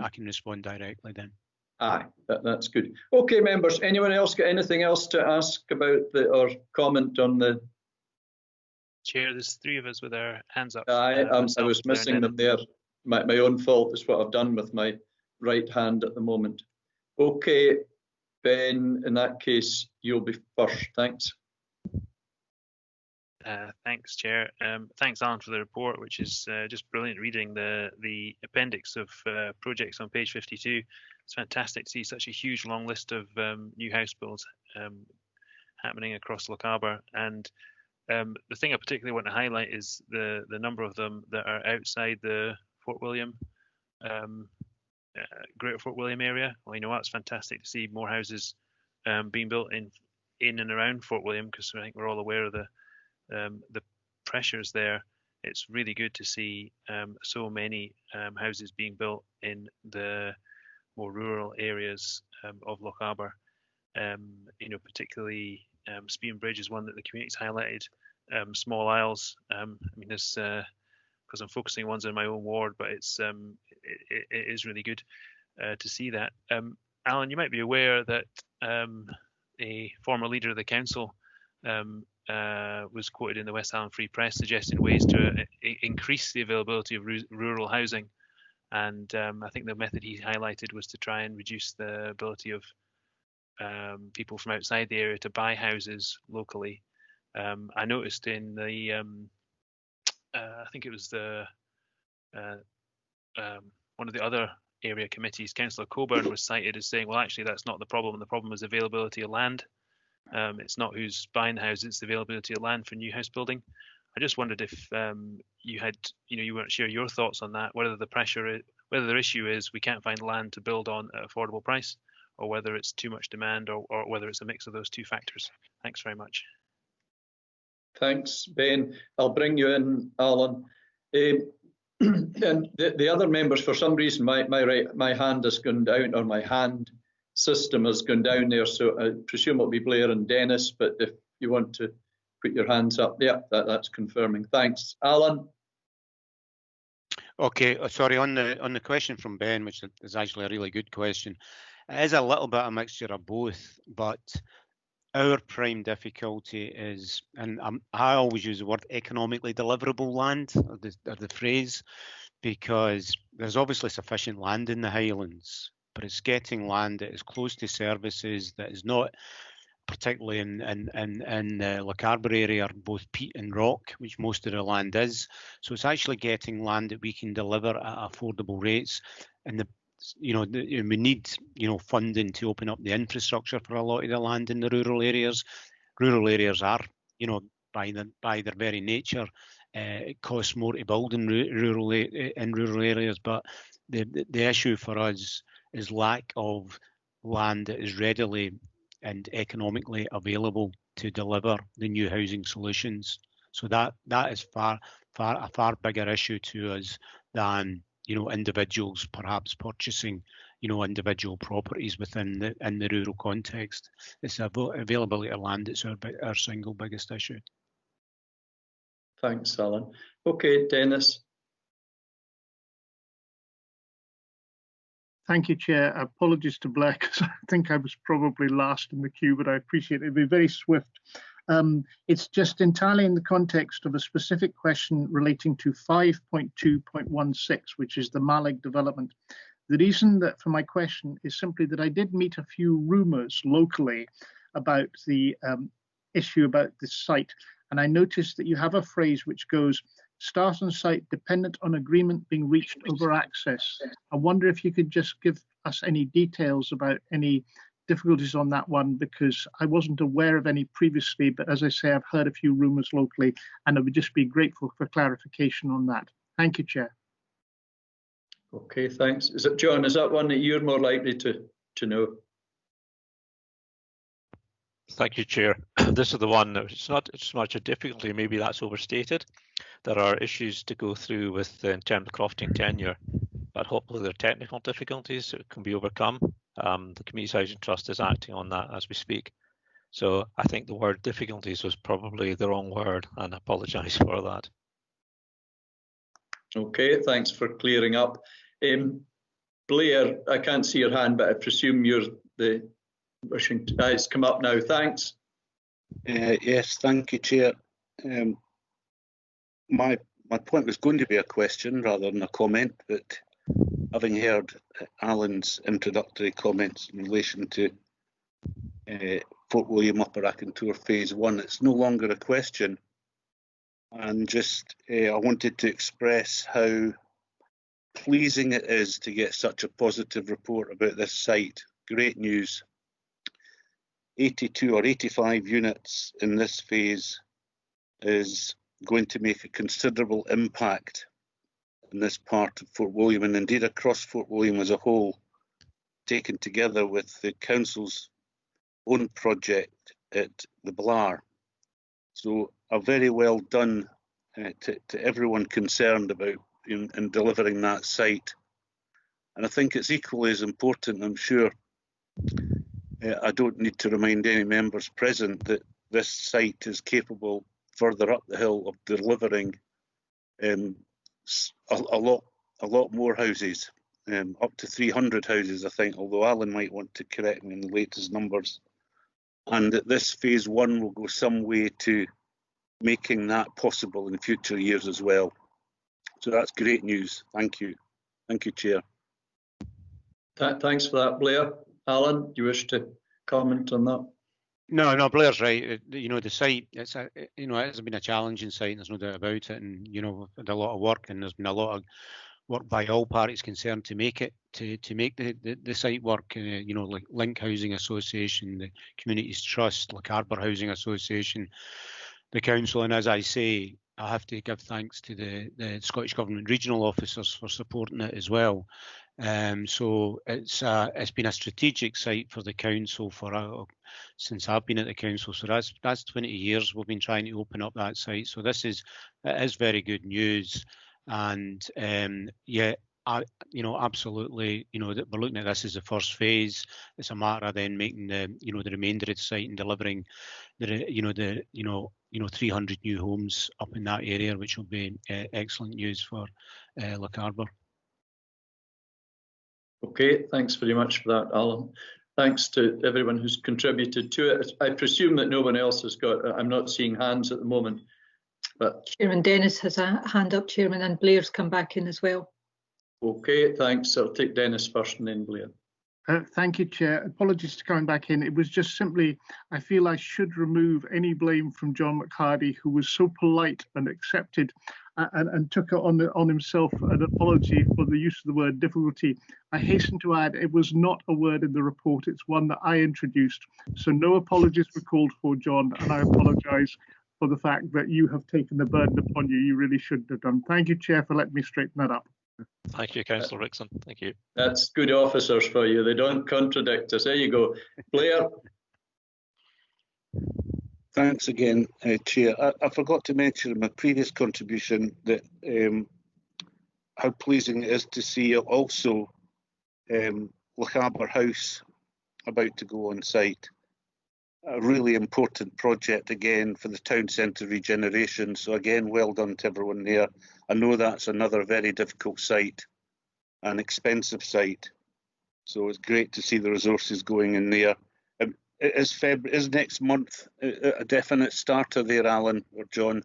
can respond directly then. Aye, that's good. Okay, members. Anyone else got anything else to ask about or comment on the Chair? There's 3 of us with our hands up. Aye, I was missing them there. My own fault is what I've done with my right hand at the moment. Okay, Ben. In that case, you'll be first. Thanks. Thanks, Chair. Thanks, Alan, for the report, which is just brilliant reading. The appendix of projects on page 52. It's fantastic to see such a huge long list of new house builds happening across Lochaber. And the thing I particularly want to highlight is the number of them that are outside the Fort William, Greater Fort William area. Well, you know what? It's fantastic to see more houses being built in and around Fort William, because I think we're all aware of the pressures there. It's really good to see so many houses being built in the more rural areas of Lochaber. You know, particularly Spean Bridge is one that the community's highlighted. Small Isles. I mean, this because I'm focusing ones in my own ward, but it is really good to see that. Alan, you might be aware that a former leader of the council was quoted in the West Highland Free Press suggesting ways to increase the availability of rural housing, and I think the method he highlighted was to try and reduce the ability of people from outside the area to buy houses locally. I noticed in the I think it was the one of the other area committees, Councillor Coburn was cited as saying, well, actually, that's not the problem. The problem is availability of land. It's not who's buying the house, it's the availability of land for new house building. I just wondered if you had, you weren't share your thoughts on that, whether the issue is we can't find land to build on at affordable price, or whether it's too much demand, or whether it's a mix of those two factors. Thanks very much. Thanks, Ben. I'll bring you in, Alan. And the other members, for some reason, my hand has gone down, or my hand system has gone down there. So I presume it'll be Blair and Dennis. But if you want to put your hands up, yeah, that's confirming. Thanks, Alan. Okay, sorry, on the question from Ben, which is actually a really good question. It is a little bit a mixture of both, but our prime difficulty is, and I always use the word economically deliverable land, or the phrase, because there's obviously sufficient land in the Highlands, but it's getting land that is close to services, that is not particularly in the Lochaber area, both peat and rock, which most of the land is. So it's actually getting land that we can deliver at affordable rates. And we need funding to open up the infrastructure for a lot of the land in the rural areas. Rural areas are, by their very nature, it costs more to build in rural areas. But the issue for us is lack of land that is readily and economically available to deliver the new housing solutions. So that is a far bigger issue to us than individuals perhaps purchasing individual properties in the rural context. It's availability of land that's our single biggest issue. Thanks, Alan. Okay, Dennis. Thank you, Chair. Apologies to Blair, because I think I was probably last in the queue, but I appreciate it. It'll be very swift. It's just entirely in the context of a specific question relating to 5.2.16, which is the Malig development. The reason for my question is simply that I did meet a few rumours locally about the issue about this site, and I noticed that you have a phrase which goes, start on site dependent on agreement being reached over access. I wonder if you could just give us any details about any difficulties on that one, because I wasn't aware of any previously, but as I say, I've heard a few rumours locally, and I would just be grateful for clarification on that. Thank you, Chair. Okay, thanks. John, is that one that you're more likely to know? Thank you, Chair. This is the one that it's not so much a difficulty, maybe that's overstated. There are issues to go through with in terms of crofting tenure, but hopefully there are technical difficulties that can be overcome. The Communities Housing Trust is acting on that as we speak. So I think the word difficulties was probably the wrong word, and I apologise for that. Okay, thanks for clearing up. Blair, I can't see your hand, but I presume you're the wishing to. It's come up now. Thanks. Yes, thank you, Chair. My point was going to be a question rather than a comment, but having heard Alan's introductory comments in relation to Fort William Upper Akintour Phase 1, it's no longer a question. And just I wanted to express how pleasing it is to get such a positive report about this site. Great news. 82 or 85 units in this phase is going to make a considerable impact in this part of Fort William, and indeed across Fort William as a whole, taken together with the Council's own project at the Blair. So a very well done to everyone concerned about in delivering that site. And I think it's equally as important, I'm sure, I don't need to remind any members present that this site is capable further up the hill of delivering a lot more houses, up to 300 houses, I think, although Alan might want to correct me in the latest numbers. And that this phase 1 will go some way to making that possible in future years as well. So that's great news. Thank you. Thank you, Chair. Thanks for that, Blair. Alan, do you wish to comment on that? No, Blair's right. You know, the site, it's a, you know, it has been a challenging site, there's no doubt about it. And, you know, we've had a lot of work, and there's been a lot of work by all parties concerned to make it, to make the site work. You know, like Link Housing Association, the Communities Trust, Lochaber Housing Association, the council, and as I say, I have to give thanks to the Scottish Government regional officers for supporting it as well. So it's been a strategic site for the council since I've been at the council. So that's 20 years we've been trying to open up that site. So it is very good news, and yeah. You know, absolutely. You know, that we're looking at this as the first phase. It's a matter of then making the remainder of the site and delivering the 300 new homes up in that area, which will be excellent news for Lochaber. Okay, thanks very much for that, Alan. Thanks to everyone who's contributed to it. I presume that no one else has got. I'm not seeing hands at the moment, but Chairman Dennis has a hand up, Chairman, and Blair's come back in as well. Okay, thanks. I'll take Dennis first and then Blair. Thank you, Chair. Apologies for coming back in. It was just simply, I feel I should remove any blame from John McHardy, who was so polite and accepted and took it on himself an apology for the use of the word difficulty. I hasten to add, it was not a word in the report. It's one that I introduced. So no apologies were called for, John, and I apologise for the fact that you have taken the burden upon you. You really shouldn't have done. Thank you, Chair, for letting me straighten that up. Thank you, Councillor Rickson. Thank you. That's good officers for you. They don't contradict us. There you go. Blair. Thanks again, Chair. I forgot to mention in my previous contribution that how pleasing it is to see also Lochaber House about to go on site. A really important project again for the town centre regeneration. So again, well done to everyone there. I know that's another very difficult site, an expensive site. So it's great to see the resources going in there. Is next month a definite starter there, Alan or John?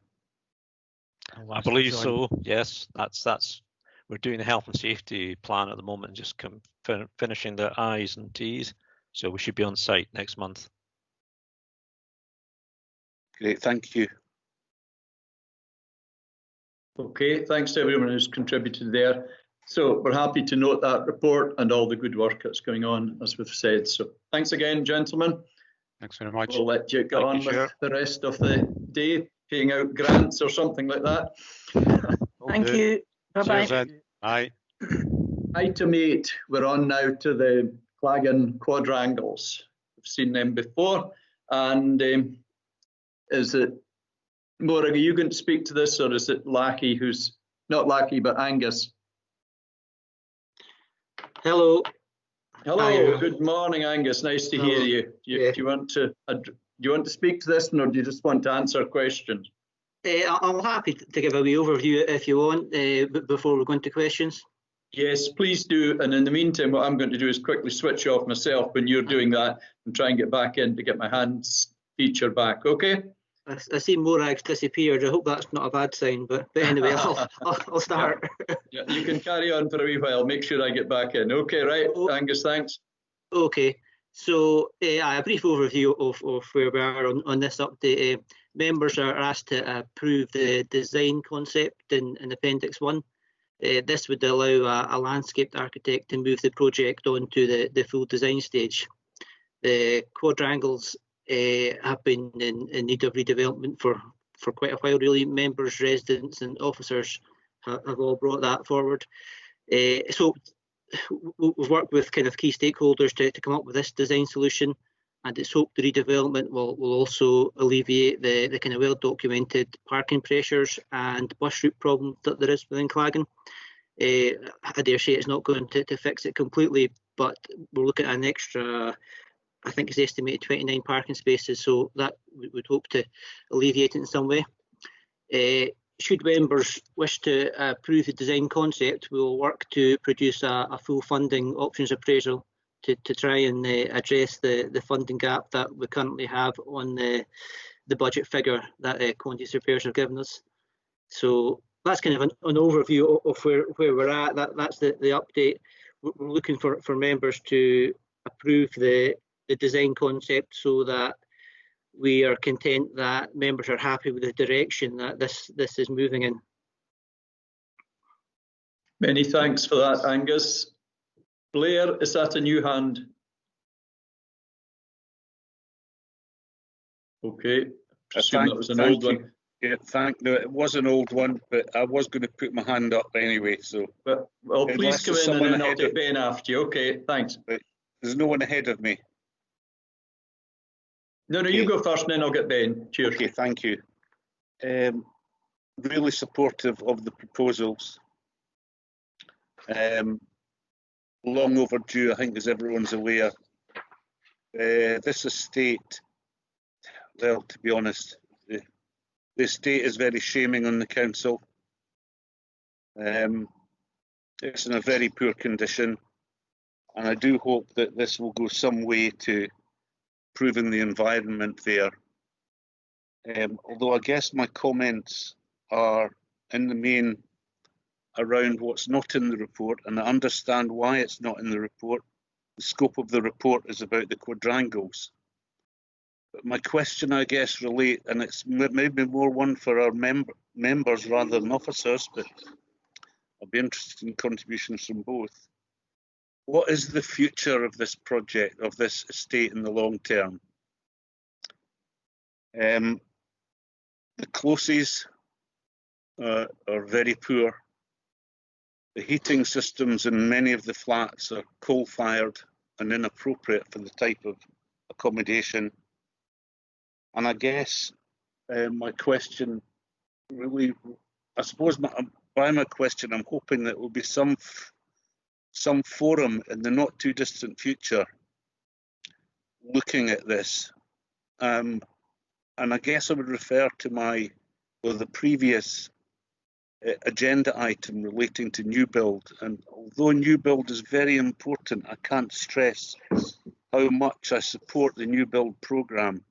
I believe so. Yes, that's. We're doing the health and safety plan at the moment, and just finishing the I's and T's. So we should be on site next month. Great, thank you. Okay, thanks to everyone who's contributed there. So we're happy to note that report and all the good work that's going on, as we've said. So thanks again, gentlemen. Thanks very much. We'll let you get on with the rest of the day, paying out grants or something like that. Thank you. Bye-bye. Bye. Item 8, we're on now to the Clagan quadrangles. We've seen them before, and is it Maura, are you going to speak to this, or is it Lackey who's not Lackey but Angus? Hello. Hello. Hi. Good morning, Angus. Nice to hear you. Do you want to speak to this, or do you just want to answer questions? I'm happy to give a wee overview if you want, before we go into questions. Yes, please do. And in the meantime, what I'm going to do is quickly switch off myself when you're doing that and try and get back in to get my hands feature back. Okay. I see Morag's disappeared. I hope that's not a bad sign, but anyway, I'll start. Yeah, you can carry on for a wee while. Make sure I get back in. Okay, right, Angus, thanks. Okay, so a brief overview of where we are on this update. Members are asked to approve the design concept in Appendix 1. This would allow a landscaped architect to move the project on to the full design stage. The quadrangles have been in need of redevelopment for quite a while, really. Members, residents and officers have all brought that forward. So we've worked with kind of key stakeholders to come up with this design solution, and it's hoped the redevelopment will also alleviate the kind of well-documented parking pressures and bus route problem that there is within Clagan. I dare say it's not going to fix it completely, but we're looking at an extra, I think it's estimated 29 parking spaces, so that we would hope to alleviate it in some way. Should members wish to approve the design concept, we will work to produce a full funding options appraisal to try and address the funding gap that we currently have on the budget figure that Quantities Repairs have given us. So that's kind of an overview of where we're at. That's the update. We're looking for members to approve the design concept so that we are content that members are happy with the direction that this is moving in. Many thanks for that, Angus. Blair, is that a new hand? Okay, presume that was an old one. Yeah, no, it was an old one, but I was going to put my hand up anyway. So, well, please come in and then I'll take Ben after you. Okay, thanks. But there's no one ahead of me. No, okay. You go first, and then I'll get Ben. Cheers. Okay, thank you. Really supportive of the proposals. Long overdue, I think, as everyone's aware. This estate, well, to be honest, the estate is very shaming on the council. It's in a very poor condition, and I do hope that this will go some way to improving the environment there. Although I guess my comments are in the main around what's not in the report, and I understand why it's not in the report. The scope of the report is about the quadrangles. But my question, I guess, and it's maybe more one for our members rather than officers, but I'll be interested in contributions from both. What is the future of this project, of this estate in the long term? The closes are very poor. The heating systems in many of the flats are coal-fired and inappropriate for the type of accommodation. And I guess my question really, I suppose by my question, I'm hoping that there will be some forum in the not too distant future looking at this. And I guess I would refer to the previous agenda item relating to new build. And although new build is very important, I can't stress how much I support the new build programme,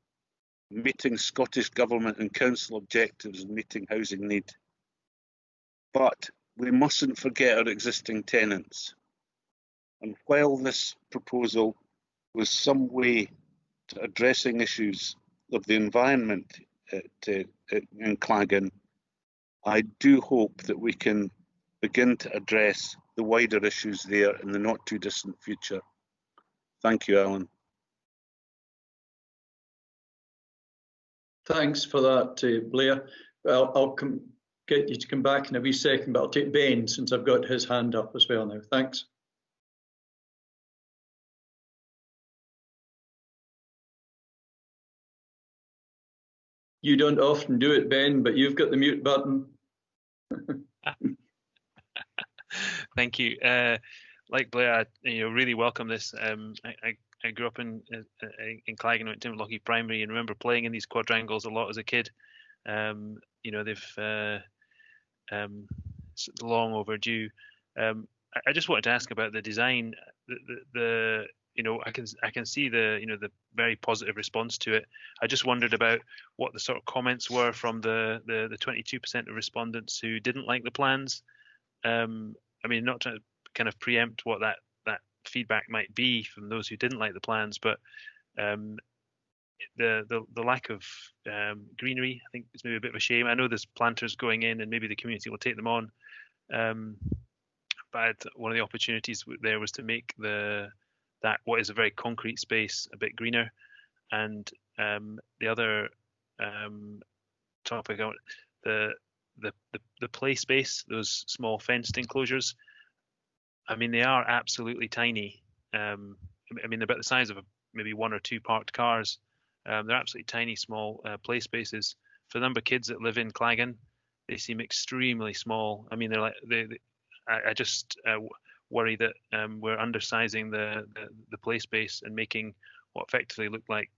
meeting Scottish Government and Council objectives and meeting housing need. But we mustn't forget our existing tenants. And while this proposal was some way to addressing issues of the environment in Claggan, I do hope that we can begin to address the wider issues there in the not too distant future. Thank you, Alan. Thanks for that, Blair. Well, I'll get you to come back in a wee second, but I'll take Ben since I've got his hand up as well now. Thanks. You don't often do it, Ben, but you've got the mute button. Thank you. Like Blair, I really welcome this. I grew up in Claggan, went to Lochaber Primary, and remember playing in these quadrangles a lot as a kid. They've long overdue. I just wanted to ask about the design. I can see the very positive response to it. I just wondered about what the sort of comments were from the 22% of respondents who didn't like the plans. Not to kind of preempt what that feedback might be from those who didn't like the plans, but the lack of greenery, I think, is maybe a bit of a shame. I know there's planters going in, and maybe the community will take them on. But one of the opportunities there was to make that what is a very concrete space a bit greener. And the other topic, the play space, those small fenced enclosures. They are absolutely tiny. They're about the size of maybe one or two parked cars. They're absolutely tiny, small play spaces. For the number of kids that live in Claggan, they seem extremely small. They're like I just worry that we're undersizing the play space and making what effectively look like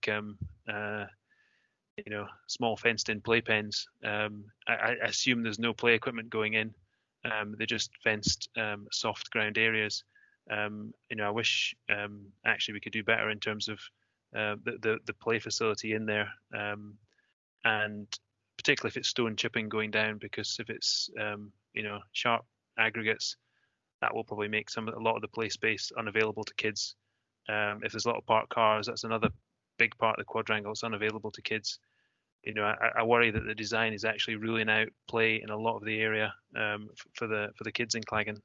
small fenced-in playpens. I assume there's no play equipment going in. They're just fenced soft ground areas. I wish actually we could do better in terms of the play facility in there, and particularly if it's stone chipping going down, because if it's sharp aggregates, that will probably make a lot of the play space unavailable to kids. If there's a lot of parked cars, that's another big part of the quadrangle that's unavailable to kids. You know, I worry that the design is actually ruling out play in a lot of the area for the kids in Claggan,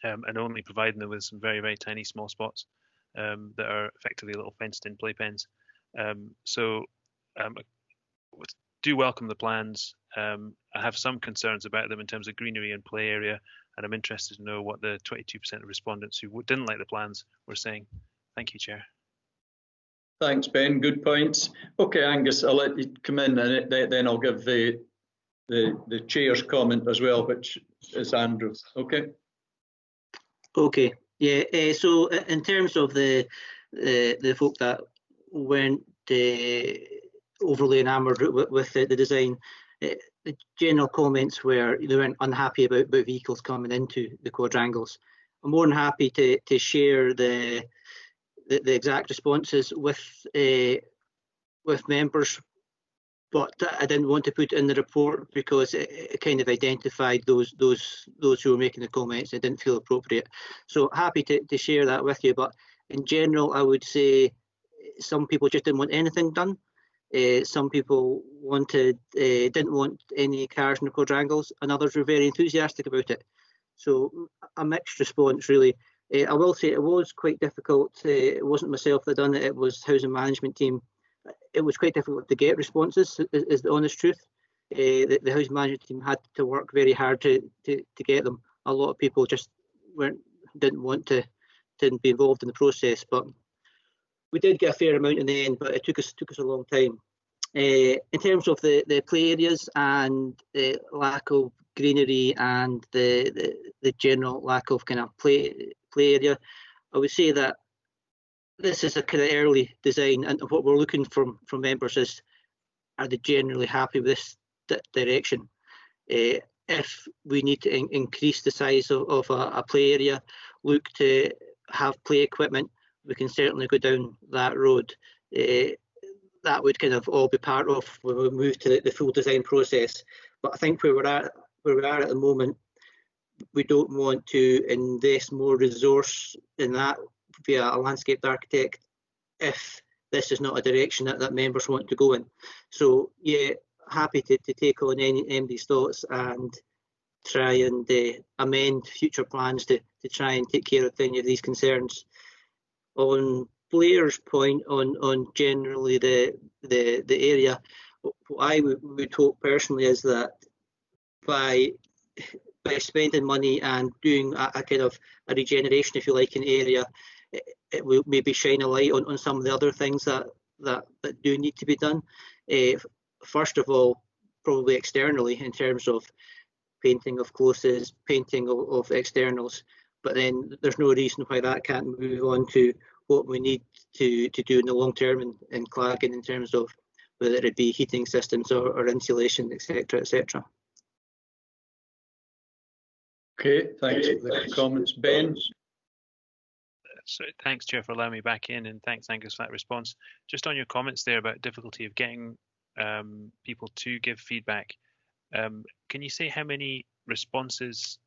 and only providing them with some very, very tiny small spots that are effectively little fenced-in playpens. Do welcome the plans. I have some concerns about them in terms of greenery and play area, and I'm interested to know what the 22% of respondents who didn't like the plans were saying. Thank you, Chair. Thanks, Ben. Good points. Okay, Angus, I'll let you come in, and then I'll give the Chair's comment as well, which is Andrew. Okay. Okay. Yeah. So in terms of the folk that weren't overly enamoured with the design, the general comments were they weren't unhappy about vehicles coming into the quadrangles. I'm more than happy to share the exact responses with members, but I didn't want to put it in the report because it kind of identified those who were making the comments. It didn't feel appropriate. So happy to share that with you. But in general, I would say some people just didn't want anything done. Some people didn't want any cars in the quadrangles, and others were very enthusiastic about it. So a mixed response, really. I will say it was quite difficult. It wasn't myself that done it, it was housing management team. It was quite difficult to get responses, is the honest truth. The housing management team had to work very hard to get them. A lot of people just didn't want to be involved in the process, but we did get a fair amount in the end, but it took us a long time. In terms of the play areas and the lack of greenery and the general lack of kind of play area, I would say that this is a kind of early design, and what we're looking from members is, are they generally happy with this direction? If we need to increase the size of a play area, look to have play equipment, we can certainly go down that road. That would kind of all be part of when we move to the full design process. But I think where we are at the moment, we don't want to invest more resource in that via a landscape architect if this is not a direction that members want to go in. So yeah, happy to take on any MD's thoughts and try and amend future plans to try and take care of any of these concerns. On Blair's point on generally the area, what I would hope personally is that by spending money and doing a kind of a regeneration, if you like, in the area, it will maybe shine a light on some of the other things that do need to be done. First of all, probably externally in terms of painting of closes, painting of externals, but then there's no reason why that can't move on to what we need to do in the long term in Claggan in terms of whether it be heating systems or insulation, etc., etc. Okay, thanks for the comments. Ben? So thanks, Chair, for allowing me back in, and thanks, Angus, for that response. Just on your comments there about difficulty of getting people to give feedback, can you say how many responses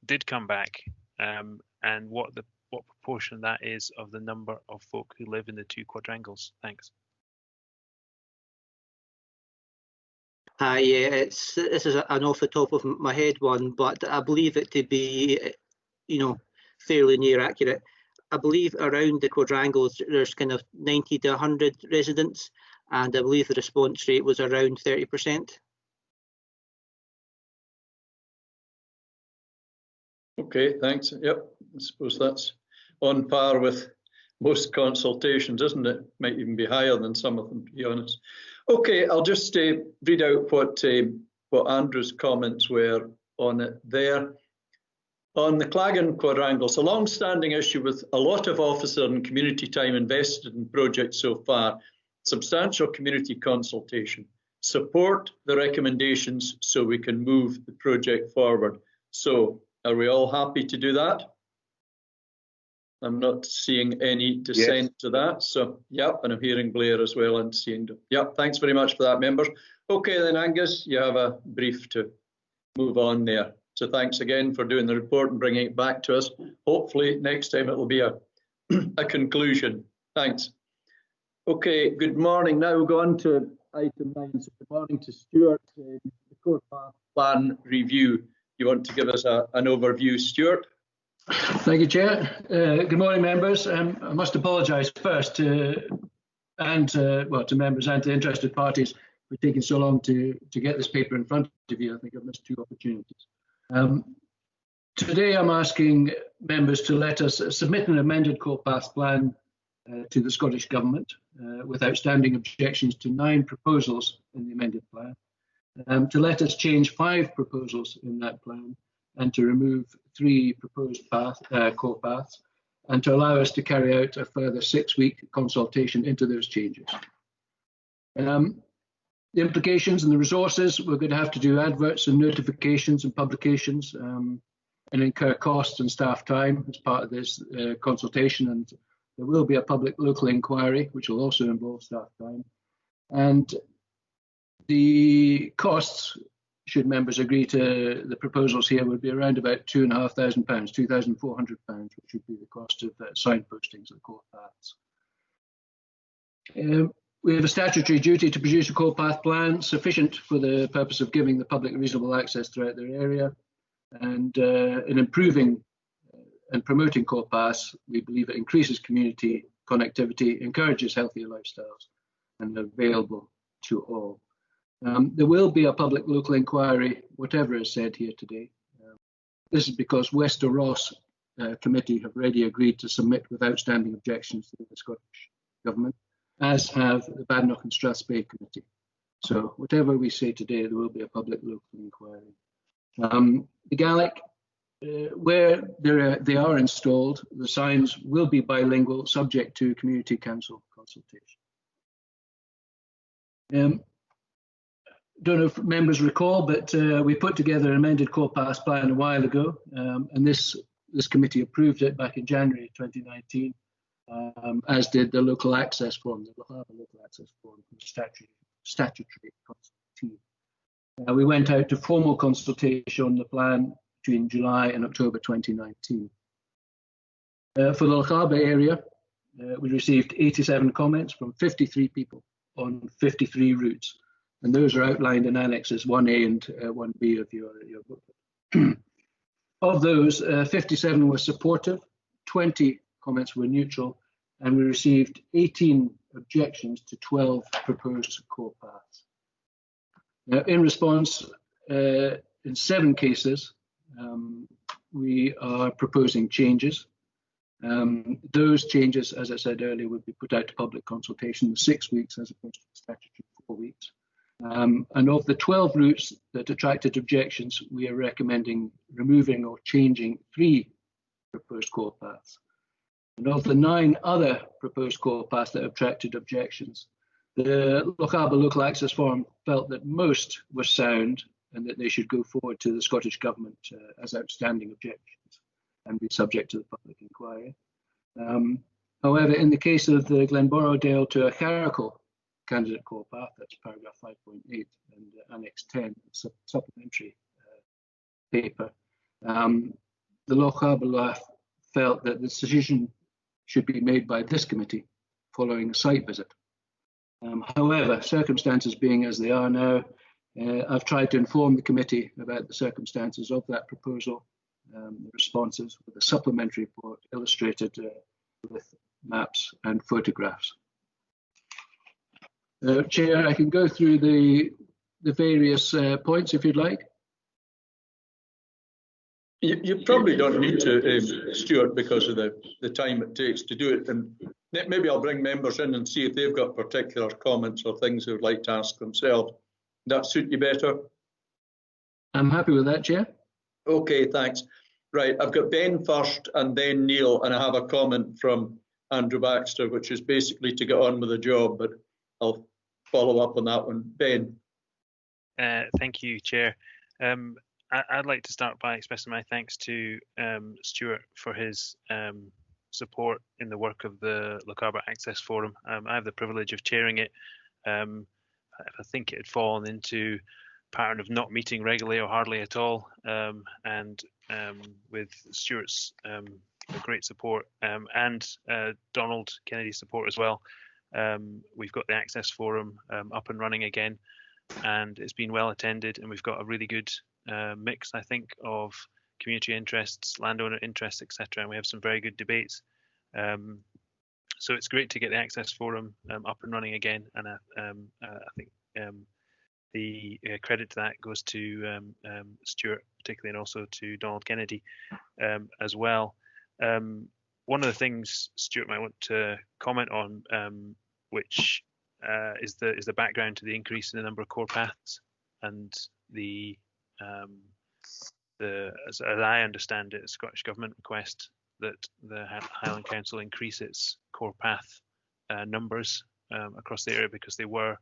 did come back, and what proportion that is of the number of folk who live in the two quadrangles? Thanks. Yeah, this is an off the top of my head one, but I believe it to be, fairly near accurate. I believe around the quadrangles there's kind of 90 to 100 residents, and I believe the response rate was around 30%. Okay, thanks. Yep, I suppose that's on par with most consultations, isn't it? Might even be higher than some of them, to be honest. Okay, I'll just read out what Andrew's comments were on it there. On the Claggan quadrangles, a long-standing issue with a lot of officer and community time invested in projects so far, substantial community consultation. Support the recommendations so we can move the project forward. So, are we all happy to do that? I'm not seeing any dissent to that. So, yep, and I'm hearing Blair as well and seeing, yep, thanks very much for that, members. Okay then, Angus, you have a brief to move on there. So thanks again for doing the report and bringing it back to us. Hopefully next time it will be a conclusion. Thanks. Okay, good morning. Now we'll go on to item 9. So good morning to Stuart, the core path plan review. You want to give us an overview, Stuart? Thank you, Chair. Good morning, members. I must apologise first to members and to interested parties for taking so long to get this paper in front of you. I think I've missed 2 opportunities. Today I'm asking members to let us submit an amended core path plan to the Scottish Government with outstanding objections to 9 proposals in the amended plan, to let us change 5 proposals in that plan, and to remove 3 proposed core paths, and to allow us to carry out a further 6-week consultation into those changes. The implications and the resources: we're going to have to do adverts and notifications and publications, and incur costs and staff time as part of this consultation, and there will be a public local inquiry which will also involve staff time. And the costs, should members agree to the proposals here, would be around about £2,500, £2,400, which would be the cost of signpostings of core paths. We have a statutory duty to produce a core path plan sufficient for the purpose of giving the public reasonable access throughout their area, and in improving and promoting core paths, we believe it increases community connectivity, encourages healthier lifestyles, and are available to all. There will be a public local inquiry, whatever is said here today. This is because Wester Ross Committee have already agreed to submit with outstanding objections to the Scottish Government, as have the Badenoch and Strathspey Committee. So whatever we say today, there will be a public local inquiry. The Gaelic, where they are installed, the signs will be bilingual, subject to Community Council consultation. Don't know if members recall, but we put together an amended core path plan a while ago, and this committee approved it back in January 2019, as did the local access form, the Lochaber local access form, statutory consultation. We went out to formal consultation on the plan between July and October 2019. For the Lochaber area, we received 87 comments from 53 people on 53 routes, and those are outlined in annexes 1A and 1B of your booklet. Of those, 57 were supportive, 20 comments were neutral, and we received 18 objections to 12 proposed core paths. Now, in response, in 7 cases, we are proposing changes. Those changes, as I said earlier, would be put out to public consultation in 6 weeks as opposed to the statutory 4 weeks. And of the 12 routes that attracted objections, we are recommending removing or changing 3 proposed core paths. And of the 9 other proposed core paths that attracted objections, the Lochaber local access forum felt that most were sound and that they should go forward to the Scottish Government as outstanding objections and be subject to the public inquiry. However, in the case of the Glenborrow-Dale to Acharacal candidate core path, that's paragraph 5.8 and annex 10, supplementary paper, the Lochaber felt that the decision should be made by this committee following a site visit. However, circumstances being as they are now, I've tried to inform the committee about the circumstances of that proposal, the responses with a supplementary report illustrated with maps and photographs. Chair, I can go through the various points if you'd like. You probably don't need to, Stuart, because of the time it takes to do it. And maybe I'll bring members in and see if they've got particular comments or things they would like to ask themselves. That suit you better? I'm happy with that, Chair. Okay, thanks. Right, I've got Ben first and then Neil, and I have a comment from Andrew Baxter, which is basically to get on with the job, but I'll follow up on that one. Ben. Thank you, Chair. I'd like to start by expressing my thanks to Stuart for his support in the work of the Lochaber Access Forum. I have the privilege of chairing it. I think it had fallen into a pattern of not meeting regularly or hardly at all, and with Stuart's great support and Donald Kennedy's support as well, We've got the Access Forum up and running again, and it's been well attended, and we've got a really good mix, I think, of community interests, landowner interests, etc. And we have some very good debates. So it's great to get the Access Forum up and running again, and I think the credit to that goes to Stuart particularly, and also to Donald Kennedy as well. One of the things Stuart might want to comment on, which is the background to the increase in the number of core paths, and as I understand it, the Scottish Government request that the Highland Council increase its core path numbers across the area, because there weren't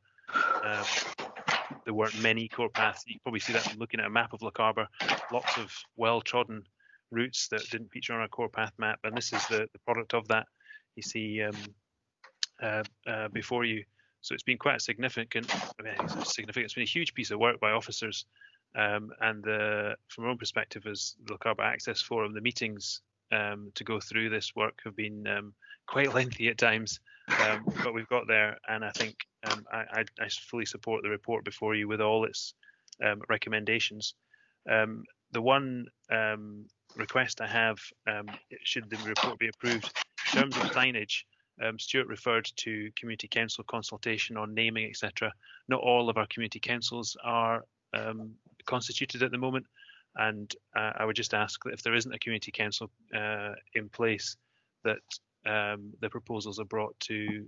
many core paths. You can probably see that from looking at a map of Lochaber, lots of well-trodden routes that didn't feature on our core path map, and this is the product of that you see before you. So it's been quite a significant, it's been a huge piece of work by officers, and from our own perspective as the Lochaber Access Forum, the meetings to go through this work have been quite lengthy at times, but we've got there, and I think I fully support the report before you with all its recommendations. The one request I have, should the report be approved, in terms of signage, Stuart referred to community council consultation on naming, etc. Not all of our community councils are constituted at the moment, and I would just ask that if there isn't a community council in place, that the proposals are brought to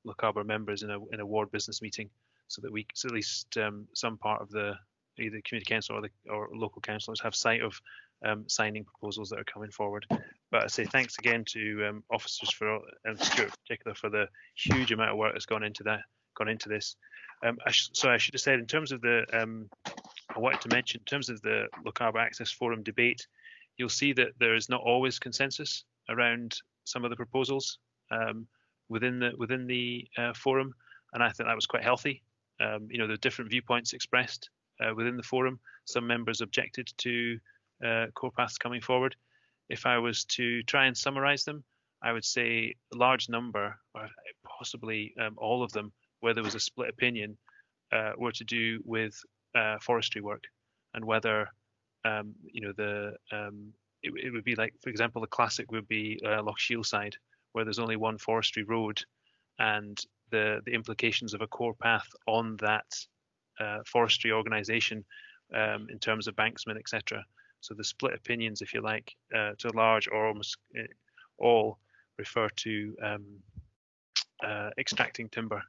Lochaber members in a ward business meeting, so that at least some part of the either community council or local councillors have sight of signing proposals that are coming forward. But I say thanks again to officers and Stuart in particular for the huge amount of work that's gone into this. So I should have said, in terms of the I wanted to mention, in terms of the Lochaber Access Forum debate, you'll see that there is not always consensus around some of the proposals within the forum, and I think that was quite healthy. There are different viewpoints expressed within the forum. Some members objected to core paths coming forward. If I was to try and summarise them, I would say a large number, or possibly all of them, where there was a split opinion, were to do with forestry work, and whether it would be like, for example, the classic would be Lochshiel side, where there's only one forestry road, and the implications of a core path on that forestry organisation in terms of banksmen, etc. So the split opinions, if you like, to a large or almost all refer to extracting timber.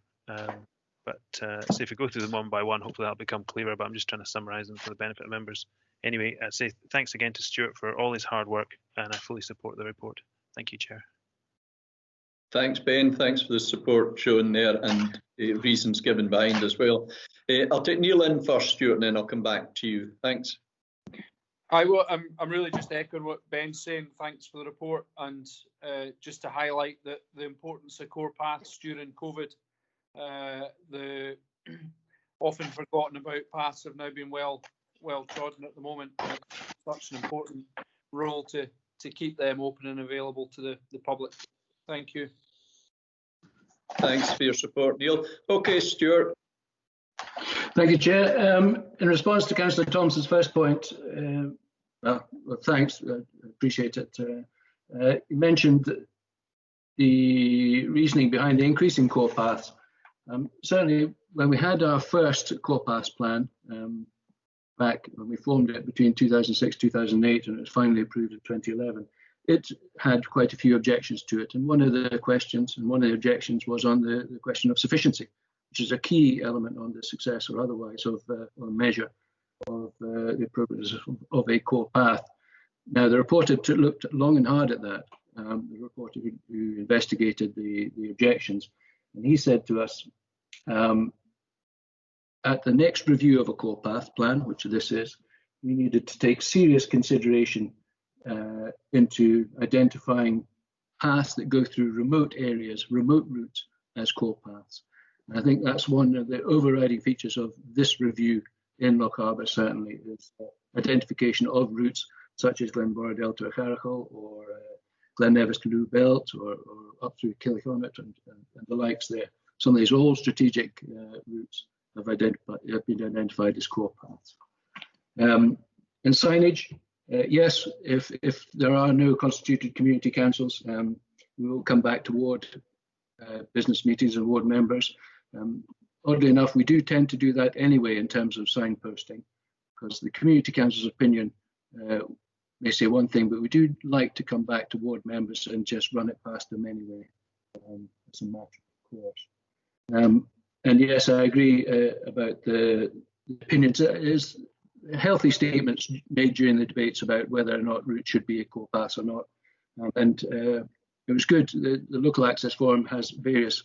So if we go through them one by one, hopefully that'll become clearer, but I'm just trying to summarise them for the benefit of members. Anyway, I'd say thanks again to Stuart for all his hard work, and I fully support the report. Thank you, Chair. Thanks, Ben. Thanks for the support shown there and reasons given behind as well. I'll take Neil in first, Stuart, and then I'll come back to you. Thanks. I'm really just echoing what Ben's saying. Thanks for the report, and just to highlight the importance of core paths during COVID. The often forgotten about paths have now been well trodden at the moment. It's such an important role to keep them open and available to the public. Thank you. Thanks for your support, Neil. Okay, Stuart. Thank you, Chair. In response to Councillor Thompson's first point, well, thanks, I appreciate it. You mentioned the reasoning behind the increase in core paths. Certainly, when we had our first core paths plan, back when we formed it between 2006 2008, and it was finally approved in 2011, it had quite a few objections to it. And one of the questions, and one of the objections was on the question of sufficiency, which is a key element on the success or otherwise of or measure of the appropriateness of a core path. Now, the reporter looked long and hard at that, the reporter who investigated the objections, and he said to us, at the next review of a core path plan, which this is, we needed to take serious consideration into identifying paths that go through remote areas, remote routes as core paths. And I think that's one of the overriding features of this review in Lochaber, certainly, is identification of routes such as Glenbora Delta Carachal or Glen Nevis to Lou Belt or up through Killicomet and the likes there. Some of these all strategic routes have been identified as core paths. And signage, yes, if there are no constituted community councils, we will come back to ward business meetings and ward members. Oddly enough, we do tend to do that anyway in terms of signposting, because the community council's opinion may say one thing, but we do like to come back to ward members and just run it past them anyway. It's a matter of course. And yes, I agree about the opinions. There's healthy statements made during the debates about whether or not route should be a core pass or not. And it was good. The Local Access Forum has various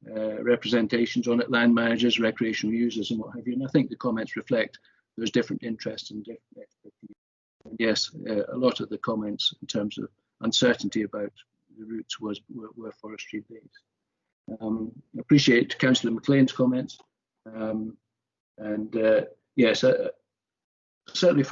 representations on it, land managers, recreational users and what have you. And I think the comments reflect there's different interests and different expertise. And yes, a lot of the comments in terms of uncertainty about the routes were forestry based. Appreciate Councillor McLean's comments. Yes, certainly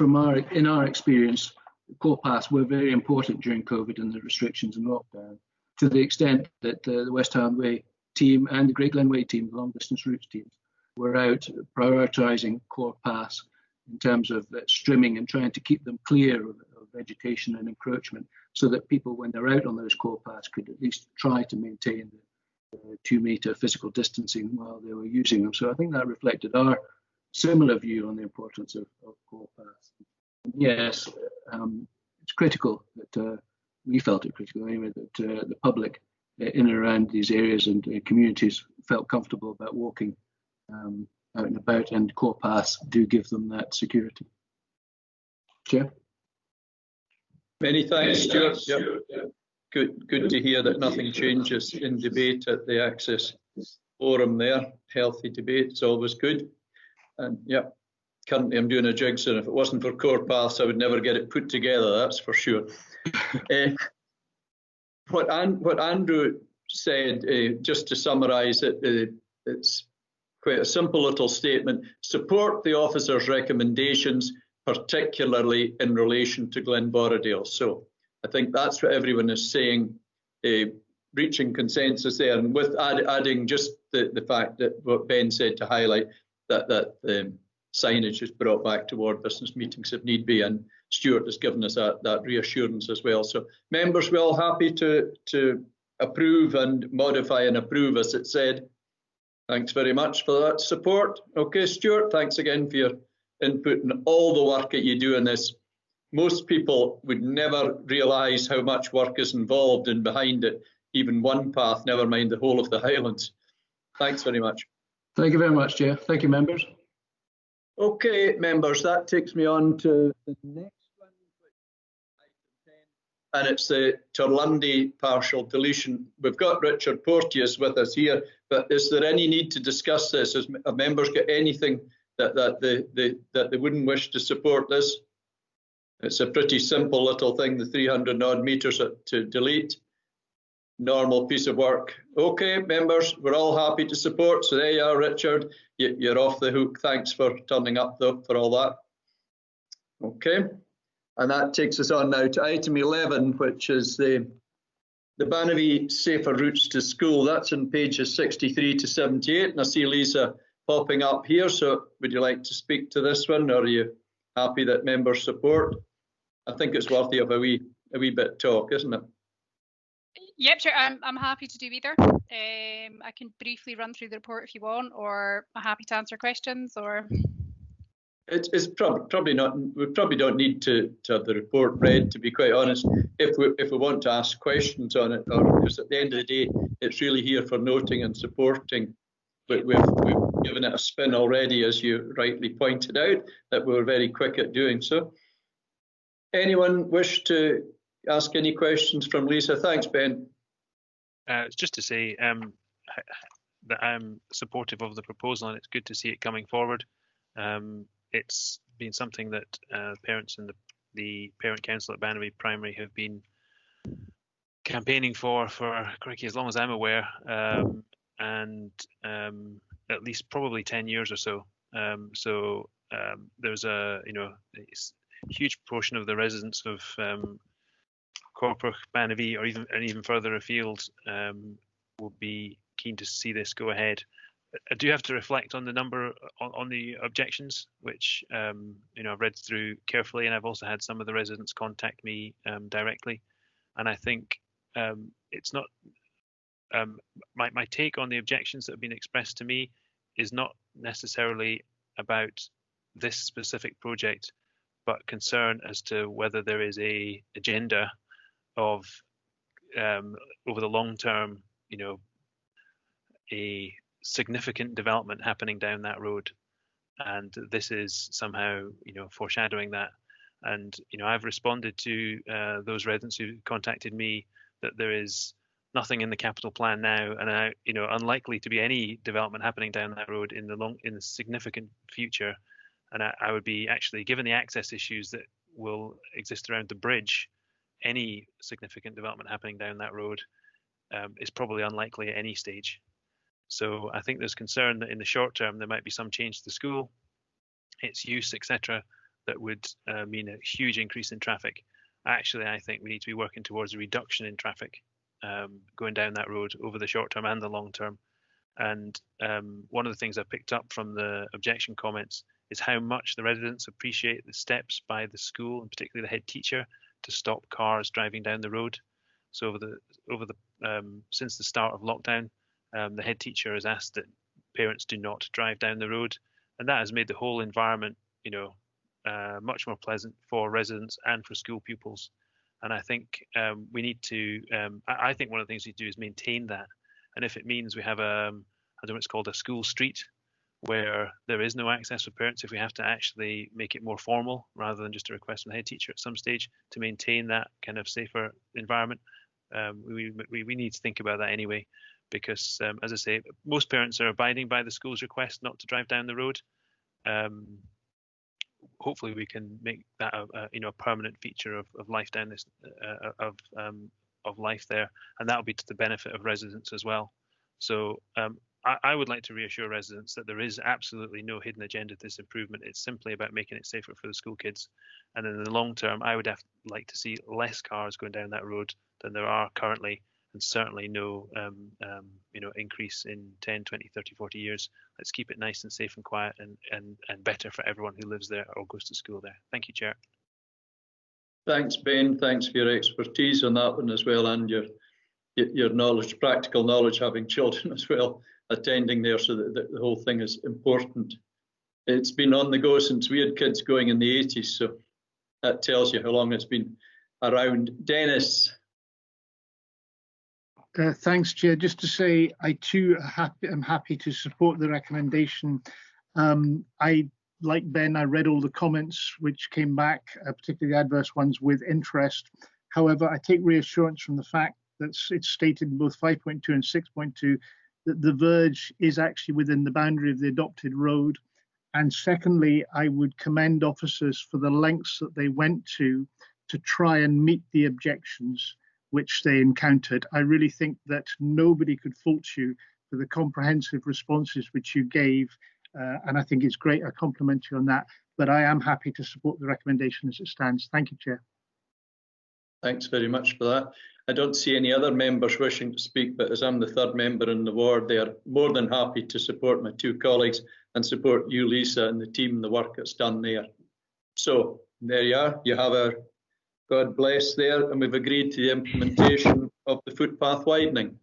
in our experience, core paths were very important during COVID and the restrictions and lockdown, to the extent that the West Highland Way team and the Great Glen Way team, the long distance routes teams, were out prioritising core paths in terms of strimming and trying to keep them clear of vegetation and encroachment, so that people, when they're out on those core paths, could at least try to maintain the 2 metre physical distancing while they were using them. So I think that reflected our similar view on the importance of core paths. Yes, it's critical that we felt it critical anyway that the public in and around these areas and communities felt comfortable about walking out and about, and core paths do give them that security. Chair. Many thanks, Stuart. Yep. Good to hear that nothing changes in debate at the Access Forum there. Healthy debate is always good. And yeah, currently I'm doing a jigsaw, and if it wasn't for core paths, I would never get it put together, that's for sure. What Andrew said, just to summarise it, it's quite a simple little statement. Support the officer's recommendations, particularly in relation to Glenborradale. So I think that's what everyone is saying, reaching consensus there, and with adding just the fact that what Ben said to highlight that signage is brought back toward business meetings if need be, and Stuart has given us that reassurance as well. So members, we're all happy to approve and modify and approve as it said. Thanks very much for that support. Okay, Stuart, thanks again for your input and all the work that you do in this. Most people would never realise how much work is involved and behind it, even one path, never mind the whole of the Highlands. Thanks very much. Thank you very much, Chair. Thank you, members. Okay, members, that takes me on to the next one, and it's the Torlundy partial deletion. We've got Richard Porteous with us here, but is there any need to discuss this? Has members got anything that they wouldn't wish to support this? It's a pretty simple little thing, the 300 odd metres to delete. Normal piece of work. Okay, members, we're all happy to support. So there you are, Richard. You're off the hook. Thanks for turning up though, for all that. Okay, and that takes us on now to item 11, which is the Banavie Safer Routes to School. That's on pages 63 to 78. And I see Lisa popping up here. So would you like to speak to this one, or are you happy that members support? I think it's worthy of a wee bit of talk, isn't it? Yep, sure. I'm happy to do either. I can briefly run through the report if you want, or I'm happy to answer questions. Or it's probably not. We probably don't need to have the report read, to be quite honest. If we want to ask questions on it, or because at the end of the day, it's really here for noting and supporting. But we've given it a spin already, as you rightly pointed out, that we were very quick at doing so. Anyone wish to ask any questions from Lisa? Thanks, Ben. It's just to say that I'm supportive of the proposal, and it's good to see it coming forward. It's been something that parents and the parent council at Banavie Primary have been campaigning for crikey, as long as I'm aware, and at least probably 10 years or so. There's a huge portion of the residents of Corpach, Banavie, or even further afield, will be keen to see this go ahead. I do have to reflect on the number on the objections, which I've read through carefully, and I've also had some of the residents contact me directly, and I think it's not my take on the objections that have been expressed to me is not necessarily about this specific project, but concern as to whether there is a agenda of over the long term, a significant development happening down that road, and this is somehow foreshadowing that. And I've responded to those residents who contacted me that there is nothing in the capital plan now, and unlikely to be any development happening down that road in the significant future. And I would be actually, given the access issues that will exist around the bridge, any significant development happening down that road is probably unlikely at any stage. So I think there's concern that in the short term there might be some change to the school, its use, etc., that would mean a huge increase in traffic. Actually, I think we need to be working towards a reduction in traffic going down that road over the short term and the long term. And one of the things I picked up from the objection comments is how much the residents appreciate the steps by the school, and particularly the head teacher, to stop cars driving down the road. So since the start of lockdown, the head teacher has asked that parents do not drive down the road, and that has made the whole environment, much more pleasant for residents and for school pupils. And I think we need to. I think one of the things we do is maintain that, and if it means we have I don't know what's called a school street, where there is no access for parents, if we have to actually make it more formal rather than just a request from the head teacher at some stage to maintain that kind of safer environment, we need to think about that anyway. Because, as I say, most parents are abiding by the school's request not to drive down the road. Hopefully, we can make that a permanent feature of life down this of life there, and that will be to the benefit of residents as well. So I would like to reassure residents that there is absolutely no hidden agenda to this improvement. It's simply about making it safer for the school kids. And in the long term, I would like to see less cars going down that road than there are currently, and certainly no increase in 10, 20, 30, 40 years. Let's keep it nice and safe and quiet and better for everyone who lives there or goes to school there. Thank you, Chair. Thanks, Ben. Thanks for your expertise on that one as well, and your knowledge, practical knowledge, having children as well attending there, so that the whole thing is important. It's been on the go since we had kids going in the 80s, so that tells you how long it's been around. Dennis. Thanks, Chair. Just to say, I too am happy to support the recommendation. Like Ben, I read all the comments which came back, particularly the adverse ones, with interest. However, I take reassurance from the fact that it's stated in both 5.2 and 6.2 that the verge is actually within the boundary of the adopted road. And secondly, I would commend officers for the lengths that they went to try and meet the objections which they encountered. I really think that nobody could fault you for the comprehensive responses which you gave, and I think it's great. I compliment you on that, but I am happy to support the recommendation as it stands. Thank you, Chair. Thanks very much for that. I don't see any other members wishing to speak, but as I'm the third member in the ward, they are more than happy to support my two colleagues and support you, Lisa, and the team, the work that's done there. So there you are. You have our God bless there, and we've agreed to the implementation of the footpath widening.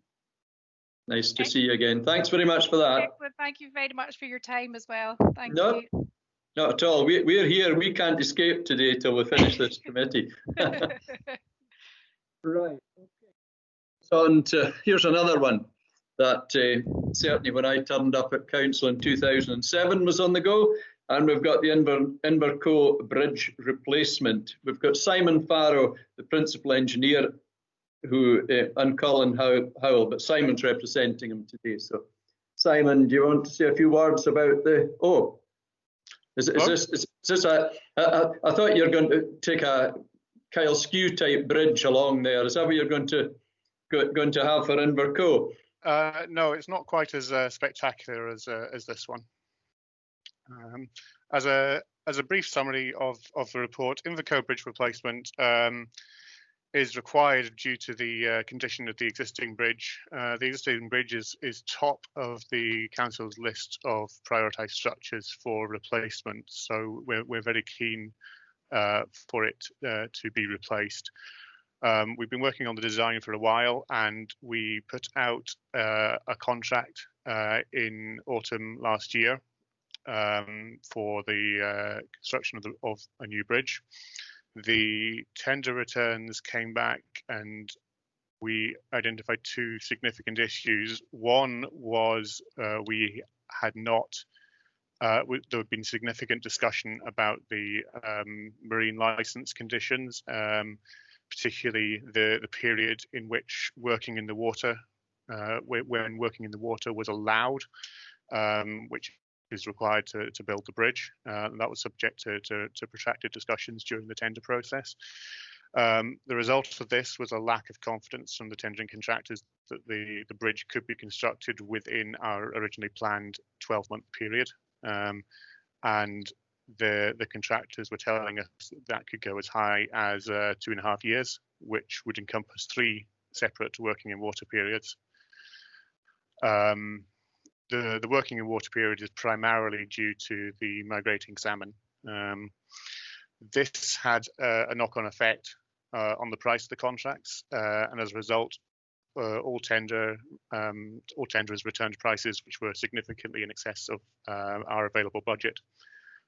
Nice to see you again. Thanks very much for that. Excellent. Thank you very much for your time as well. Thank you. Not at all. We're here. We can't escape today till we finish this committee. Right. Okay. So on to, here's another one that certainly when I turned up at council in 2007 was on the go. And we've got the Invercoe Bridge replacement. We've got Simon Farrow, the principal engineer, and Colin Howell, but Simon's representing him today. So, Simon, do you want to say a few words about the? Oh, is this a? I thought you were going to take a Kyle Skew type bridge along there. Is that what you're going to have for Invercoe? No, it's not quite as spectacular as this one. As a brief summary of the report, Invercoe Bridge replacement is required due to the condition of the existing bridge. The existing bridge is top of the council's list of prioritised structures for replacement, so we're very keen for it to be replaced. We've been working on the design for a while, and we put out a contract in autumn last year for the construction of a new bridge. The tender returns came back and we identified two significant issues. One was we had not, there had been significant discussion about the marine license conditions, particularly the period in which working in the water, when working in the water was allowed, which is required to build the bridge. That was subject to protracted discussions during the tender process. The result of this was a lack of confidence from the tendering contractors that the bridge could be constructed within our originally planned 12-month period. And the contractors were telling us that could go as high as 2.5 years, which would encompass 3 separate working in water periods. The working in water period is primarily due to the migrating salmon. This had a knock-on effect on the price of the contracts, and as a result, all tenderers returned prices which were significantly in excess of our available budget.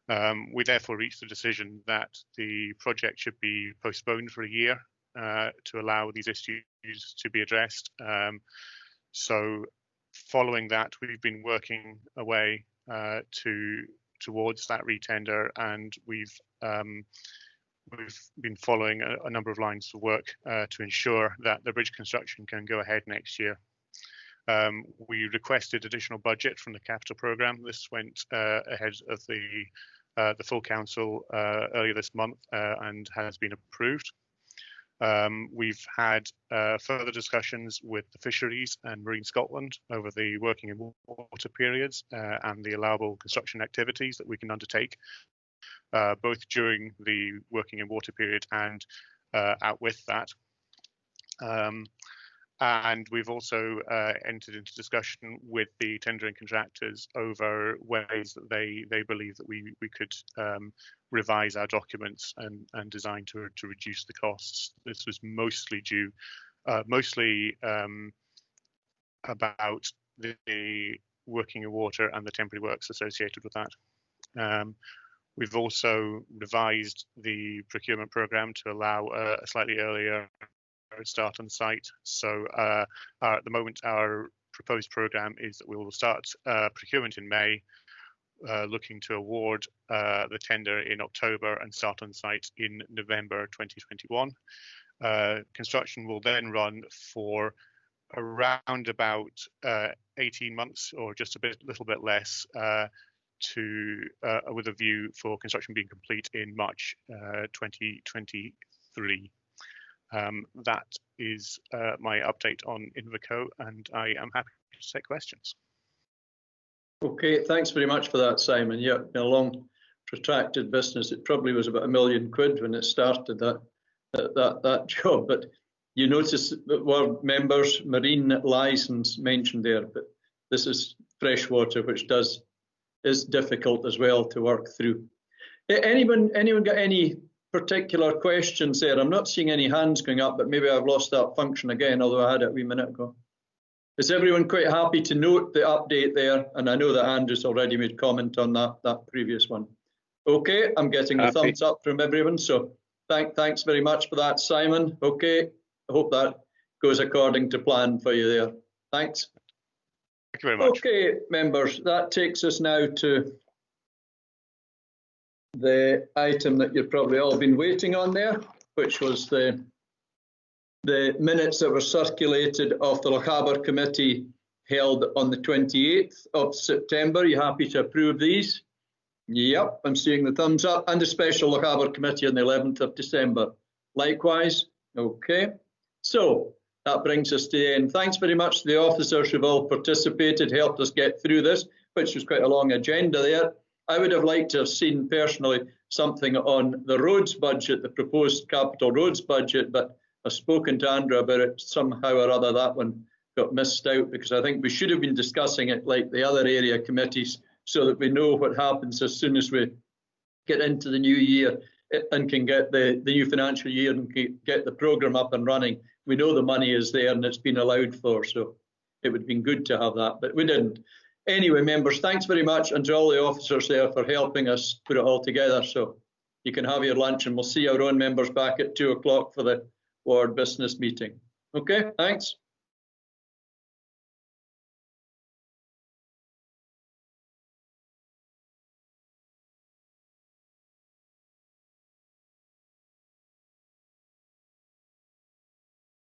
We therefore reached the decision that the project should be postponed for a year to allow these issues to be addressed. So following that, we've been working away towards that retender, and we've been following a number of lines of work to ensure that the bridge construction can go ahead next year. We requested additional budget from the capital programme. This went ahead of the full council earlier this month and has been approved. We've had further discussions with the Fisheries and Marine Scotland over the working in water periods and the allowable construction activities that we can undertake, both during the working in water period and out with that. And we've also entered into discussion with the tendering contractors over ways that they believe that we could revise our documents and design to reduce the costs. This was mostly about the working in water and the temporary works associated with that. We've also revised the procurement programme to allow a slightly earlier start on site. So at the moment, our proposed programme is that we will start procurement in May, looking to award the tender in October and start on site in November 2021. Construction will then run for around about 18 months or just little bit less with a view for construction being complete in March 2023. That is my update on Inverco, and I am happy to take questions. Okay, thanks very much for that, Simon. Yeah, been a long, protracted business. It probably was about £1 million when it started that job. But you notice that were members marine license mentioned there, but this is freshwater, which is difficult as well to work through. Anyone got any particular questions there? I'm not seeing any hands going up, but maybe I've lost that function again, although I had it a wee minute ago. Is everyone quite happy to note the update there? And I know that Andrew's already made comment on that previous one. Okay, I'm getting the thumbs up from everyone, so thanks very much for that, Simon. Okay, I hope that goes according to plan for you there. Thanks. Thank you very much. Okay, members, that takes us now to the item that you've probably all been waiting on there, which was the minutes that were circulated of the Lochaber committee held on the 28th of September. Are you happy to approve these? Yep, I'm seeing the thumbs up. And the special Lochaber committee on the 11th of December. Likewise. Okay. So that brings us to the end. Thanks very much to the officers who've all participated, helped us get through this, which was quite a long agenda there. I would have liked to have seen personally something on the roads budget, the proposed capital roads budget, but I've spoken to Andrew about it. Somehow or other, that one got missed out, because I think we should have been discussing it like the other area committees, so that we know what happens as soon as we get into the new year and can get the new financial year and get the programme up and running. We know the money is there and it's been allowed for, so it would have been good to have that, but we didn't. Anyway, members, thanks very much, and to all the officers there for helping us put it all together. So you can have your lunch, and we'll see our own members back at 2 o'clock for the ward business meeting. Okay, thanks.